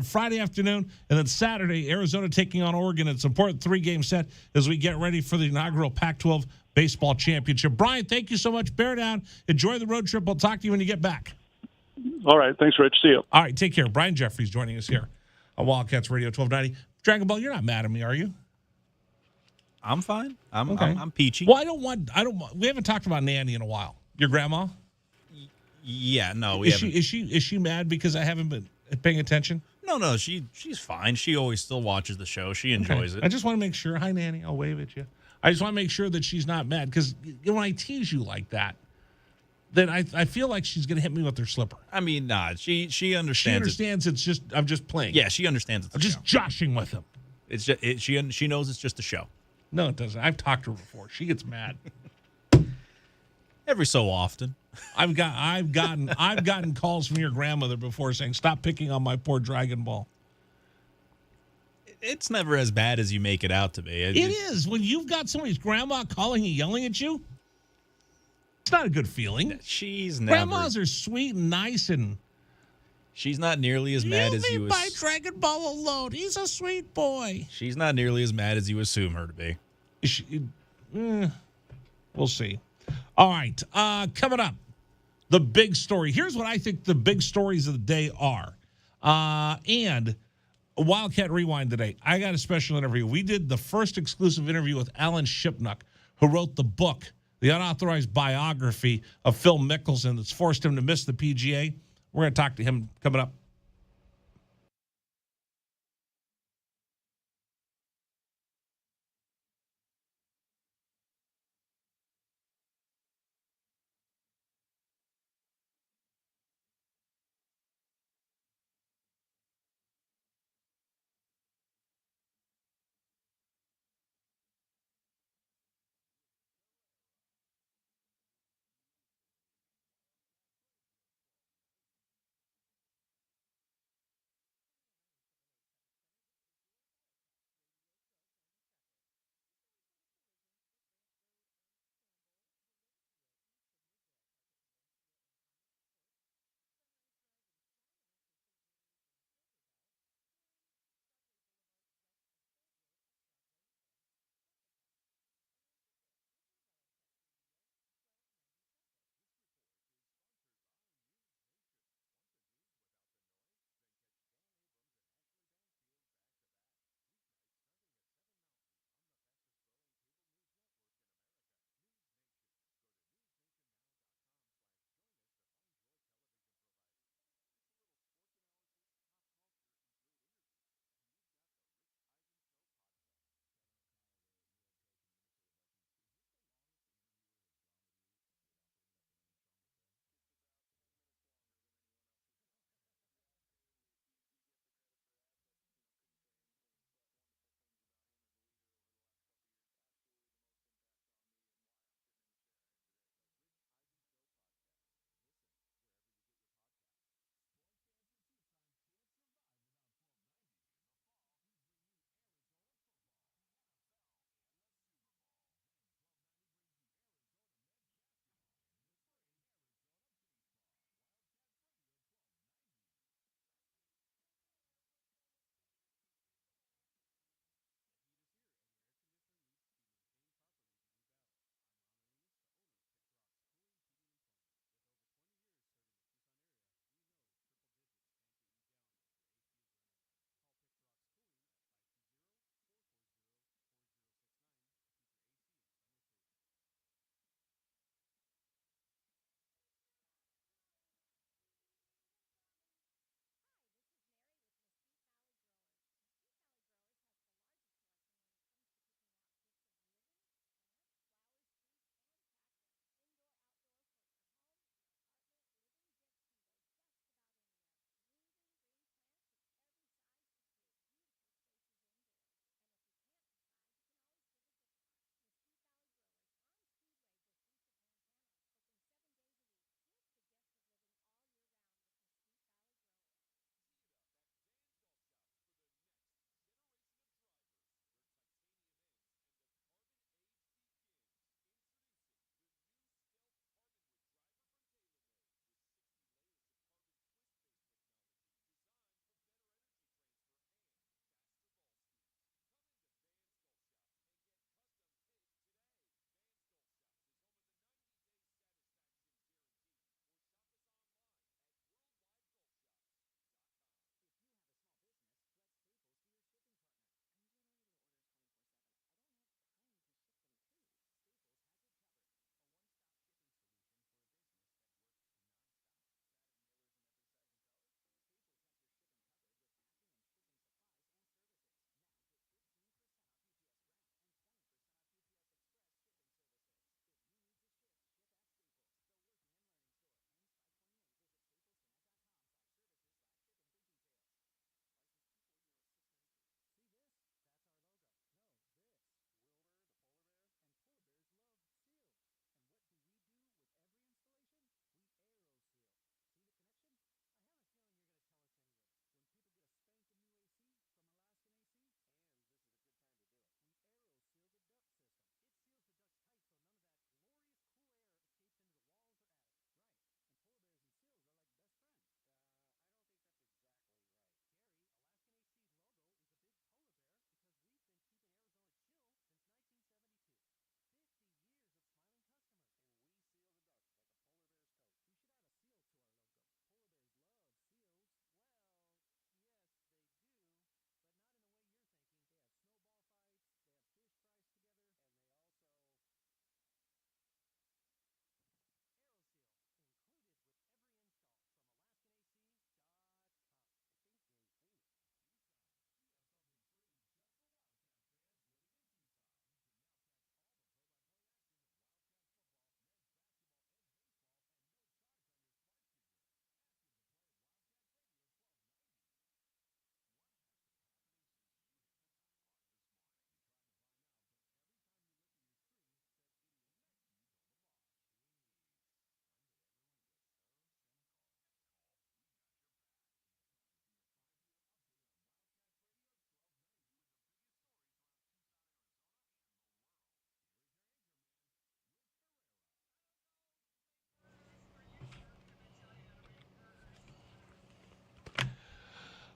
Friday afternoon, and then Saturday, Arizona taking on Oregon. It's an important 3-game set as we get ready for the inaugural Pac-12 baseball championship. Brian, thank you so much. Bear down. Enjoy the road trip. I'll talk to you when you get back. All right. Thanks, Rich. See you. All right. Take care. Brian Jeffries joining us here on Wildcats Radio 1290. Dragon Ball, you're not mad at me, are you? I'm fine. I'm Okay. I'm peachy. Well, we haven't talked about Nanny in a while. Your grandma? Yeah, no, we haven't. Is she mad because I haven't been paying attention? No, she's fine. She always still watches the show. She enjoys it. I just want to make sure. Hi, Nanny. I'll wave at you. I just want to make sure that she's not mad because when I tease you like that, then I feel like she's going to hit me with her slipper. I mean, nah, she understands. She understands it's just I'm just playing. Yeah, she understands it's I'm just joshing with him. It's just she knows it's just a show. No, it doesn't. I've talked to her before. She gets mad every so often. I've gotten calls from your grandmother before saying, "Stop picking on my poor Dragon Ball." It's never as bad as you make it out to be. It is. When you've got somebody's grandma calling and yelling at you, it's not a good feeling. Grandmas are sweet and nice, and she's not nearly as mad as you. Leave my Dragon Ball alone. He's a sweet boy. She's not nearly as mad as you assume her to be. We'll see. All right. Coming up, the big story. Here's what I think the big stories of the day are. And a Wildcat Rewind today. I got a special interview. We did the first exclusive interview with Alan Shipnuck, who wrote the book, the unauthorized biography of Phil Mickelson that's forced him to miss the PGA. We're going to talk to him coming up.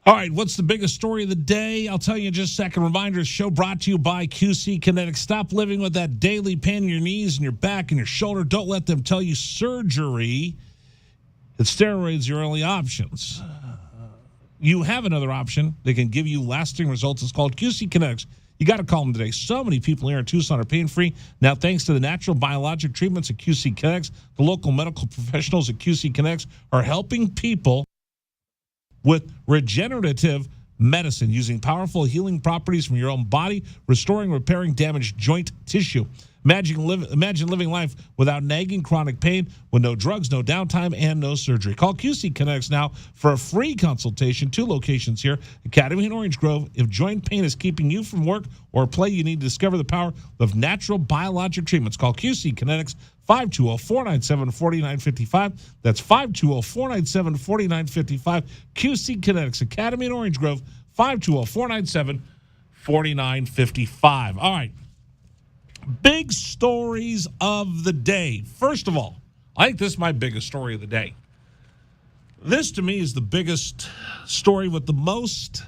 All right, what's the biggest story of the day? I'll tell you in just a second. Reminder, show brought to you by QC Kinetics. Stop living with that daily pain in your knees and your back and your shoulder. Don't let them tell you surgery and steroids are your only options. You have another option. They can give you lasting results. It's called QC Kinetics. You got to call them today. So many people here in Tucson are pain-free. Now, thanks to the natural biologic treatments at QC Kinetics, the local medical professionals at QC Kinetics are helping people with regenerative medicine using powerful healing properties from your own body, restoring, repairing damaged joint tissue. Imagine living life without nagging chronic pain, with no drugs, no downtime, and no surgery. Call QC Kinetics now for a free consultation. 2 locations here, Academy and Orange Grove. If joint pain is keeping you from work or play, you need to discover the power of natural biologic treatments. Call QC Kinetics, 520-497-4955. That's 520-497-4955. QC Kinetics, Academy and Orange Grove, 520-497-4955. All right. Big stories of the day. First of all, I think this is my biggest story of the day. This, to me, is the biggest story with the most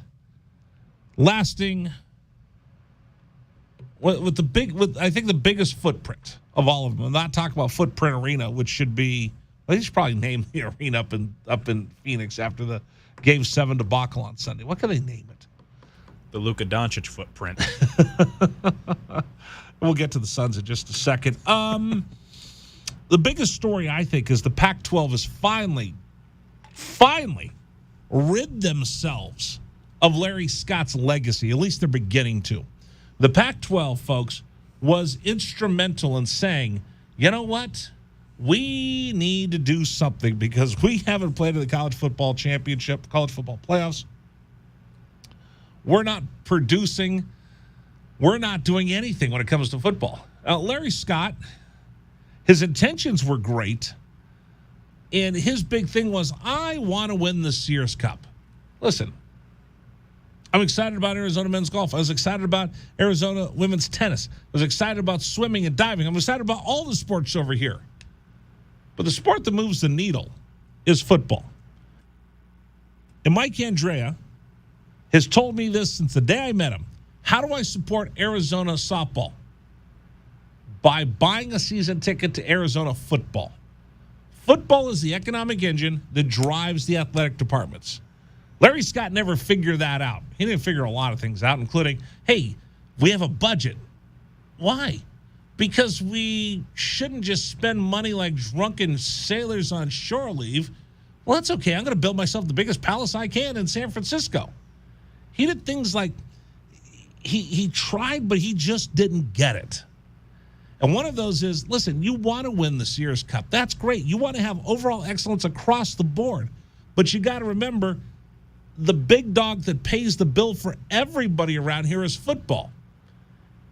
lasting, I think the biggest footprint of all of them. I'm not talking about Footprint Arena, which should be, well, they should probably name the arena up in Phoenix after the Game 7 debacle on Sunday. What can they name it? The Luka Doncic footprint. We'll get to the Suns in just a second. The biggest story, I think, is the Pac-12 has finally rid themselves of Larry Scott's legacy. At least they're beginning to. The Pac-12, folks, was instrumental in saying, you know what? We need to do something because we haven't played in the college football championship, college football playoffs. We're not producing. We're not doing anything when it comes to football. Larry Scott, his intentions were great, and his big thing was, I want to win the Sears Cup. Listen, I'm excited about Arizona men's golf. I was excited about Arizona women's tennis. I was excited about swimming and diving. I'm excited about all the sports over here. But the sport that moves the needle is football. And Mike Andrea has told me this since the day I met him. How do I support Arizona softball? By buying a season ticket to Arizona football. Football is the economic engine that drives the athletic departments. Larry Scott never figured that out. He didn't figure a lot of things out, including, hey, we have a budget. Why? Because we shouldn't just spend money like drunken sailors on shore leave. Well, that's okay. I'm going to build myself the biggest palace I can in San Francisco. He did things like, he tried, but he just didn't get it. And one of those is, listen, you want to win the Sears Cup. That's great. You want to have overall excellence across the board. But you got to remember, the big dog that pays the bill for everybody around here is football.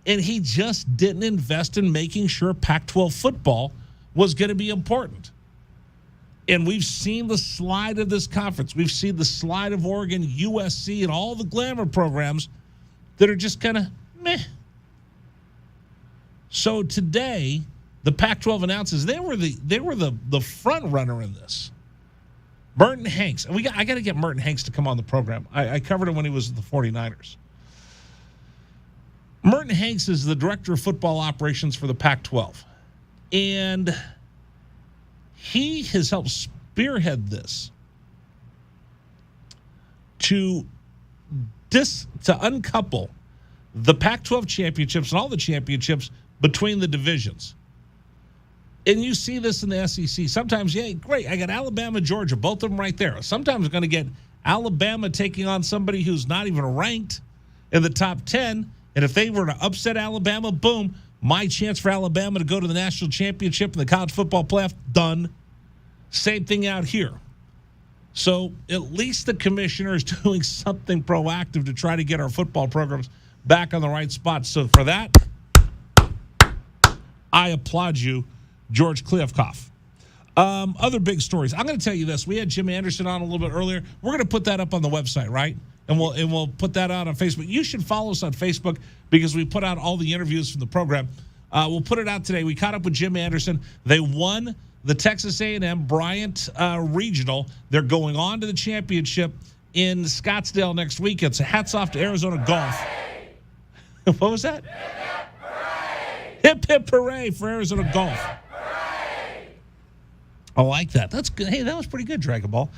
And he just didn't invest in making sure Pac-12 football was going to be important. And we've seen the slide of this conference. We've seen the slide of Oregon, USC, and all the glamour programs that are just kind of meh. So today, the Pac-12 announces they were the front runner in this. Merton Hanks. I got to get Merton Hanks to come on the program. I covered him when he was at the 49ers. Merton Hanks is the director of football operations for the Pac-12. And he has helped spearhead this to uncouple the Pac-12 championships and all the championships between the divisions. And you see this in the SEC. Sometimes, yeah, great, I got Alabama, Georgia, both of them right there. Sometimes I'm going to get Alabama taking on somebody who's not even ranked in the top 10. And if they were to upset Alabama, boom, my chance for Alabama to go to the national championship in the college football playoff, done. Same thing out here. So at least the commissioner is doing something proactive to try to get our football programs back on the right spot. So for that, I applaud you, George Kliavkoff. Other big stories. I'm going to tell you this. We had Jim Anderson on a little bit earlier. We're going to put that up on the website, right? And we'll put that out on Facebook. You should follow us on Facebook because we put out all the interviews from the program. We'll put it out today. We caught up with Jim Anderson. They won the Texas A&M Bryant Regional. They're going on to the championship in Scottsdale next weekend. So hats off to Arizona Golf. What was that? Hip, hip, hooray for Arizona Golf. I like that. That's good. Hey, that was pretty good, Dragon Ball.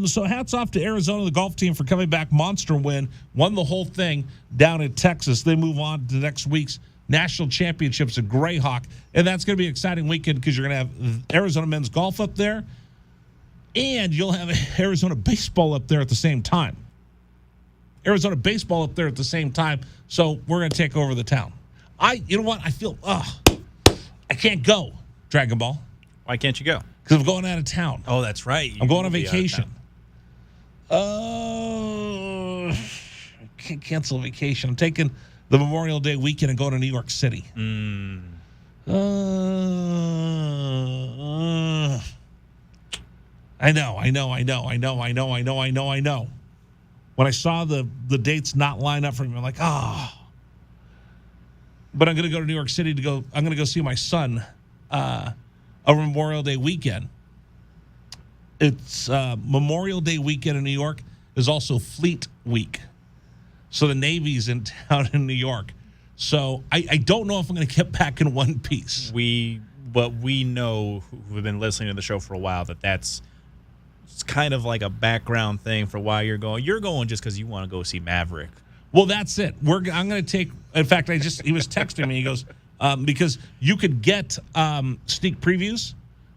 So hats off to Arizona, the golf team, for coming back. Monster win. Won the whole thing down in Texas. They move on to next week's National Championships at Greyhawk. And that's going to be an exciting weekend because you're going to have Arizona men's golf up there. And you'll have Arizona baseball up there at the same time. Arizona baseball up there at the same time. So we're going to take over the town. You know what? I feel, I can't go, Dragon Ball. Why can't you go? Because I'm going out of town. Oh, that's right. I'm going on vacation. I can't cancel vacation. I'm taking the Memorial Day weekend and going to New York City. I know. When I saw the dates not line up for me, I'm like, But I'm going to go to New York City I'm going to go see my son over Memorial Day weekend. It's Memorial Day weekend in New York is also Fleet Week. So the Navy's in town in New York. So I don't know if I'm going to get back in one piece. But we know, who've been listening to the show for a while, it's kind of like a background thing for why you're going. You're going just because you want to go see Maverick. Well, that's it. I'm going to take. In fact, he was texting me. He goes, because you could get sneak previews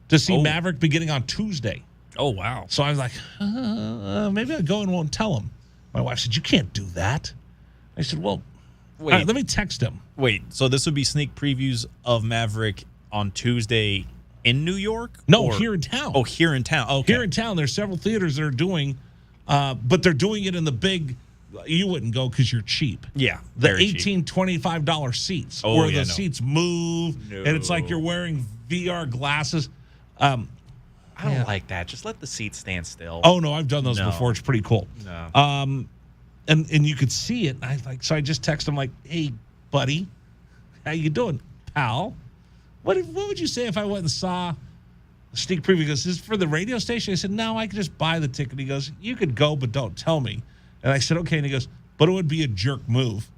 to see Maverick beginning on Tuesday. Oh, wow. So I was like, maybe I'll go and won't tell him. My wife said, you can't do that. I said, well, wait. All right, let me text him. Wait, so this would be sneak previews of Maverick on Tuesday in New York? No, here in town. Oh, here in town. Okay. Here in town, there's several theaters that are doing, but they're doing it in the big. You wouldn't go because you're cheap. Yeah, the $18, $25 seats, where the seats move, and it's like you're wearing VR glasses. I don't like that. Just let the seats stand still. Oh no, I've done those before. It's pretty cool. No. And you could see it. So I just text him like, "Hey, buddy, how you doing, pal? What would you say if I went and saw a sneak preview?" He goes, "Is this for the radio station?" I said, "No, I could just buy the ticket." He goes, "You could go, but don't tell me." And I said, "Okay." And he goes, "But it would be a jerk move."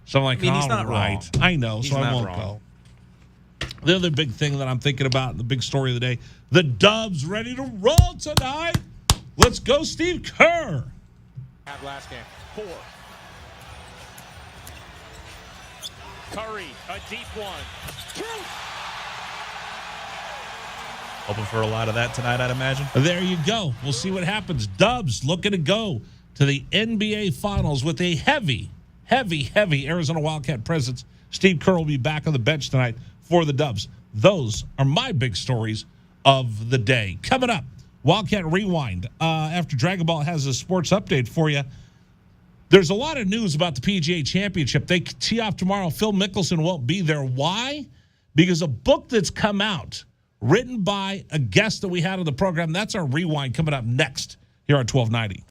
So I'm like, he's not right. Wrong. I know, so I won't go. The other big thing that I'm thinking about, the big story of the day, the Dubs ready to roll tonight. Let's go, Steve Kerr. Last game, 4. Curry, a deep one. 2. Hoping for a lot of that tonight, I'd imagine. There you go. We'll see what happens. Dubs looking to go to the NBA Finals with a heavy Arizona Wildcat presence. Steve Kerr will be back on the bench tonight for the Dubs. Those are my big stories of the day. Coming up, Wildcat Rewind. After Dragon Ball has a sports update for you, there's a lot of news about the PGA Championship. They tee off tomorrow. Phil Mickelson won't be there. Why? Because a book that's come out, written by a guest that we had on the program, that's our Rewind coming up next here on 1290.